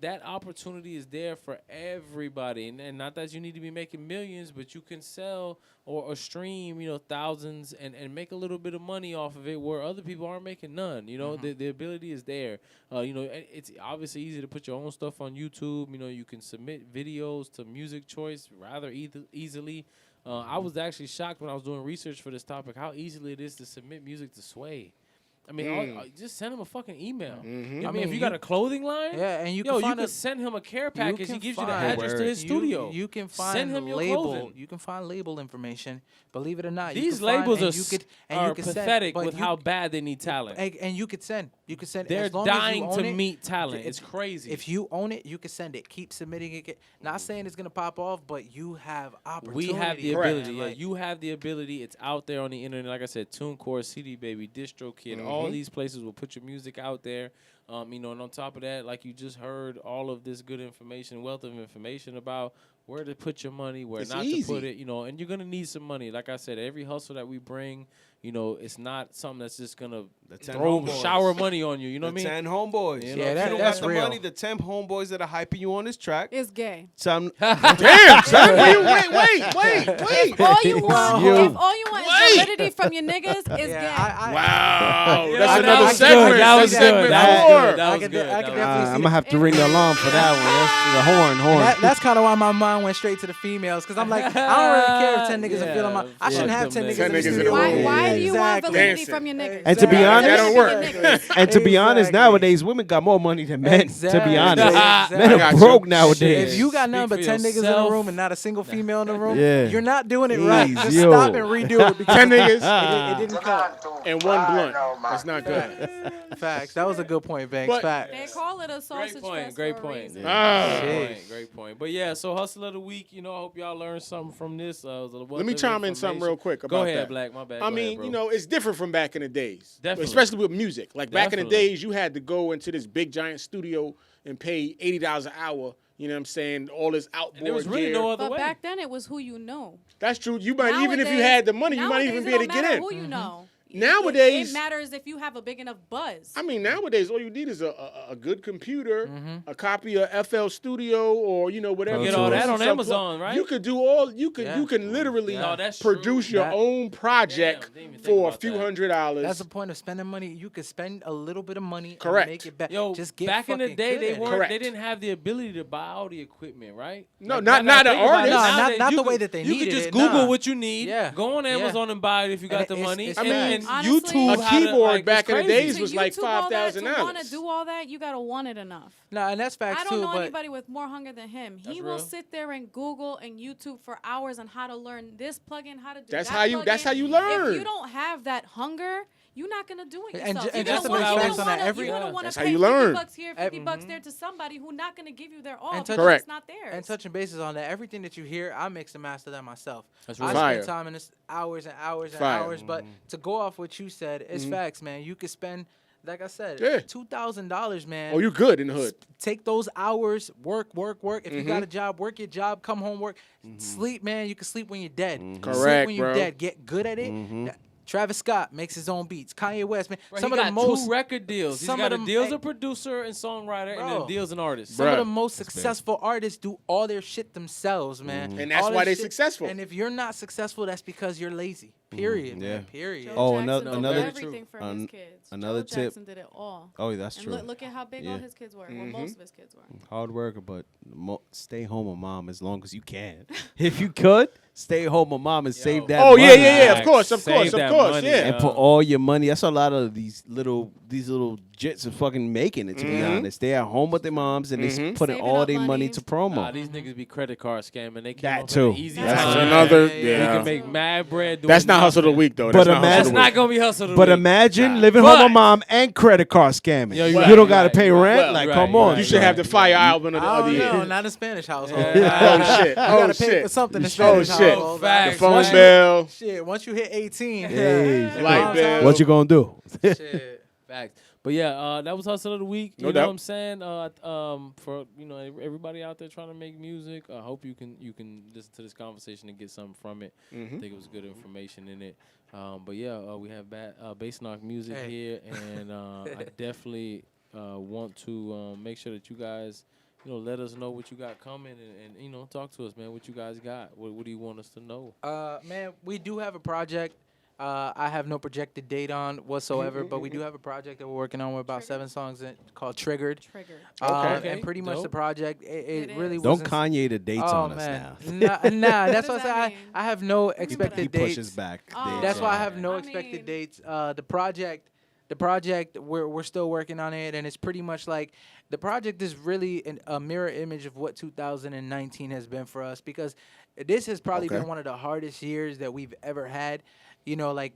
that opportunity is there for everybody. And not that you need to be making millions, but you can sell or stream, thousands and make a little bit of money off of it where other people aren't making none. The ability is there. It's obviously easy to put your own stuff on YouTube. You can submit videos to Music Choice rather easily. I was actually shocked when I was doing research for this topic how easily it is to submit music to Sway. I mean, just send him a fucking email. I mean, if you got a clothing line, yeah, and you you can find can send him a care package. He gives you the address to his studio. You can find Send him your label. clothing. You can find label information. Believe it or not, These you can labels find, are pathetic with how bad they need talent. And you could send. You could send. They're as long as you dying own to it, meet talent. It's crazy. If you own it, you can send it. Keep submitting it. Not saying it's gonna pop off, but you have opportunity. We have the man. ability. Yeah, you have the ability. It's out there on the internet. Like I said, TuneCore, CD Baby, DistroKid, all these places will put your music out there. And on top of that, like you just heard, all of this good information, wealth of information about where to put your money, where It's not easy. to put it. And you're gonna need some money. Like I said, every hustle that we bring, it's not something that's just gonna 10 throw homeboys. shower money on you. You know what I mean? 10 homeboys. You You know, know, if if you you don't that's got the real. money, the 10 homeboys that are hyping you on this track. It's gay. Some Damn, son. Wait. All you want, You. if all you want is validity from your niggas, it's gay. Wow. Yeah, That's that another was segment. good. That was That's segment good. That was four. good. That was good. I could That definitely was see I'm gonna have to ring the alarm for that one. That's the horn. That's kind of why my mind went straight to the females, because I'm like, I don't really care if 10 niggas are feeling my. I shouldn't have 10 niggas 10 in the niggas in studio. the room. Why do you want Exactly. validity Dancing. from your niggas? And to be Exactly. honest, That don't work. And to be honest, Exactly. nowadays women got more money than men. To Exactly. be honest, Exactly. men I are got you. broke nowadays. If you got nothing but Speak 10 for niggas in the yourself. room and not a single female in the room, Yeah. you're not doing it right. Jeez, Just yo. stop and redo it. Because 10 niggas it didn't cut. and one blunt. That's not good. Facts. That was a good point, Banks. But- Facts. They call it a sausage Great point. fest Great for a point. reason. Ah. Great point. But yeah, so hustle of the week. I hope y'all learned something from this. Let me chime in something real quick about Go ahead, that. Blakk. My bad. I Go mean, ahead, bro. it's different from back in the days. Definitely. Especially with music. Like back in the Definitely. days, you had to go into this big giant studio and pay $80 an hour. You know what I'm saying? All this outboard And there was really gear. no other But way. back then, it was who you know. That's true. You might even if you had the money, you might even be able to get in. Who you know. Nowadays- it matters if you have a big enough buzz. I mean, nowadays all you need is a good computer, a copy of FL Studio, or whatever. You get all that on Amazon, right? You could do all. You can literally No, that's produce true. your own project Damn, didn't even think for a about few that. $100s. That's the point of spending money. You could spend a little bit of money Correct. and make it back. Yo, Just get back in the fucking day, good. Correct. they didn't have the ability to buy all the equipment, right? No, Like, not now the think about it, artists. No, nowadays, not you the could- way that they You needed could just it, Google nah. what you need. Yeah. Go on Yeah. Amazon and buy it if you got the it's- money. it's and facts. Honestly, YouTube, A how to, keyboard like, back it's in the crazy. days was To like YouTube all that, $5,000. To want to do all that, you gotta want it enough. No, and that's facts I don't too. know But anybody with more hunger than him. He That's will real. sit there and Google and YouTube for hours on how to learn this plugin, how to do That's that how you. That's plugin. how you learn. If you don't have that hunger, you're not gonna do it And yourself. ju- You're and gonna just to wanna- make you're facts gonna on that, wanna- you're gonna wanna That's how pay you 50 learn. bucks here, 50 bucks there to somebody who's not gonna give you their all And because Correct. it's not theirs. and touching bases on that, everything that you hear, I mix and master that myself. That's I right. Fire. spend time in this hours and hours and Fire. hours. But to go off what you said, it's facts, man. You could spend, like I said, Yeah. $2,000, man. Oh, you good in the hood. Take those hours, work. If you got a job, work your job, come home, work. Sleep, man. You can sleep when you're dead. Sleep Correct, when you're bro. dead. Get good at it. Travis Scott makes his own beats. Kanye West, man. Bro, some he of got the most two record deals. He's some got of a them- deal as hey. a producer and songwriter, and Bro. then deals an artist. Some of Bruh. the most successful artists do all their shit themselves, man. And that's All why their they successful. And if you're not successful, that's because you're lazy. Period. yeah. Man. Period. Joe Oh, Jackson another- did another- everything for his an- kids. another Joe tip. Jackson did it all. Oh, that's And true. look at how big all his kids were. Well, most of his kids were. Hard worker, but stay home with mom as long as you can. If you could, stay home with mom and save that. Oh, yeah, money. yeah, yeah. Of course, Save of that course, money, yeah. And put all your money. That's a lot of these little jits are fucking making it. To be honest, they at home with their moms and they putting Saving all up their money money. to promo. These niggas be credit card scamming. They came That up too. with an easy That's time. another. Yeah, yeah, You Yeah. can make mad bread. Doing That's not hustle of the nothing. week though. But That's not imagine- That's hustle of not the week. gonna be hustle of the But week. imagine living home with mom and credit card scamming. Yo, you you're don't right, gotta you're pay right, rent. right, Like, right, come right, on. You should have the fire album of I don't the know, year. not a Spanish household. Oh shit! You Oh gotta pay shit! for something in Oh Spanish shit! household. The Facts. phone Once you- bill. Shit, once you hit 18, Hey, Light mom's bill. house- what you gonna do? Shit. Facts. But yeah, that was hustle of the week. No You know doubt. what I'm saying? For everybody out there trying to make music, I hope you can listen to this conversation and get something from it. I think it was good information in it. But yeah, we have bass knock music Hey. here, and I definitely want to make sure that you guys, let us know what you got coming, and talk to us, man. What you guys got? What do you want us to know? Man, we do have a project. I have no projected date on whatsoever, but we do have a project that we're working on. We're about 7 songs in, called Triggered. Triggered. Okay. And pretty much the Dope. project, it It really is. Don't wasn't. Kanye the dates Oh, on us man. now. Nah, that's What what does I that say. mean? I have no He expected dates. pushes back. Oh, dates That's on why I us. have no I expected mean- dates. The project, we're still working on it, and it's pretty much like the project is really a mirror image of what 2019 has been for us, because this has probably Okay. been one of the hardest years that we've ever had. Like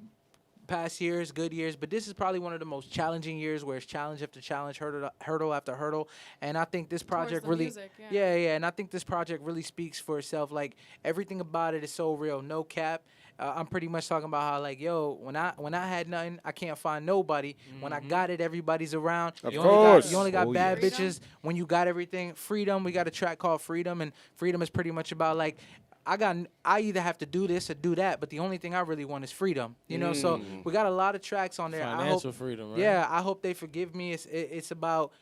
past years, good years, but this is probably one of the most challenging years where it's challenge after challenge, hurdle after hurdle, and I think this project the really, music, yeah. and I think this project really speaks for itself. Like everything about it is so real, no cap. I'm pretty much talking about how when I had nothing, I can't find nobody. When I got it, everybody's around. Of You course. only got Oh, bad yes. bitches when you got everything. Freedom, we got a track called Freedom, and Freedom is pretty much about like I either have to do this or do that, but the only thing I really want is freedom. You know, so we got a lot of tracks on there. Financial freedom, right? Yeah, I hope they forgive me. It's about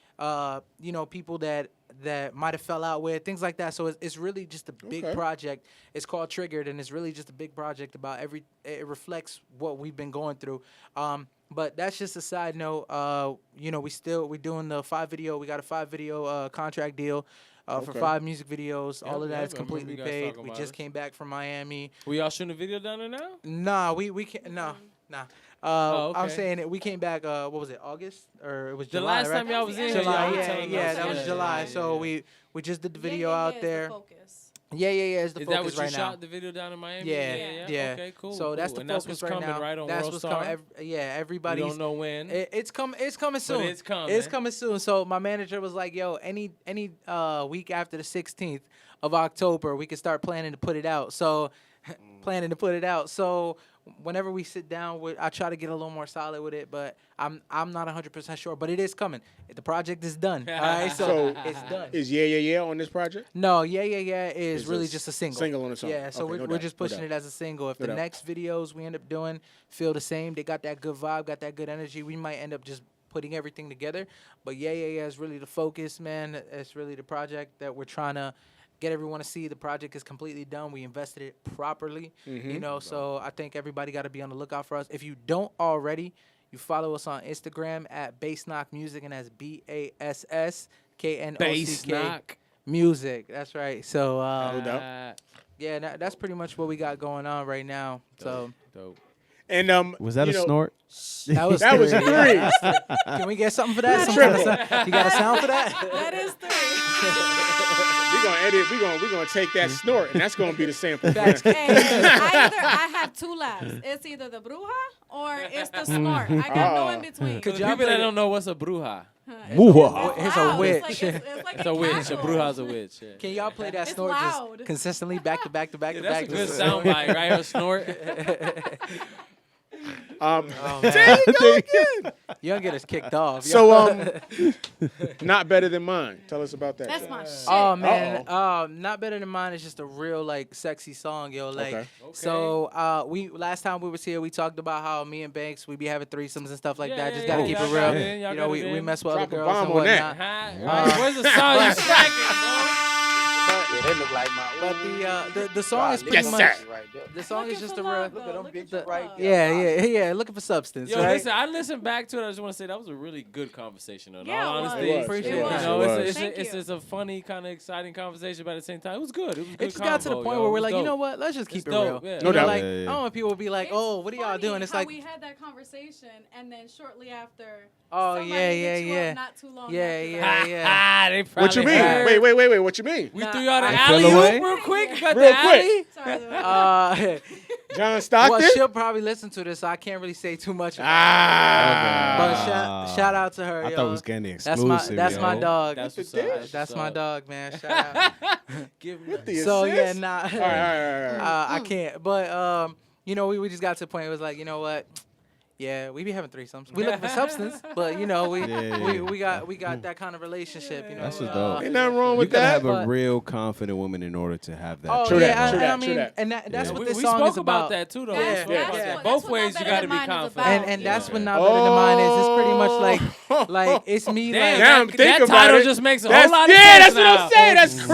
you know, people that might have fell out with, things like that. So it's really just a big project. It's called Triggered, and it's really just a big project about it reflects what we've been going through. But that's just a side note. You know, we doing the 5-video. We got a 5-video contract deal for 5 music videos. All of that is completely paid. We just came back from Miami. We all shooting a video down there now? Nah, we can't. Nah. I'm saying it. We came back. What was it? August or it was July? The last right? time y'all was in here, July. yeah, That was July. So we just did the video out there. Yeah. It's the Is focus that what you right now. shot the video down in Miami? Yeah. Okay, cool. So that's the and focus that's what's right coming, now. right on That's World what's Star? coming. Everybody's. We don't know when. It's coming. It's coming soon. But it's coming. It's coming soon. So my manager was like, "Yo, any week after the 16th of October, we can start planning to put it out." So, So whenever we sit down, I try to get a little more solid with it, but I'm not 100% sure. But it is coming. The project is done. All right, so it's done. Is Yeah on this project? No, Yeah is really just a single. Single on its own. Yeah, so we're just pushing it as a single. If the next videos we end up doing feel the same, they got that good vibe, got that good energy, we might end up just putting everything together. But Yeah is really the focus, man. It's really the project that we're trying to get everyone to see. The project is completely done. We invested it properly, you know, so I think everybody got to be on the lookout for us. If you don't already, you follow us on Instagram at Bassknock Music, and that's BASSKNOCK Bassknock Music. That's right. So, yeah, that's pretty much what we got going on right now. So, dope. And was that a snort? That was three. Can we get something for that? You got a sound for that? That is 3. We're gonna edit. We're gonna take that snort, and that's gonna be the sample. Hey, I have 2 laughs. It's either the bruja or it's the snort. I got no in between. For the people that don't know what's a bruja. It's a witch. It's a witch. A bruja's a witch. Yeah. Can y'all play that It's snort loud. just consistently back to back to back to That's back? a good soundbite, right? A snort. There you go again. You don't get us kicked off. So, Not Better Than Mine. Tell us about that. That's my shit. Oh man, Not Better Than Mine is just a real like sexy song, yo. Like, so we last time we was here, we talked about how me and Banks we be having threesomes and stuff like that. Just gotta keep it real. You know, we mess with other girls and whatnot. Where's the song you smacking, bro? Yeah, they look like my. But the song is pretty much. Right there. The song is just a real. Look at them bitches right there. Yeah. Looking for substance. Yo, right? listen, I listened back to it. I just want to say that was a really good conversation. Though. In all honesty, It was. Appreciate you it. know, It it's a funny, kind of exciting conversation, but at the same time, it was good. It was good. It just got to the point where we're like, you know what? Let's just keep it real. Yeah. You know, doubt. like, Yeah, yeah. I don't want people to be like, oh, what are y'all doing? It's like, we had that conversation, and then shortly after, oh, somebody yeah. hit you up not too long after that. Yeah. They What you probably mean? heard. Wait. What you mean? We threw y'all the I alley fell away. real quick. You got Real the quick. alley. John Stockton? Well, she'll probably listen to this, so I can't really say too much. But shout out to her. I yo. thought it was getting the That's exclusive. That's my dog. That's what's That's up. my dog, man. Shout out. Give me With the So yeah, assist? nah. All right. I can't. But you know, we just got to the point. It was like, you know what? Yeah, we be having threesomes. We looking for substance, but you know, we got that kind of relationship. You know, That's what's dope. Ain't nothing wrong You with gotta that. have a But- real confident woman in order to have that. Oh True yeah, that, true and that, I mean, true that. and that's what this we song spoke is about. that too, though. Yeah, We spoke about yeah. that. Both ways you got to be confident. And that's what Not Better Than Mine is. It's pretty much like it's me Damn, like. Now I'm that thinking about title it. just makes a That's- whole lot of yeah, sense that's what I'm now. saying. That's Damn,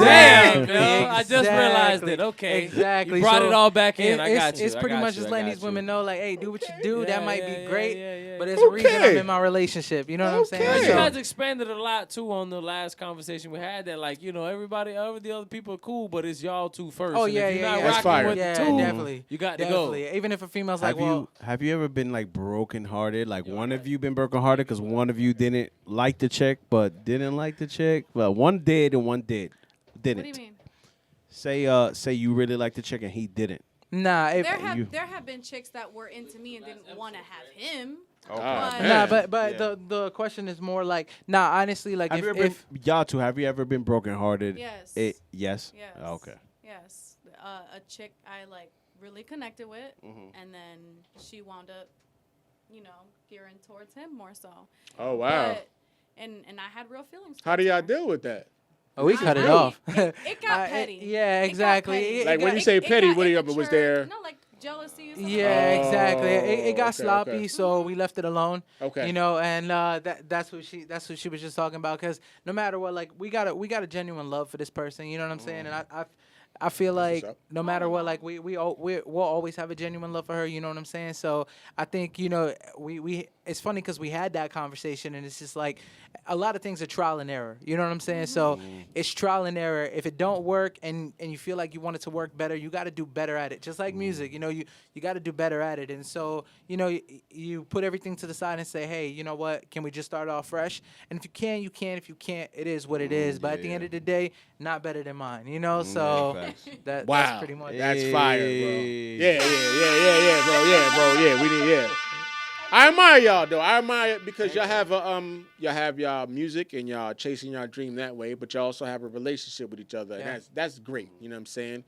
crazy. Bill. I just realized it. Okay. Exactly. You brought So it all back in. I got you. It's I pretty got much you. just I letting got these you. women know, like, hey, do what you do. Yeah, That might yeah, be yeah, great, yeah. but there's a reason I'm Okay. in my relationship. You know what I'm saying? Okay. You So- guys expanded a lot too on the last conversation we had. That like everybody, all the other people are cool, but it's y'all two first. Oh And yeah, if you're yeah, not yeah. That's rocking fire. with Yeah, the two, definitely. you got to Definitely. go. Even if a female's like, Have you ever been like brokenhearted? Like one of you been brokenhearted because one of you didn't like the chick, but didn't like the chick. Well, one did and one didn't. What do you mean? Say you really liked the chick and he didn't. nah, if, There have been chicks that were into me and didn't want to have him. nah, but the question is more like, nah, honestly, like Have you ever if y'all two, have you ever been brokenhearted? Yes. Yes. Yes. Okay. Yes. A chick I like really connected with, and then she wound up, gearing towards him more so. Oh, wow. But, and I had real feelings. How do towards y'all her. deal with that? Oh, we cut it petty. off. It got petty. Yeah, It got exactly. petty. Like when you say petty, what do you was there? No, like jealousy or something. Yeah, exactly. It got okay, sloppy, okay. so we left it alone. Okay. You know, and that's what she was just talking about. Because no matter what, like we got a genuine love for this person. You know what I'm saying? And I feel like no matter what, like we'll always have a genuine love for her. You know what I'm saying? So I think we it's funny because we had that conversation, and it's just like a lot of things are trial and error. You know what I'm saying? So it's trial and error. If it don't work and you feel like you want it to work better, you got to do better at it. Just like music, you got to do better at it. And so you put everything to the side and say, hey, you know what? Can we just start off fresh? And if you can, you can. If you can't, it is what it is. But at the end of the day, not better than mine. So that's pretty much that's fire, bro. Yeah, bro. Yeah, we need I admire y'all though. I admire it because y'all have y'all music and y'all chasing y'all dream that way, but y'all also have a relationship with each other. Yeah. And that's great. You know what I'm saying?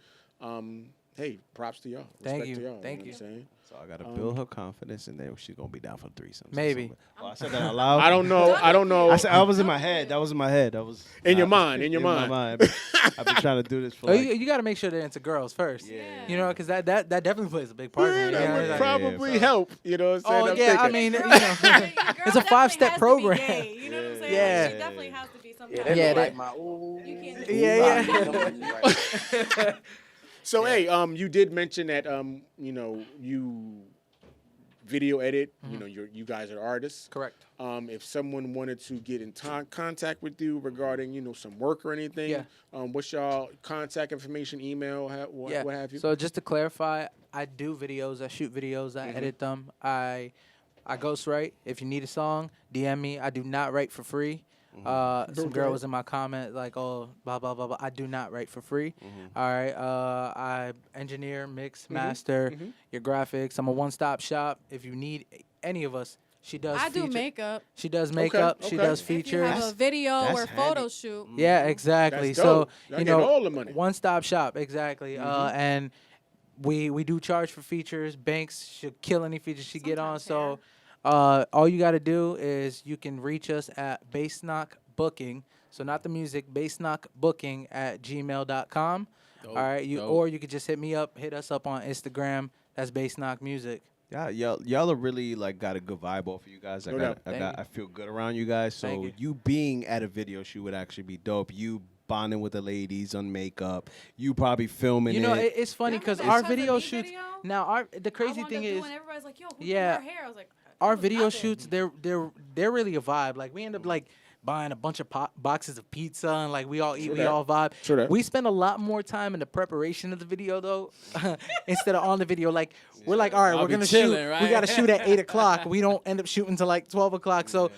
Hey, props to y'all. Thank Respect you. to y'all. Thank you. Know what I'm saying? So I gotta build her confidence, and then she's gonna be down for threesomes. Maybe. Oh, I said that out loud. I don't know. I was in my head. That was in my head. That was in your mind. My mind. I've been trying to do this for. Oh, you got to make sure they're into girls first. Yeah. Because that definitely plays a big part. Yeah, in it. that would probably help. You know what I'm saying? Oh, I'm yeah. thinking. I mean, it's a 5-step program. You know what I'm saying? Yeah. Like, she definitely has to be some kind Yeah, of like my ooh. You can't Yeah. So hey, you did mention that you video edit. You guys are artists. Correct. If someone wanted to get in contact with you regarding some work or anything, what's y'all contact information, email, what have you? So just to clarify, I do videos. I shoot videos. I edit them. I ghostwrite. If you need a song, DM me. I do not write for free. Some girl was in my comment like, oh, blah, blah, blah, blah. I do not write for free. All right. I engineer, mix, master, your graphics. I'm a one-stop shop. If you need any of us, she does I do makeup. She does makeup. Okay. She does If you features. have a video or handy. photo shoot. Yeah, exactly. That's So, dope. Y'all get all the money. one-stop shop. Exactly. And we do charge for features. Banks should kill any features she get on. So all you got to do is you can reach us at BassKnockBooking. So not the music, BassKnockBooking@gmail.com. All right. Or you could just hit us up on Instagram. That's BassKnockMusic. Yeah, y'all are really got a good vibe off of you guys. I feel good around you guys. So you being at a video shoot would actually be dope. You bonding with the ladies on makeup. You probably filming it. It's funny because our video shoots. Now the crazy thing is, everybody's like, yo, who did her hair? I was like, our video shoots, they're really a vibe. Like we end up buying a bunch of boxes of pizza and we all eat, we all vibe. We spend a lot more time in the preparation of the video though, instead of on the video. We're all right, we're gonna shoot. Right? We gotta shoot at 8:00. We don't end up shooting till 12:00. So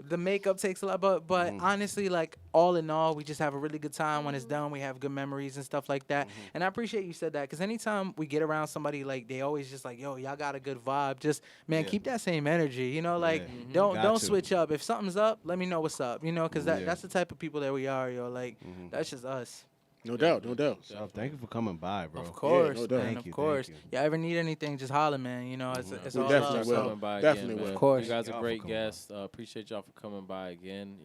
the makeup takes a lot, but honestly, all in all, we just have a really good time when it's done. We have good memories and stuff like that. And I appreciate you said that because anytime we get around somebody, they always just yo, y'all got a good vibe. Just keep that same energy. Don't switch up. If something's up, let me know what's up. Because that's the type of people that we are. That's just us. No doubt. So thank you for coming by, bro. Of course, no doubt. man. Thank you, of course. thank Yeah, ever need anything, just holler, man. It's all definitely love. will. Coming by Definitely again, will. man. Of course. You guys are Y'all great for coming guests. Appreciate y'all for coming by again.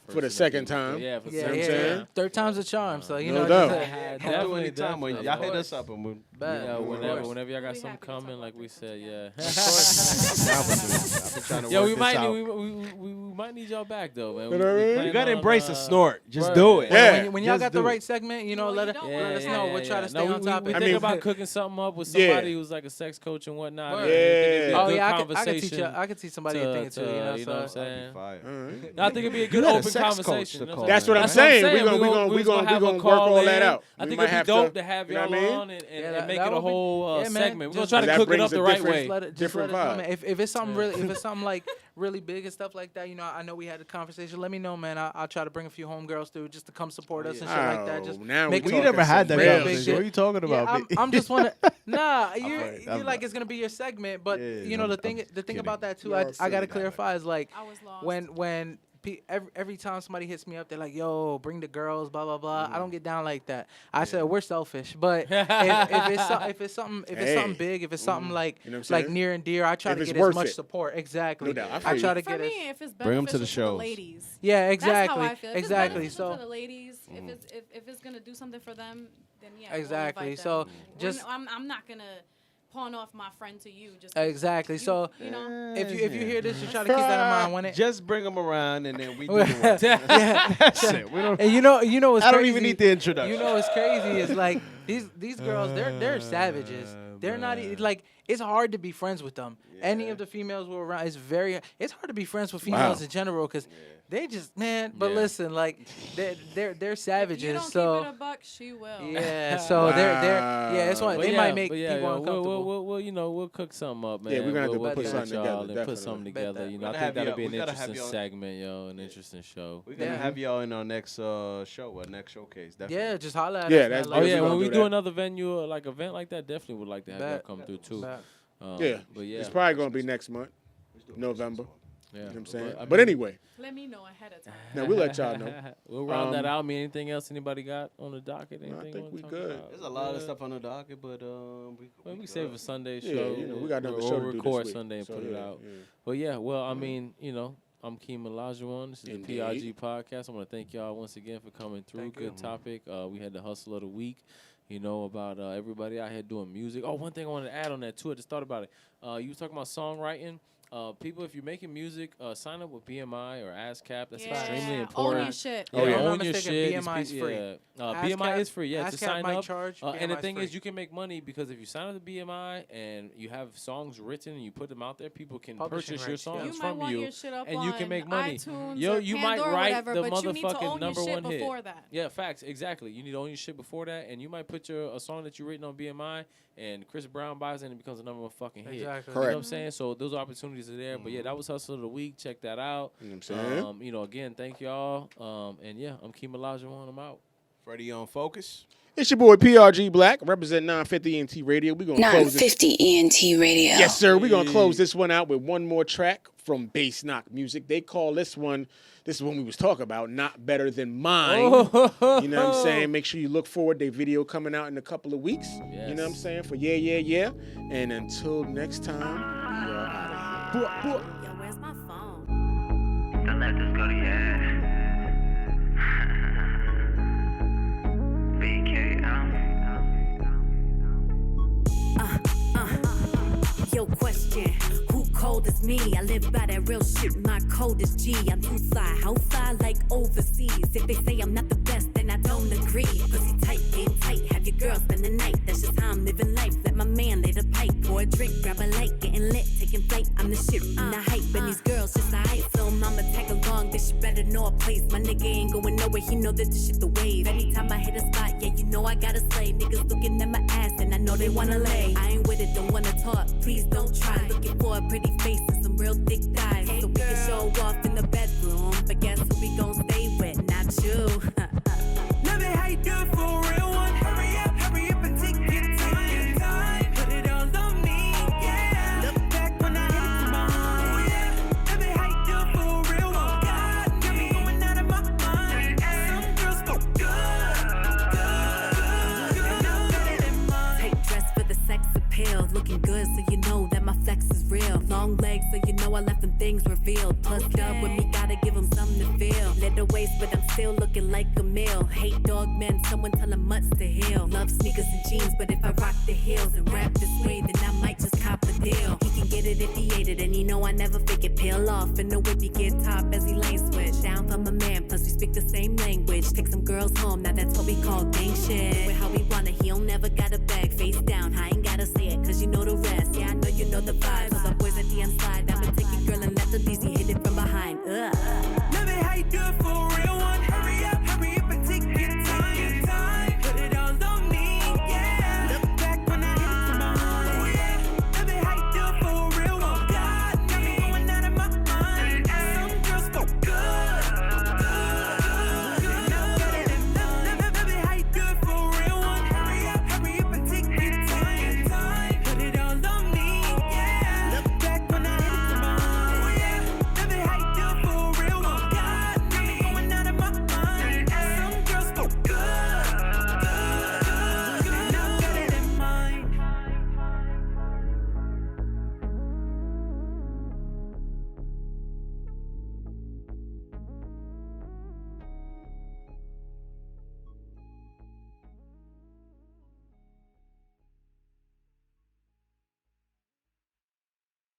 For the second time. Yeah, for the Yeah, second saying? time. Third time's a charm. So No doubt. Definitely, anytime when y'all hit us up and we'll whenever y'all got We something happy to talk coming, about like we said, yeah. I've been trying to Yo, work we this might out. we might need y'all back though, man. You know what I mean? You gotta embrace the snort. Just do it. Yeah. When y'all Just got the do right it. segment, let us Yeah, know. We'll try to stay no, on top we of it. think about cooking something up with somebody who's like a sex coach and whatnot. Word. I think it'd be a Oh good yeah, I conversation could teach you. I could teach somebody a thing or two. you know what I'm So saying? Fire. No, I think it'd be a good got a open sex coach conversation. to you know call That's what I'm That's saying. what I'm We're gonna have a work call all that in. out. I We think might it'd be have dope to- to have you know y'all what I mean? on and that make it a would be- whole yeah, man, segment. We're gonna just- try to That cook it brings up the a right different- way. Let us Different know, vibe. man. If it's something really, if it's something really big and stuff like that, I know we had a conversation. Let me know, man. I'll try to bring a few homegirls through just to come support us and shit like that. Just now make we it We never had that real conversation. shit. What are you talking Yeah, about? I'm just wanna. Nah, I'm you're like it's gonna be your segment, but Yeah, the thing kidding. about that too, You're I silly gotta that clarify is I was lost. when every time somebody hits me up, they're like, "Yo, bring the girls," blah blah blah. I don't get down like that. I said we're selfish, but if it's something big, if it's something like near and dear, I try to get as much support. Exactly. No doubt. I try to get For me, if it's bring them to the beneficial shows. ladies. Yeah, exactly. That's how I feel. If exactly. It's So to the ladies, if it's gonna do something for them, then yeah. Exactly. We'll invite So them. just I'm not gonna pawn off my friend to you. Just exactly. So you know, if you hear this, you try to keep that in mind when it. Just bring them around and then we do the work. That's it. We don't. And you know what's I don't crazy? even need the introduction. You know what's crazy is like these girls, they're savages. They're not like it's hard to be friends with them. Any of the females we're around, it's hard to be friends with females in general because they just But listen, like they're savages. if you don't so keep it a buck, she will. yeah, so they're it's one they might make people uncomfortable. We'll cook something up, man. Yeah, we're gonna have to We'll put get something with y'all together, and put something together. You know, I gotta think have that'll be y'all- an we gotta have interesting y'all- segment, yo, an interesting show. We're gonna have y'all in our next show, next showcase. Definitely. Yeah, just holla at Yeah, us. that's man. Oh we yeah, gonna when we do do that. another venue like event like that, definitely would like to have y'all Bet. come through too. Bet. But yeah, it's probably gonna be next month, November. Yeah. You know what I'm saying? I But mean- anyway, Let me know ahead of time. now we'll let y'all know. We'll round that out. Anything else anybody got on the docket? Anything I think you wanna we talk good. about? There's a lot of stuff on the docket, but We save a Sunday Yeah, show. you know, we got another We'll show to do this record week. Sunday and So, put it yeah, out. yeah. But yeah, well, I mean, I'm Keem Olajuwon. This is Indeed. the PRG Podcast. I want to thank y'all once again for coming through. Good topic. We had the hustle of the week. About everybody out here doing music. Oh, one thing I wanted to add on that too. I just thought about it. You was talking about songwriting. People, if you're making music, sign up with BMI or ASCAP. That's extremely important. Own your shit. Yeah, Oh, yeah. own I'm your mistaken, shit. BMI is free. BMI ASCAP is free. Yeah, to sign might up. charge, And the BMI thing is is, free. you can make money because if you sign up to BMI and you have songs written and you put them out there, people can Publishing purchase your rights, yeah. songs You might from want you, your shit up and you can on make money. iTunes Yo, or you Pandora might or write whatever, the but you need to motherfucking own your number shit one hit. before that. Yeah, facts. Exactly. You need to own your shit before that, and you might put a song that you written on BMI, and Chris Brown buys it and it becomes a number one fucking hit. Exactly. You know what I'm saying? So those opportunities are there. But yeah, that was Hustle of the Week. Check that out. You know what I'm saying? Again, thank y'all. And yeah, I'm Keem Olajuwon. I'm out. Freddie on Focus. It's your boy PRG Blakk, represent 950 Ent Radio. We're gonna close this. 950 ENT Radio. Yes, sir. We're gonna close this one out with one more track from Bass Knock Music. They call this one. This is one we was talking about. Not Better Than Mine. You know what I'm saying? Make sure you look forward. Their video coming out in a couple of weeks. You know what I'm saying? For yeah. And until next time, we are out of here. Yo, where's my phone? Don't let this go to your head. Yo, question. Who cold as me? I live by that real shit. My code is G. I'm too fly. How fly like overseas? If they say I'm not the best, then I don't agree. Pussy tight, game tight. Have your girl spend the night. That's just how I'm living life. Let my man lay the pipe. Pour a drink, grab a light, getting lit, taking flight. I'm the shit, I'm the hype. And these girls just a hype film. I'ma tag along. This shit better know a place. My nigga ain't going nowhere. He know that this shit the wave. Anytime I hit a spot, yeah, you know I gotta slay. Niggas looking at my ass and I know they wanna lay. I ain't with it, don't wanna talk. Please don't try. Looking for a pretty face and some real thick thighs. So we can show off in the bedroom. But guess who we gon' stay with? Not you. Love it how you do it for a real one. Hurry up and take your time. Put it all on me, yeah. Look back when I hit it from behind. Oh yeah. Love it how you do it for a real one. God, got me going out of my mind. Some girls go good. Tight dress for the sex appeal. Looking good so you know that my flex is real. Long legs so you know I left them things revealed. Plus dub with me, gotta give them something to feel. Little waist but I'm still looking like a meal. Hate dog men, someone tell them mutts to heal. Love sneakers and jeans but if I rock the heels and rap this way then I might just cop a deal. He can get it if he ate it and you know I never fake it. Peel off and the whip he get top as he lane switch. Down for my man plus we speak the same language. Take some girls home, now that's what we call gang shit. With how we want it, he don't never got a bag. Face down, I ain't gotta say it cause you know the rest. Yeah, I know you know the vibes. Cause our boys at the inside, I'ma take your girl and let the DZ hit